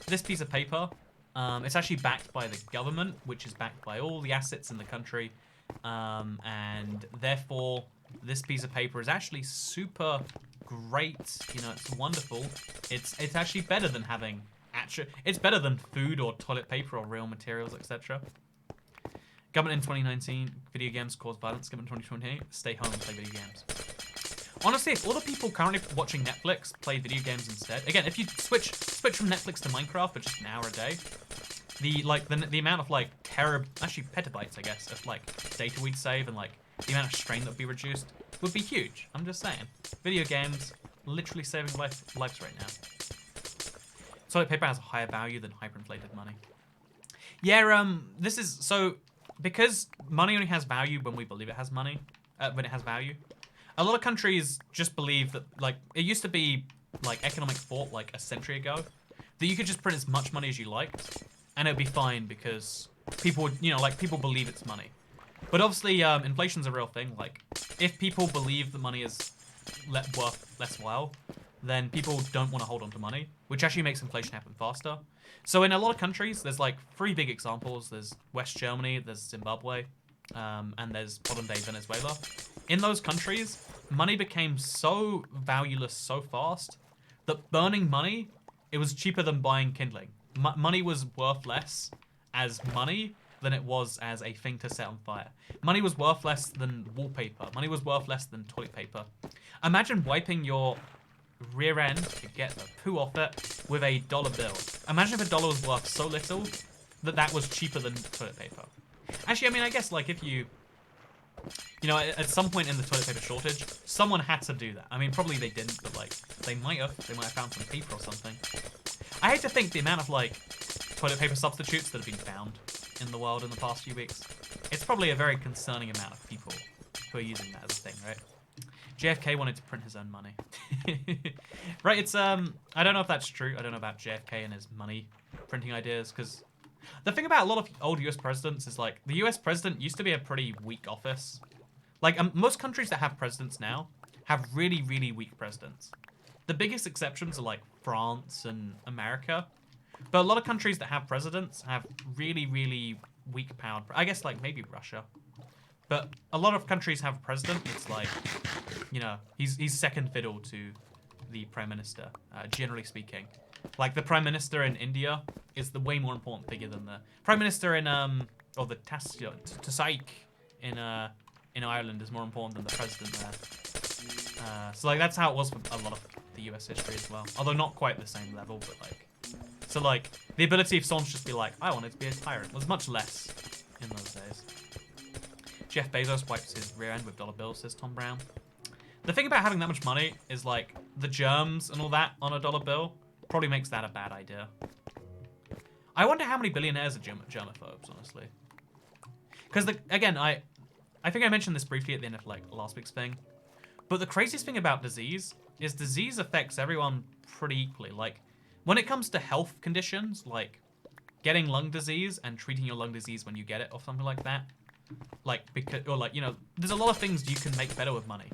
S1: this piece of paper, it's actually backed by the government, which is backed by all the assets in the country, and therefore this piece of paper is actually super great, you know, it's wonderful. It's actually better than having it's better than food or toilet paper or real materials, etc. Government in 2019, video games cause violence. Government in 2028, stay home and play video games. Honestly, if all the people currently watching Netflix play video games instead, again, if you switch from Netflix to Minecraft for just an hour a day, the amount of like actually petabytes, I guess, of like data we'd save and like the amount of strain that would be reduced would be huge. I'm just saying, video games literally saving lives right now. Toilet paper has a higher value than hyperinflated money. Yeah, this is so because money only has value when we believe it has money, when it has value. A lot of countries just believe that, like, it used to be like economic thought like a century ago that you could just print as much money as you liked and it'd be fine because people would, you know, like people believe it's money. But obviously, inflation's a real thing. Like, if people believe the money is worth less while, then people don't want to hold on to money, which actually makes inflation happen faster. So in a lot of countries, there's like 3 big examples. There's West Germany, there's Zimbabwe, and there's modern-day Venezuela. In those countries, money became so valueless so fast that burning money, it was cheaper than buying kindling. Money was worth less as money than it was as a thing to set on fire. Money was worth less than wallpaper. Money was worth less than toilet paper. Imagine wiping your rear end to get the poo off it with a dollar bill. Imagine if a dollar was worth so little that was cheaper than toilet paper. Actually, I mean, I guess like if you know, at some point in the toilet paper shortage, someone had to do that. I mean, probably they didn't, but like they might have found some paper or something. I hate to think the amount of like toilet paper substitutes that have been found in the world in the past few weeks. It's probably a very concerning amount of people who are using that as a thing, right? JFK wanted to print his own money. Right, it's, I don't know if that's true. I don't know about JFK and his money printing ideas, because the thing about a lot of old US presidents is, like, the US president used to be a pretty weak office. Like, most countries that have presidents now have really, really weak presidents. The biggest exceptions are, like, France and America. But a lot of countries that have presidents have really, really weak powered... I guess, like, maybe Russia. But a lot of countries have a president. It's like, you know, he's second fiddle to the prime minister, generally speaking. Like, the prime minister in India is the way more important figure than the prime minister in, or the Tasaik in Ireland is more important than the president there. So, like, that's how it was for a lot of the US history as well. Although not quite the same level, but, like... So, like, the ability of someone to just be like, I wanted to be a tyrant was much less in those days. Jeff Bezos wipes his rear end with dollar bills, says Tom Brown. The thing about having that much money is, like, the germs and all that on a dollar bill probably makes that a bad idea. I wonder how many billionaires are germaphobes, honestly. Because, again, I think I mentioned this briefly at the end of, like, last week's thing. But the craziest thing about disease is disease affects everyone pretty equally. Like, when it comes to health conditions, like getting lung disease and treating your lung disease when you get it or something like that, like, because, or like, you know, there's a lot of things you can make better with money.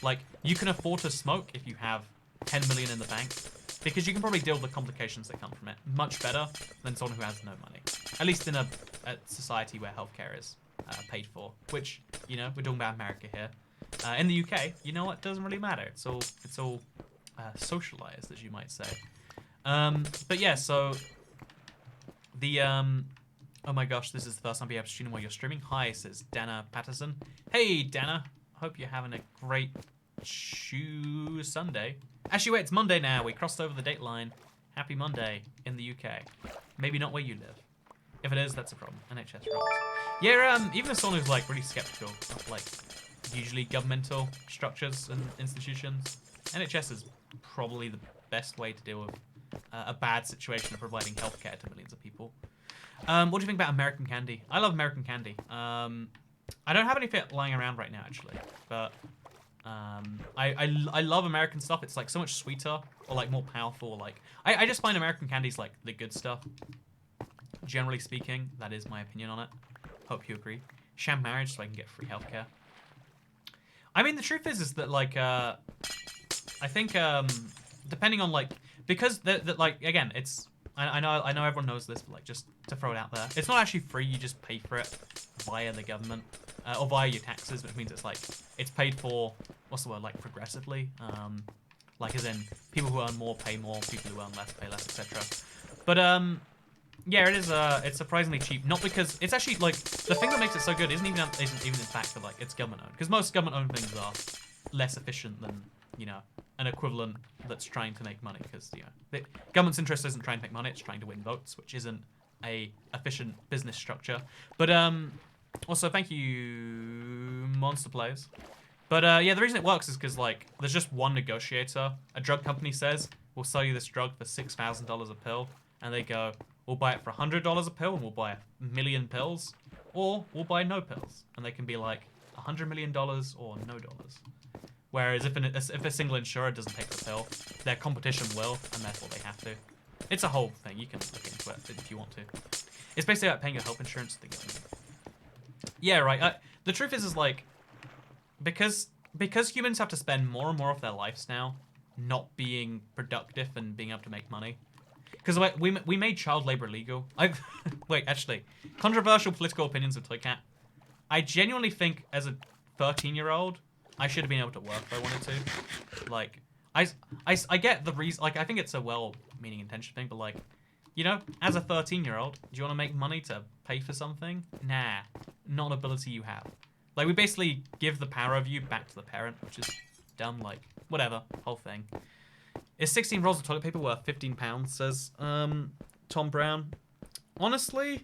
S1: Like, you can afford to smoke if you have 10 million in the bank, because you can probably deal with the complications that come from it much better than someone who has no money. At least in a society where healthcare is paid for, which, you know, we're talking about America here. In the UK, you know what, doesn't really matter. It's all socialized, as you might say. But yeah, so The oh my gosh, this is the first time I'll be able to stream while you're streaming. Hi, says Dana Patterson. Hey Dana, hope you're having a great Sunday. Actually, wait, it's Monday now. We crossed over the date line. Happy Monday in the UK. Maybe not where you live. If it is, that's a problem. NHS rocks. Yeah, even as someone who's like really skeptical of like usually governmental structures and institutions, NHS is probably the best way to deal with a bad situation of providing healthcare to millions of people. What do you think about American candy? I love American candy. I don't have any of it lying around right now, actually, but I love American stuff. It's like so much sweeter or like more powerful. Like I just find American candy's like the good stuff. Generally speaking, that is my opinion on it. Hope you agree. Sham marriage so I can get free healthcare. I mean, the truth is that like I think depending on like because like again it's I know everyone knows this, but like just to throw it out there, it's not actually free. You just pay for it via the government or via your taxes, which means it's like it's paid for. What's the word? Like progressively. Like as in people who earn more pay more, people who earn less pay less, etc. But yeah, it is. It's surprisingly cheap. Not because it's actually like the thing that makes it so good isn't even in fact that like it's government owned. Because most government owned things are less efficient than an equivalent that's trying to make money. Because the government's interest isn't trying to make money; it's trying to win votes, which isn't a efficient business structure. But also thank you, Monster Players. But yeah, the reason it works is because like there's just one negotiator. A drug company says we'll sell you this drug for $6,000 a pill, and they go, we'll buy it for $100 a pill, and we'll buy 1,000,000 pills, or we'll buy no pills, and they can be like $100 million or no dollars. Whereas if a single insurer doesn't take the pill, their competition will, and therefore they have to. It's a whole thing. You can look into it if you want to. It's basically like paying your health insurance to the government. Yeah, right. The truth is like because humans have to spend more and more of their lives now not being productive and being able to make money. Because we made child labor illegal. Wait, actually, controversial political opinions of Toycat. I genuinely think as a 13-year-old, I should have been able to work if I wanted to. Like, I get the reason. Like, I think it's a well-meaning intention thing, but like, as a 13-year-old, do you want to make money to pay for something? Nah, not an ability you have. Like, we basically give the power of you back to the parent, which is dumb. Like, whatever, whole thing. Is 16 rolls of toilet paper worth £15, says Tom Brown. Honestly,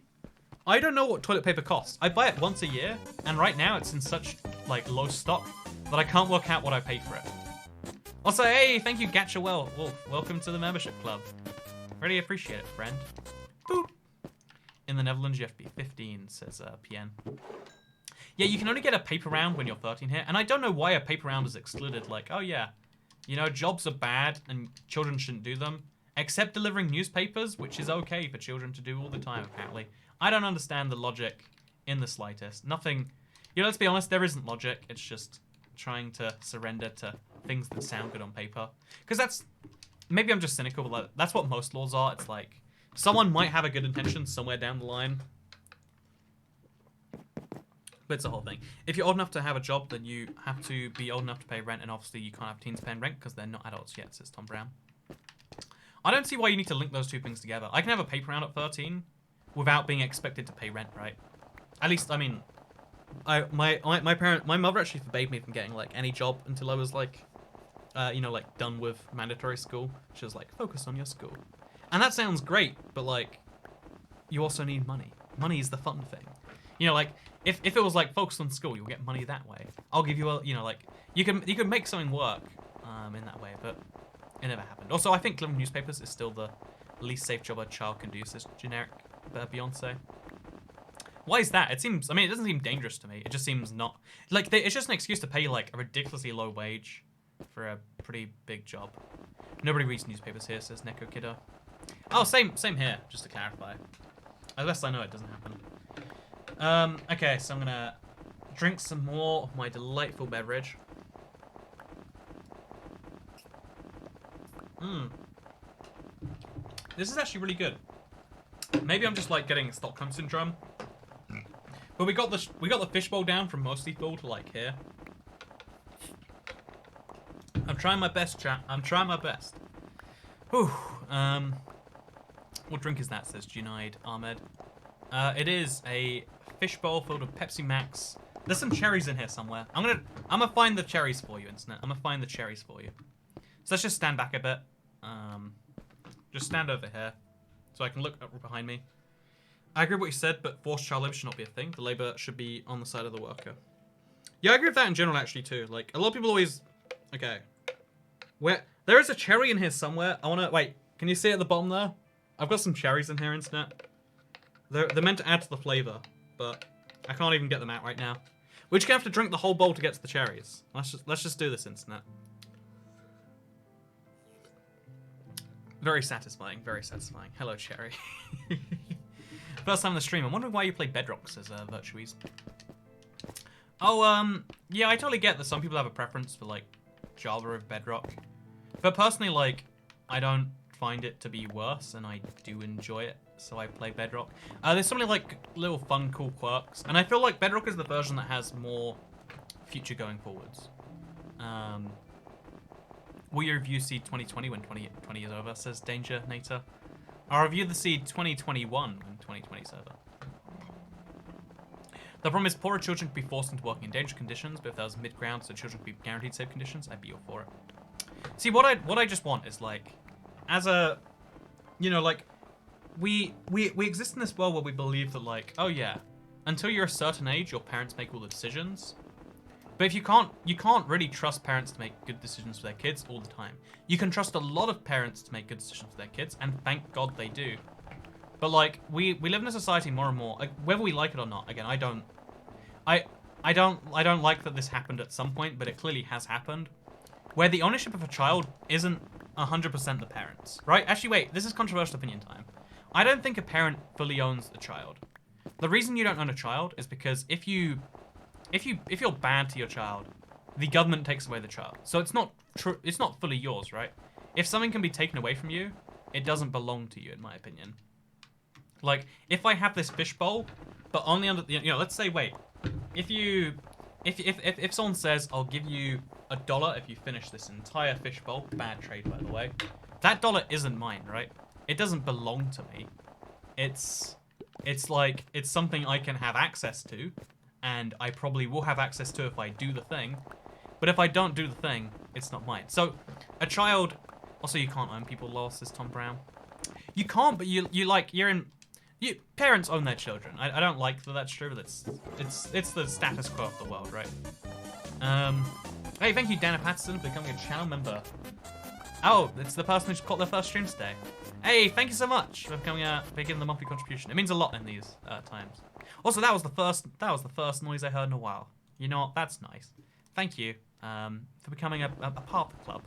S1: I don't know what toilet paper costs. I buy it once a year, and right now it's in such like low stock that I can't work out what I paid for it. Also, hey, thank you, Gatcha Wolf. Welcome to the membership club. Really appreciate it, friend. Boop. In the Netherlands, you have to be 15, says PN. Yeah, you can only get a paper round when you're 13 here, and I don't know why a paper round is excluded. Like, oh yeah. Jobs are bad and children shouldn't do them, except delivering newspapers, which is okay for children to do all the time, apparently. I don't understand the logic in the slightest. Nothing, let's be honest, there isn't logic. It's just trying to surrender to things that sound good on paper. Because maybe I'm just cynical, but that's what most laws are. It's like, someone might have a good intention somewhere down the line. But it's a whole thing. If you're old enough to have a job, then you have to be old enough to pay rent, and obviously you can't have teens paying rent because they're not adults yet, says Tom Brown. I don't see why you need to link those two things together. I can have a paper round at 13 without being expected to pay rent, right? At least, I mean, my mother actually forbade me from getting like any job until I was like, like done with mandatory school. She was like, focus on your school. And that sounds great, but like, you also need money. Money is the fun thing. Like, if it was like focused on school, you'll get money that way. I'll give you like you can make something work in that way, but it never happened. Also, I think delivering newspapers is still the least safe job a child can do, says generic Beyonce. Why is that? It doesn't seem dangerous to me. It just seems not like it's just an excuse to pay like a ridiculously low wage for a pretty big job. Nobody reads newspapers here, says Neko Kiddo. Oh, same here. Just to clarify, as best I know, it doesn't happen. Okay, so I'm gonna drink some more of my delightful beverage. This is actually really good. Maybe I'm just like getting Stockholm syndrome. But we got the fishbowl down from mostly full to like here. I'm trying my best, chat. I'm trying my best. Whew. What drink is that, says Junaid Ahmed. It is a fishbowl filled with Pepsi Max. There's some cherries in here somewhere. I'm gonna find the cherries for you, Internet. I'm gonna find the cherries for you. So let's just stand back a bit. Just stand over here, so I can look up behind me. I agree with what you said, but forced child labor should not be a thing. The labor should be on the side of the worker. Yeah, I agree with that in general, actually, too. Like, a lot of people always... Okay. There is a cherry in here somewhere. I wanna... Wait, can you see at the bottom there? I've got some cherries in here, Internet. They're meant to add to the flavor, but I can't even get them out right now. We're just gonna have to drink the whole bowl to get to the cherries. Let's just do this, Internet. Very satisfying, very satisfying. Hello, cherry. First time on the stream. I'm wondering why you play Bedrock, says Virtues. Oh, yeah, I totally get that some people have a preference for, like, Java over Bedrock. But personally, like, I don't find it to be worse, and I do enjoy it, so I play Bedrock. There's so many, like, little fun, cool quirks, and I feel like Bedrock is the version that has more future going forwards. Will you review Seed 2020 when 2020 is over, says Danger Nater. I'll review the Seed 2021 when 2020 is over. The problem is poorer children could be forced into working in dangerous conditions, but if there was mid-ground so children could be guaranteed safe conditions, I'd be all for it. See, what I just want is, like, as a, you know, like, we exist in this world where we believe that, like, oh yeah, until you're a certain age, your parents make all the decisions. But if you can't really trust parents to make good decisions for their kids all the time. You can trust a lot of parents to make good decisions for their kids, and thank God they do. But like we live in a society more and more, like, whether we like it or not. Again, I don't like that this happened at some point, but it clearly has happened, where the ownership of a child isn't 100% the parents, right? Actually, wait, this is controversial opinion time. I don't think a parent fully owns a child. The reason you don't own a child is because if you're bad to your child, the government takes away the child. So it's not true. It's not fully yours, right? If something can be taken away from you, it doesn't belong to you, in my opinion. Like, if I have this fishbowl, but only under, you know, let's say, wait, if someone says, I'll give you $1 if you finish this entire fishbowl, bad trade, by the way, that dollar isn't mine, right? It doesn't belong to me. It's like, it's something I can have access to, and I probably will have access to if I do the thing, but if I don't do the thing, it's not mine. So, a child, also you can't own people, lol, says Tom Brown. You can't, but parents own their children. I don't like that that's true, but it's the status quo of the world, right? Hey, thank you, Dana Patterson, for becoming a channel member. Oh, it's the person who's caught their first stream today. Hey, thank you so much for beginning the monthly contribution. It means a lot in these times. Also, that was the first noise I heard in a while. You know what? That's nice. Thank you for becoming a part of the club.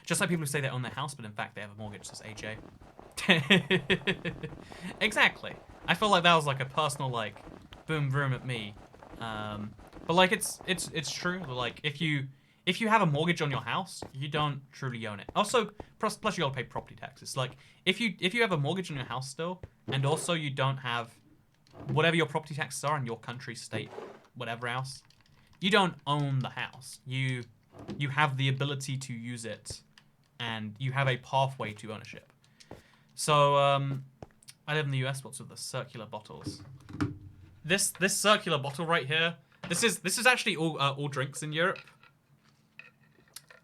S1: Just like people who say they own their house, but in fact they have a mortgage, says AJ. Exactly. I feel like that was like a personal, like, boom vroom at me. But like it's true. Like if you have a mortgage on your house, you don't truly own it. Also, plus you gotta pay property taxes. Like if you have a mortgage on your house still, and also you don't have whatever your property taxes are in your country, state, whatever else, you don't own the house. You have the ability to use it, and you have a pathway to ownership. So I live in the US. What's with the circular bottles? This circular bottle right here. This is actually all drinks in Europe.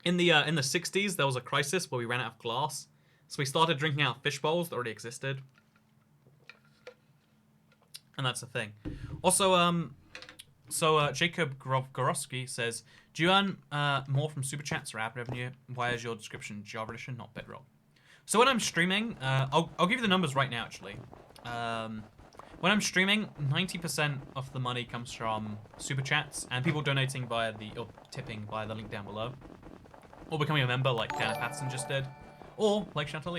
S1: In the 60s, there was a crisis where we ran out of glass, so we started drinking out of fish bowls that already existed, and that's the thing. Also, Jacob Gorowski says, "Do you earn more from super chats or ad revenue? Why is your description Java Edition, not Bedrock?" So when I'm streaming, I'll give you the numbers right now. Actually, when I'm streaming, 90% of the money comes from super chats and people donating or tipping via the link down below, or becoming a member like Dana Patterson just did, or like Chantal.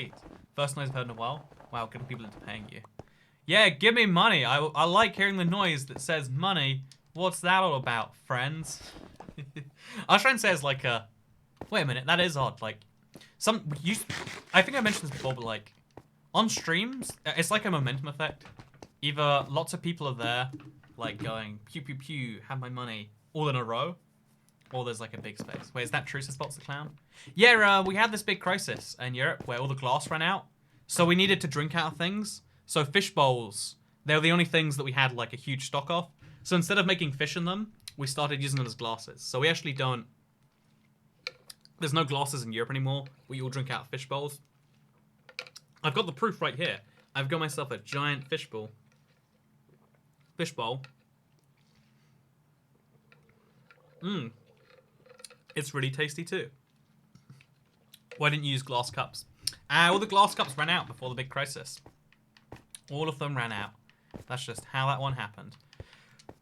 S1: First noise I've heard in a while. Wow, getting people into paying you. Yeah, give me money. I like hearing the noise that says money. What's that all about, friends? I was trying to say it's like a... Wait a minute, that is odd. Like, I think I mentioned this before, but like, on streams, it's like a momentum effect. Either lots of people are there, like going, pew pew pew, have my money, all in a row, or there's like a big space. Wait, is that true, says Spots the Clown? Yeah, we had this big crisis in Europe where all the glass ran out. So we needed to drink out of things. So fish bowls, they were the only things that we had like a huge stock of. So instead of making fish in them, we started using them as glasses. So we actually don't... There's no glasses in Europe anymore. We all drink out of fish bowls. I've got the proof right here. I've got myself a giant fish bowl. It's really tasty too. Why didn't you use glass cups? All the glass cups ran out before the big crisis. All of them ran out. That's just how that one happened.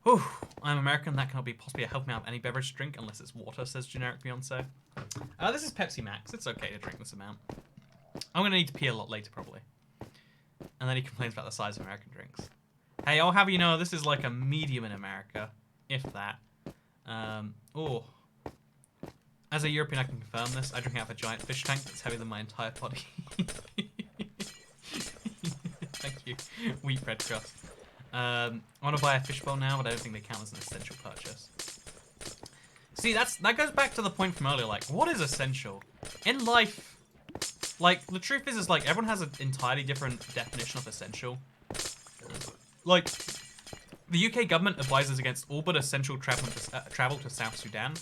S1: Whew, I'm American. That cannot be possibly a help me out of any beverage drink unless it's water, says generic Beyonce. This is Pepsi Max. It's okay to drink this amount. I'm going to need to pee a lot later, probably. And then he complains about the size of American drinks. Hey, I'll have you know, this is like a medium in America, if that. As a European, I can confirm this. I drink out of a giant fish tank that's heavier than my entire body. Thank you, wheat bread crust. I want to buy a fishbowl now, but I don't think they count as an essential purchase. See, that goes back to the point from earlier. Like, what is essential in life? Like, the truth is like everyone has an entirely different definition of essential. Like, the UK government advises against all but essential travel to South Sudan.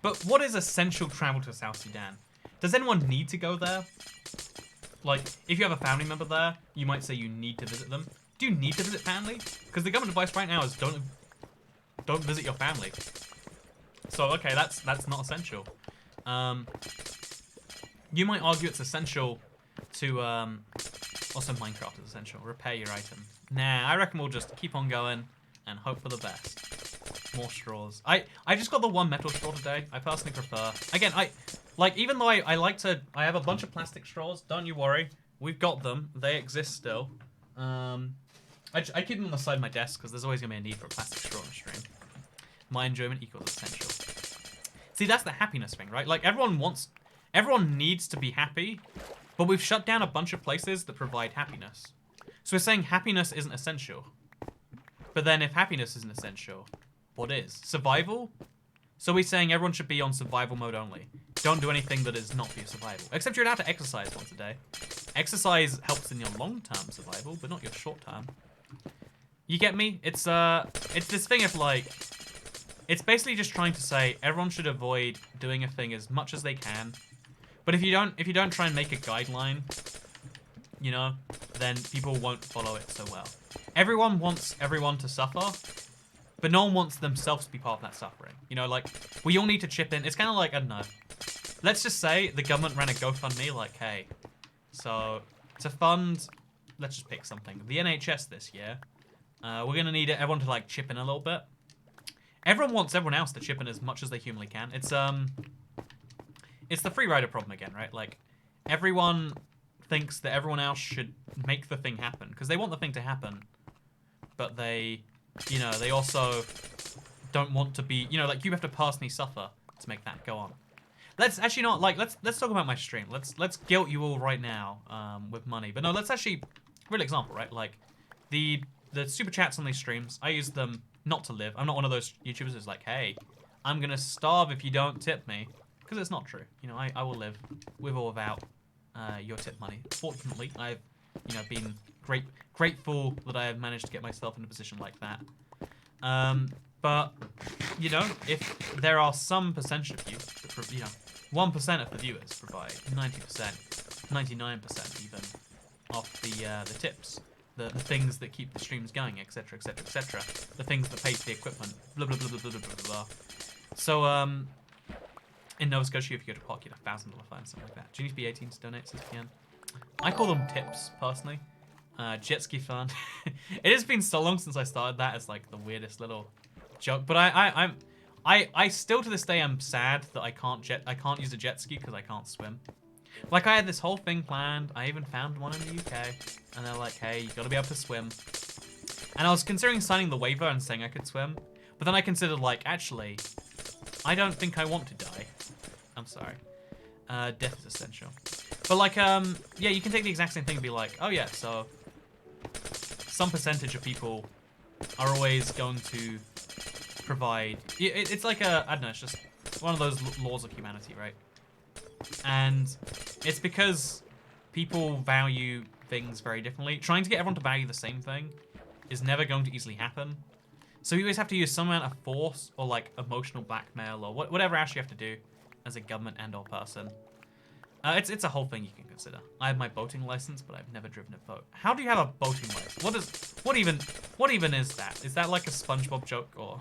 S1: But what is essential travel to South Sudan? Does anyone need to go there? Like, if you have a family member there, you might say you need to visit them. Do you need to visit family? Because the government advice right now is don't visit your family. So okay, that's not essential. You might argue it's essential to also Minecraft is essential. Repair your item. Nah, I reckon we'll just keep on going and hope for the best. More straws. I just got the one metal straw today. I personally prefer. Again, even though I have a bunch of plastic straws. Don't you worry, we've got them. They exist still. I keep them on the side of my desk because there's always gonna be a need for a plastic straw on the stream. My enjoyment equals essential. See, that's the happiness thing, right? Like everyone needs to be happy, but we've shut down a bunch of places that provide happiness. So we're saying happiness isn't essential. But then if happiness isn't essential, what is? Survival? So we're saying everyone should be on survival mode only. Don't do anything that is not for your survival. Except you're allowed to exercise once a day. Exercise helps in your long-term survival, but not your short-term. You get me? It's this thing of like, it's basically just trying to say everyone should avoid doing a thing as much as they can. But if you don't try and make a guideline, you know, then people won't follow it so well. Everyone wants everyone to suffer, but no one wants themselves to be part of that suffering. You know, like, we all need to chip in. It's kind of like, I don't know. Let's just say the government ran a GoFundMe, like, hey, so to fund, let's just pick something. The NHS this year, we're going to need everyone to, like, chip in a little bit. Everyone wants everyone else to chip in as much as they humanly can. It's the free rider problem again, right? Like, everyone thinks that everyone else should make the thing happen because they want the thing to happen, but they, you know, they also don't want to be, you know, like you have to personally suffer to make that go on. Let's actually not like let's talk about my stream. Let's guilt you all right now with money, but no, let's actually real example, right? Like the super chats on these streams, I use them not to live. I'm not one of those YouTubers who's like, hey, I'm gonna starve if you don't tip me, because it's not true. You know, I will live with or without your tip money. Fortunately, I've, you know, been grateful that I have managed to get myself in a position like that. But, you know, if there are some percentage of you, that, you know, 1% of the viewers provide 90%, 99% even, of the tips, the things that keep the streams going, etc., etc., etc., the things that pay for the equipment, blah, blah, blah, blah, blah, blah, blah, blah. So, in Nova Scotia, if you go to park, you get a $1,000 fine, something like that. Do you need to be 18 to donate, says Pian? I call them tips, personally. Jet ski fun. It has been so long since I started that as like the weirdest little joke, but I still to this day am sad that I can't use a jet ski because I can't swim. Like I had this whole thing planned. I even found one in the UK, and they're like, "Hey, you gotta be able to swim." And I was considering signing the waiver and saying I could swim, but then I considered like, actually, I don't think I want to die. I'm sorry. Death is essential. But like, yeah, you can take the exact same thing and be like, oh yeah, so some percentage of people are always going to provide. It's like I don't know, it's just one of those laws of humanity, right? And it's because people value things very differently. Trying to get everyone to value the same thing is never going to easily happen. So you always have to use some amount of force or like emotional blackmail or whatever else you have to do as a government and/or person. It's a whole thing you can consider. I have my boating license, but I've never driven a boat. How do you have a boating license? What even is that? Is that like a SpongeBob joke or?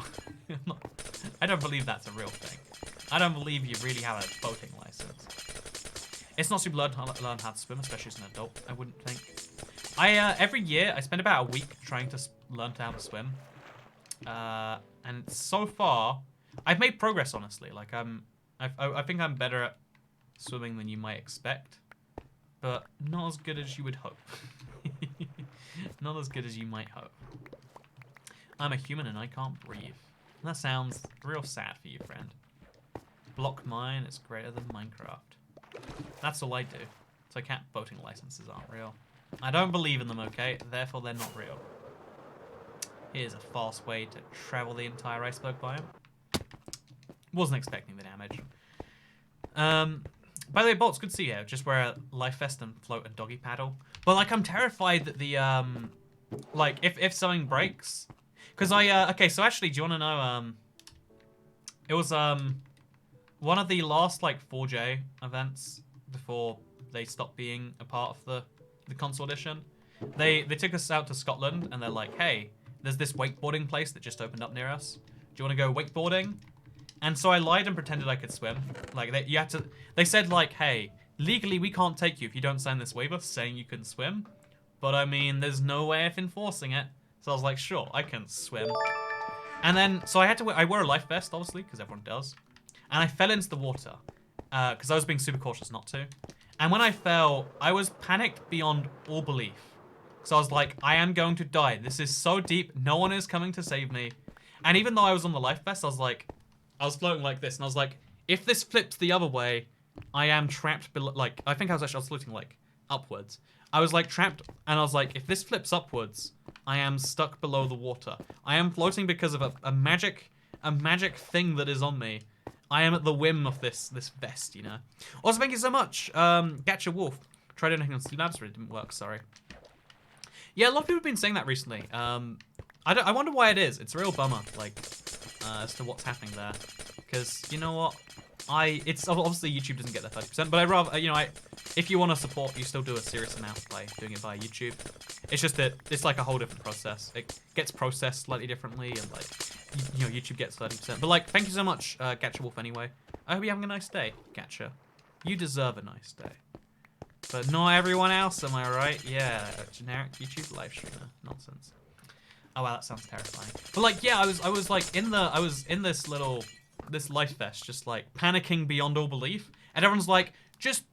S1: I don't believe that's a real thing. I don't believe you really have a boating license. It's not super learn how to swim, especially as an adult. I wouldn't think. Every year I spend about a week trying to learn how to swim, and so far I've made progress. Honestly, like I think I'm better at swimming than you might expect, but not as good as you would hope. Not as good as you might hope. I'm a human and I can't breathe. That sounds real sad for you, friend. Block mine is greater than Minecraft. That's all I do. So cat boating licenses aren't real. I don't believe in them, okay? Therefore they're not real. Here's a fast way to travel the entire iceberg biome. Wasn't expecting the damage. By the way, Bolts, good to see you. Just wear a life vest and float and doggy paddle. But like, I'm terrified that the like if something breaks, because okay. So actually, do you want to know? It was one of the last like 4J events before they stopped being a part of the console edition. They took us out to Scotland and they're like, hey, there's this wakeboarding place that just opened up near us. Do you want to go wakeboarding? And so I lied and pretended I could swim. Like they said like, hey, legally we can't take you if you don't sign this waiver saying you can swim. But I mean, there's no way of enforcing it. So I was like, sure, I can swim. And then, so I wear a life vest, obviously, because everyone does. And I fell into the water because I was being super cautious not to. And when I fell, I was panicked beyond all belief. So I was like, I am going to die. This is so deep. No one is coming to save me. And even though I was on the life vest, I was floating like this, and I was like, if this flips the other way, I am trapped below, like, I think I was floating, like, upwards. I was, like, trapped, and I was like, if this flips upwards, I am stuck below the water. I am floating because of a magic thing that is on me. I am at the whim of this vest, you know? Also, thank you so much, Gatcha Wolf. Tried anything on Labs, but it didn't work, sorry. Yeah, a lot of people have been saying that recently. I wonder why it is. It's a real bummer, like, as to what's happening there, because you know what, it's obviously YouTube doesn't get their 30%, but I rather, you know, if you want to support, you still do a serious amount by doing it via YouTube. It's just that it's like a whole different process. It gets processed slightly differently, and like, you know, YouTube gets 30%. But like, thank you so much, Gatcha Wolf. Anyway, I hope you're having a nice day, Gatcha. You deserve a nice day, but not everyone else. Am I right? Yeah, generic YouTube live streamer nonsense. Oh wow, that sounds terrifying. But like, yeah, I was like in this life vest, just like panicking beyond all belief, and everyone's like, just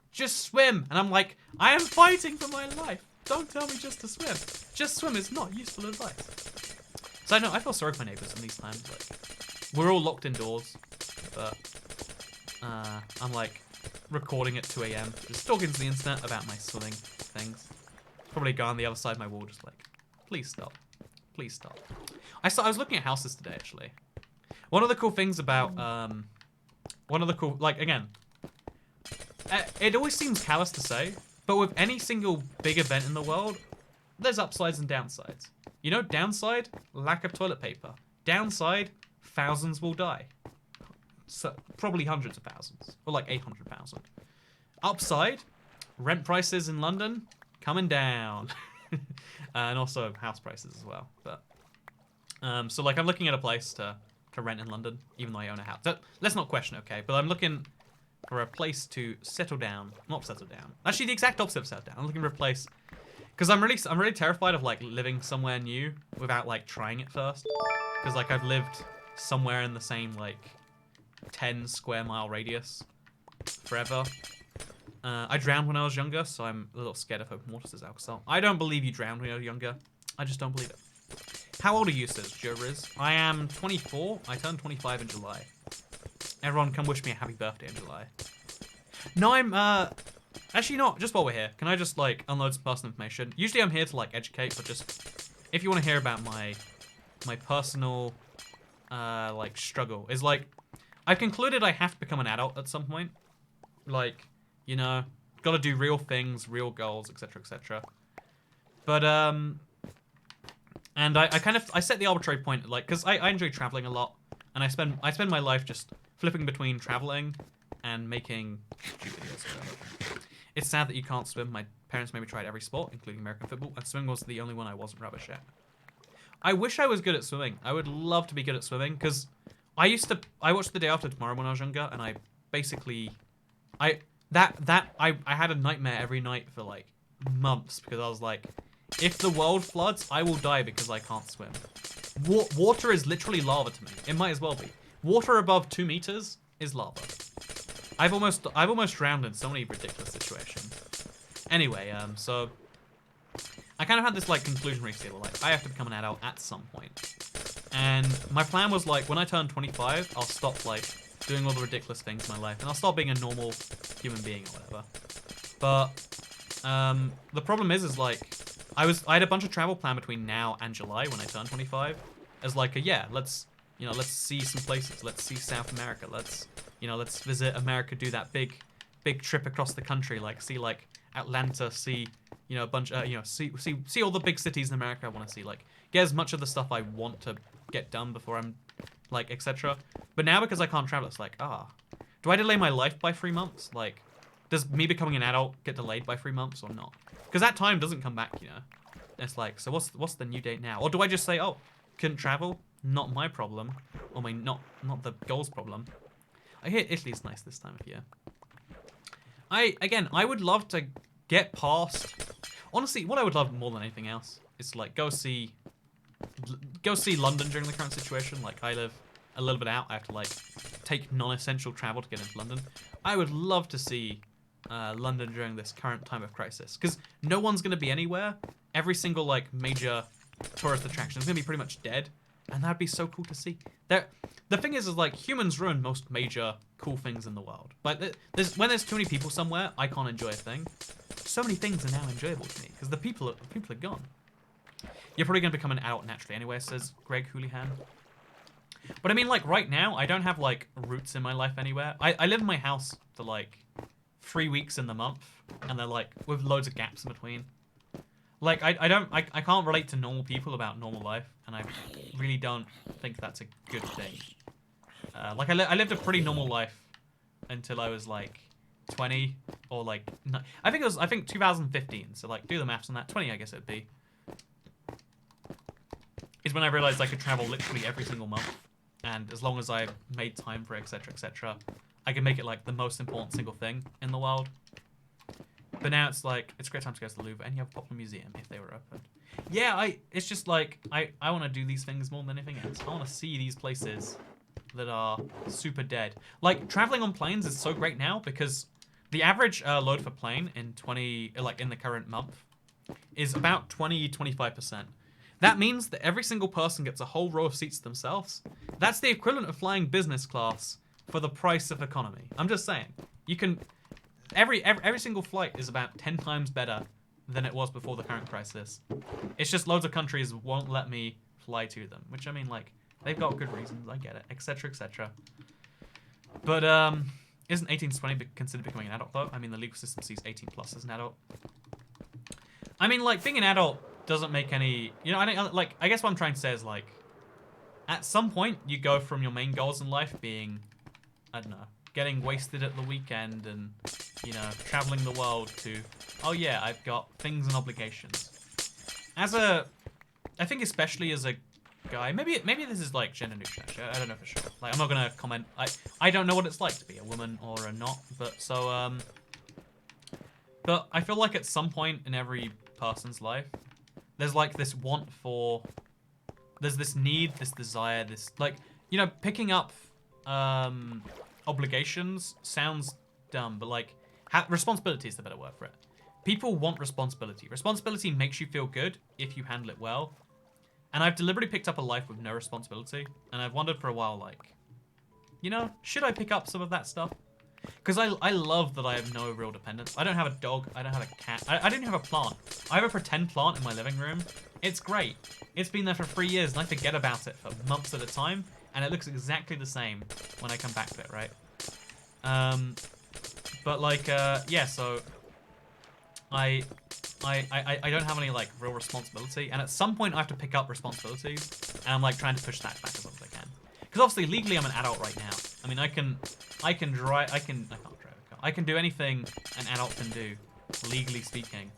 S1: swim, and I'm like, I am fighting for my life. Don't tell me just to swim. Just swim is not useful advice. So I know I feel sorry for my neighbors in these times. Like, we're all locked indoors, but I'm like recording at 2 AM, just talking to the internet about my swimming things. Probably go on the other side of my wall, just like, please stop. Please stop. I was looking at houses today, actually. One of the cool things about, like, again, it always seems callous to say, but with any single big event in the world, there's upsides and downsides. You know, downside, lack of toilet paper. Downside, thousands will die. So, probably hundreds of thousands, or like 800,000. Upside, rent prices in London coming down. And also house prices as well. But so like I'm looking at a place to rent in London, even though I own a house. Let's not question, okay? But I'm looking for a place to settle down. Not settle down. Actually, the exact opposite of settle down. I'm looking for a place because I'm really terrified of like living somewhere new without like trying it first. Because like I've lived somewhere in the same like 10 square mile radius forever. I drowned when I was younger, so I'm a little scared of open waters as alcohol. I don't believe you drowned when you were younger. I just don't believe it. How old are you, says Joe Riz? I am 24. I turned 25 in July. Everyone come wish me a happy birthday in July. No, I'm, actually not. Just while we're here, can I just, like, unload some personal information? Usually I'm here to, like, educate, but just, if you want to hear about my personal, like, struggle, is, like, I've concluded I have to become an adult at some point. Like, you know, got to do real things, real goals, etc., etc. But and I set the arbitrary point like because I enjoy traveling a lot, and I spend my life just flipping between traveling and making YouTube videos. Or whatever. It's sad that you can't swim. My parents made me try every sport, including American football, and swimming was the only one I wasn't rubbish at. I wish I was good at swimming. I would love to be good at swimming because I watched The Day After Tomorrow when I was younger, and I basically I had a nightmare every night for like months because I was like, if the world floods, I will die because I can't swim. Water is literally lava to me. It might as well be. Water above 2 meters is lava. I've almost drowned in so many ridiculous situations. Anyway, so I kind of had this like conclusion recently, like I have to become an adult at some point. And my plan was like when I turn 25, I'll stop like doing all the ridiculous things in my life and I'll start being a normal human being or whatever. But the problem is like I had a bunch of travel planned between now and July when I turn 25 as like let's see some places. Let's see South America. Let's visit America, do that big trip across the country, like see like Atlanta, see a bunch see all the big cities in America I want to see, like get as much of the stuff I want to get done before I'm like etc. But now because I can't travel, it's like do I delay my life by 3 months? Like does me becoming an adult get delayed by 3 months or not? Because that time doesn't come back, It's like, so what's the new date now? Or do I just say, couldn't travel? Not my problem. Or not the goals problem. I hear Italy's nice this time of year. I would love to get past. Honestly, what I would love more than anything else is like go see London during the current situation. Like I live a little bit out. I have to like take non-essential travel to get into London. I would love to see London during this current time of crisis because no one's going to be anywhere. Every single like major tourist attraction is going to be pretty much dead, and that'd be so cool to see. The thing is like humans ruin most major cool things in the world. But when there's too many people somewhere, I can't enjoy a thing. So many things are now enjoyable to me because the people are gone. You're probably going to become an adult naturally anyway, says Greg Houlihan. But I mean, like right now, I don't have like roots in my life anywhere. I live in my house for like 3 weeks in the month, and they're like with loads of gaps in between. Like I can't relate to normal people about normal life, and I really don't think that's a good thing. Like I lived a pretty normal life until I was like 20 or like I think 2015. So like do the maths on that. 20, I guess it'd be. Is when I realized I could travel literally every single month, and as long as I made time for it, etc., etc., I could make it like the most important single thing in the world. But now it's like it's a great time to go to the Louvre and you have a popular museum if they were open. Yeah, it's just like I want to do these things more than anything else. I want to see these places that are super dead. Like traveling on planes is so great now because the average load for plane in in the current month is about 20-25%. That means that every single person gets a whole row of seats to themselves. That's the equivalent of flying business class for the price of economy. I'm just saying. You can every single flight is about 10 times better than it was before the current crisis. It's just loads of countries won't let me fly to them, which I mean like they've got good reasons, I get it, etc., etc. But isn't 18 to 20 considered becoming an adult though? I mean the legal system sees 18 plus as an adult. I mean like being an adult doesn't make any, I guess what I'm trying to say is like at some point you go from your main goals in life being, I don't know, getting wasted at the weekend and traveling the world to, oh yeah, I've got things and obligations. I think especially as a guy, maybe this is like gender neutral actually, I don't know for sure. Like I'm not gonna comment, I don't know what it's like to be a woman or a not, but I feel like at some point in every person's life, there's like this there's this need, this desire, this like, picking up obligations sounds dumb, but like responsibility is the better word for it. People want responsibility. Responsibility makes you feel good if you handle it well. And I've deliberately picked up a life with no responsibility, and I've wondered for a while, like, should I pick up some of that stuff? Because I love that I have no real dependence. I don't have a dog. I don't have a cat. I don't even have a plant. I have a pretend plant in my living room. It's great. It's been there for 3 years, and I forget about it for months at a time, and it looks exactly the same when I come back to it, right? But like, yeah, so I don't have any like real responsibility, and at some point I have to pick up responsibilities, and I'm like trying to push that back as long as I can. Because obviously legally I'm an adult right now. I mean I can't drive I can't drive a car. I can do anything an adult can do, legally speaking.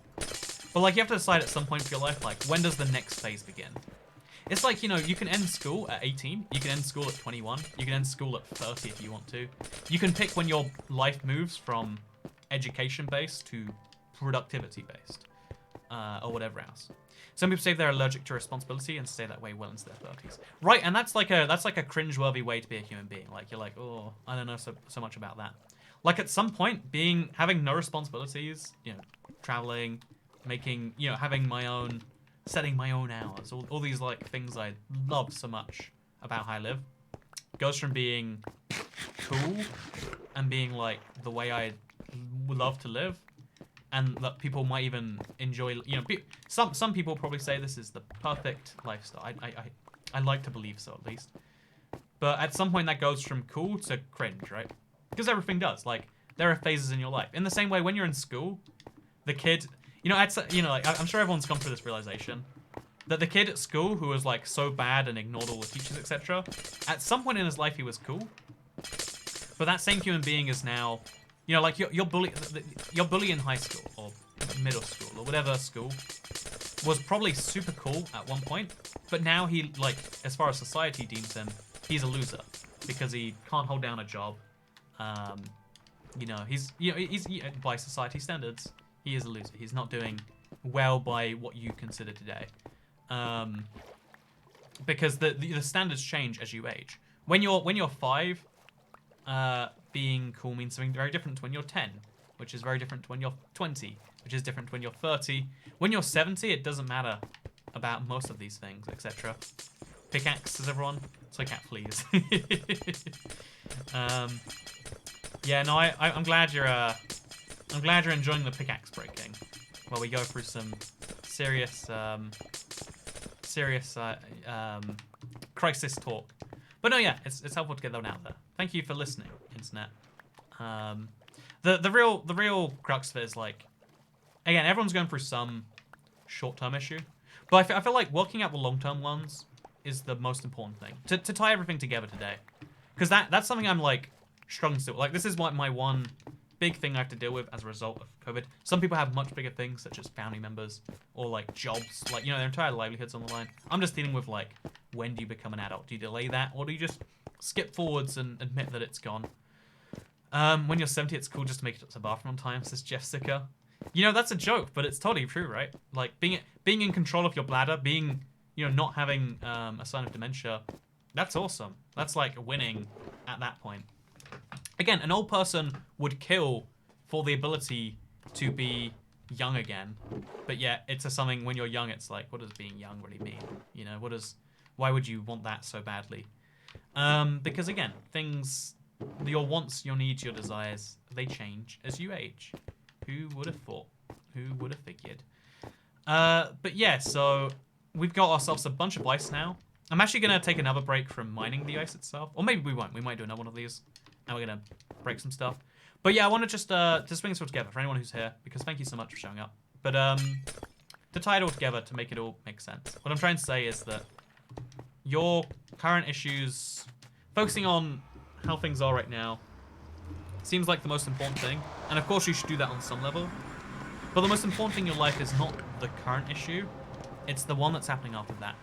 S1: But like you have to decide at some point for your life, like when does the next phase begin? It's like, you know, you can end school at 18, you can end school at 21, you can end school at 30 if you want to. You can pick when your life moves from education-based to productivity-based, or whatever else. Some people say they're allergic to responsibility and stay that way well into their 30s. Right, and that's like a cringe-worthy way to be a human being. Like, you're like, oh, I don't know so much about that. Like, at some point, having no responsibilities, you know, traveling, making, you know, having my own, setting my own hours, all these, like, things I love so much about how I live, goes from being cool and being, like, the way I love to live, and that people might even enjoy, you know, some people probably say this is the perfect lifestyle. I like to believe so, at least. But at some point that goes from cool to cringe, right? Because everything does. Like, there are phases in your life. In the same way, when you're in school, the kid, you know, like, I'm sure everyone's come through this realization that the kid at school who was like so bad and ignored all the teachers, etc., at some point in his life he was cool. But that same human being is now, you know, like your bully in high school or middle school or whatever school was probably super cool at one point, but now he, like, as far as society deems him, he's a loser because he can't hold down a job. You know, he's by society standards, he is a loser. He's not doing well by what you consider today, because the standards change as you age. When you're 5, being cool means something very different to when you're 10, which is very different to when you're 20, which is different to when you're 30. When you're 70, it doesn't matter about most of these things, etc. Pickaxes, everyone. So cat please. Yeah, no, I'm glad you're enjoying the pickaxe breaking, while we go through some serious crisis talk. But no, yeah, it's helpful to get that one out there. Thank you for listening, internet. The real crux of it is, like, again, everyone's going through some short-term issue, but I feel like working out the long-term ones is the most important thing to tie everything together today, because that's something I'm like struggling still. Like, this is my one big thing I have to deal with as a result of COVID. Some people have much bigger things, such as family members or like jobs, like, you know, their entire livelihoods on the line. I'm just dealing with, like, when do you become an adult? Do you delay that, or do you just skip forwards and admit that it's gone? When you're 70, it's cool just to make it to the bathroom on time, says Jessica. You know, that's a joke, but it's totally true, right? Like, being in control of your bladder, being, you know, not having a sign of dementia, that's awesome. That's like winning at that point. Again, an old person would kill for the ability to be young again, but yet it's something when you're young, it's like, what does being young really mean? You know, why would you want that so badly? Because again, your wants, your needs, your desires, they change as you age. Who would have thought? Who would have figured? But yeah, so we've got ourselves a bunch of ice now. I'm actually going to take another break from mining the ice itself. Or maybe we won't. We might do another one of these. And we're going to break some stuff. But yeah, I want to just bring this all together for anyone who's here, because thank you so much for showing up. But to tie it all together, to make it all make sense, what I'm trying to say is that your current issues, focusing on how things are right now, seems like the most important thing. And of course you should do that on some level. But the most important thing in your life is not the current issue, it's the one that's happening after that.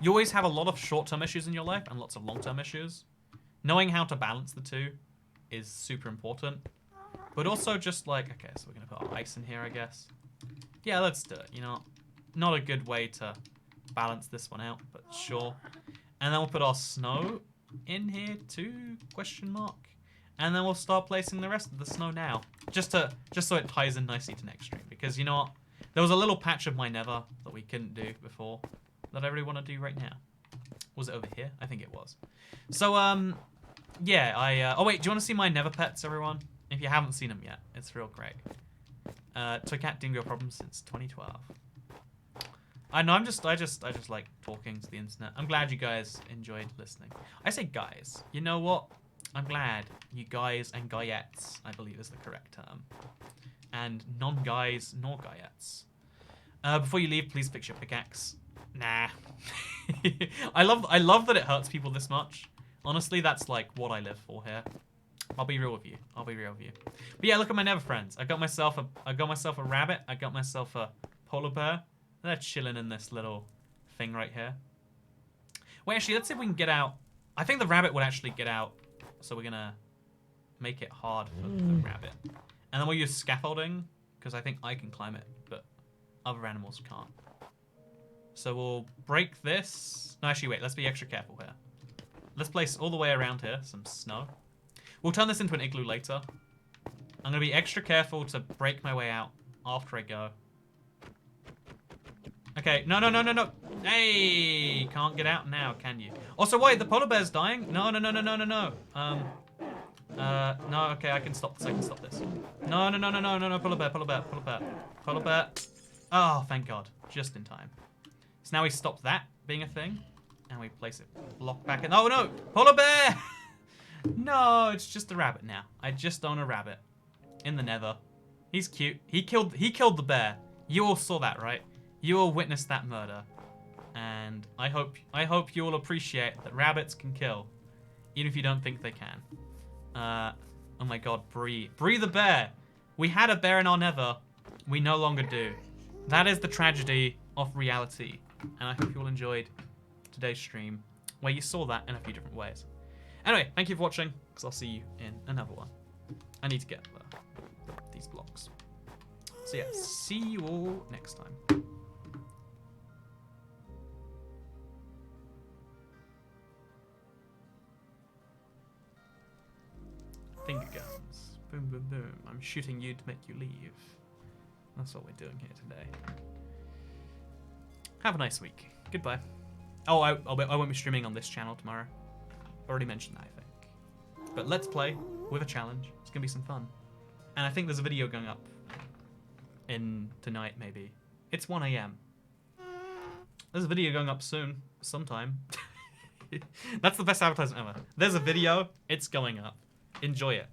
S1: You always have a lot of short-term issues in your life and lots of long-term issues. Knowing how to balance the two is super important. But also just like, okay, so we're going to put our ice in here, I guess. Yeah, let's do it. You know, not a good way to balance this one out, but sure. And then we'll put our snow in here too, question mark. And then we'll start placing the rest of the snow now. Just so it ties in nicely to next stream. Because you know what? There was a little patch of my nether that we couldn't do before that I really want to do right now. Was it over here? I think it was. So, yeah, oh wait, do you want to see my nether pets, everyone? If you haven't seen them yet, it's real great. Toycat Dingo problem since 2012. I know, I just like talking to the internet. I'm glad you guys enjoyed listening. I say guys. You know what? I'm glad you guys and guyettes, I believe is the correct term, and non-guys nor guyettes. Before you leave, please fix your pickaxe. Nah. I love that it hurts people this much. Honestly, that's like what I live for here. I'll be real with you. I'll be real with you. But yeah, look at my nether friends. I got myself a rabbit. I got myself a polar bear. They're chilling in this little thing right here. Wait, actually, let's see if we can get out. I think the rabbit would actually get out. So we're gonna make it hard for the rabbit. And then we'll use scaffolding, because I think I can climb it, but other animals can't. So we'll break this. No, actually, wait. Let's be extra careful here. Let's place all the way around here some snow. We'll turn this into an igloo later. I'm going to be extra careful to break my way out after I go. Okay. No, no, no, no, no. Hey! Can't get out now, can you? Also, wait. The polar bear's dying? No, no, no, no, no, no, no. No, okay. I can stop this. I can stop this. No, no, no, no, no, no, no. Polar bear, polar bear, polar bear. Polar bear. Oh, thank God. Just in time. So now we stop that being a thing. And we place it block back in. Oh, no! Polar bear! No, it's just a rabbit now. I just own a rabbit in the nether. He's cute. He killed the bear. You all saw that, right? You all witnessed that murder. And I hope you all appreciate that rabbits can kill, even if you don't think they can. Oh my God, Bree the bear. We had a bear in our nether. We no longer do. That is the tragedy of reality. And I hope you all enjoyed today's stream, where you saw that in a few different ways. Anyway, thank you for watching, because I'll see you in another one. I need to get these blocks. So yeah, see you all next time. Finger guns. Boom, boom, boom. I'm shooting you to make you leave. That's what we're doing here today. Have a nice week. Goodbye. Oh, I won't be streaming on this channel tomorrow. Already mentioned that, I think. But let's play with a challenge. It's gonna be some fun. And I think there's a video going up tonight, maybe. It's 1 AM. There's a video going up soon, sometime. That's the best advertisement ever. There's a video, it's going up. Enjoy it.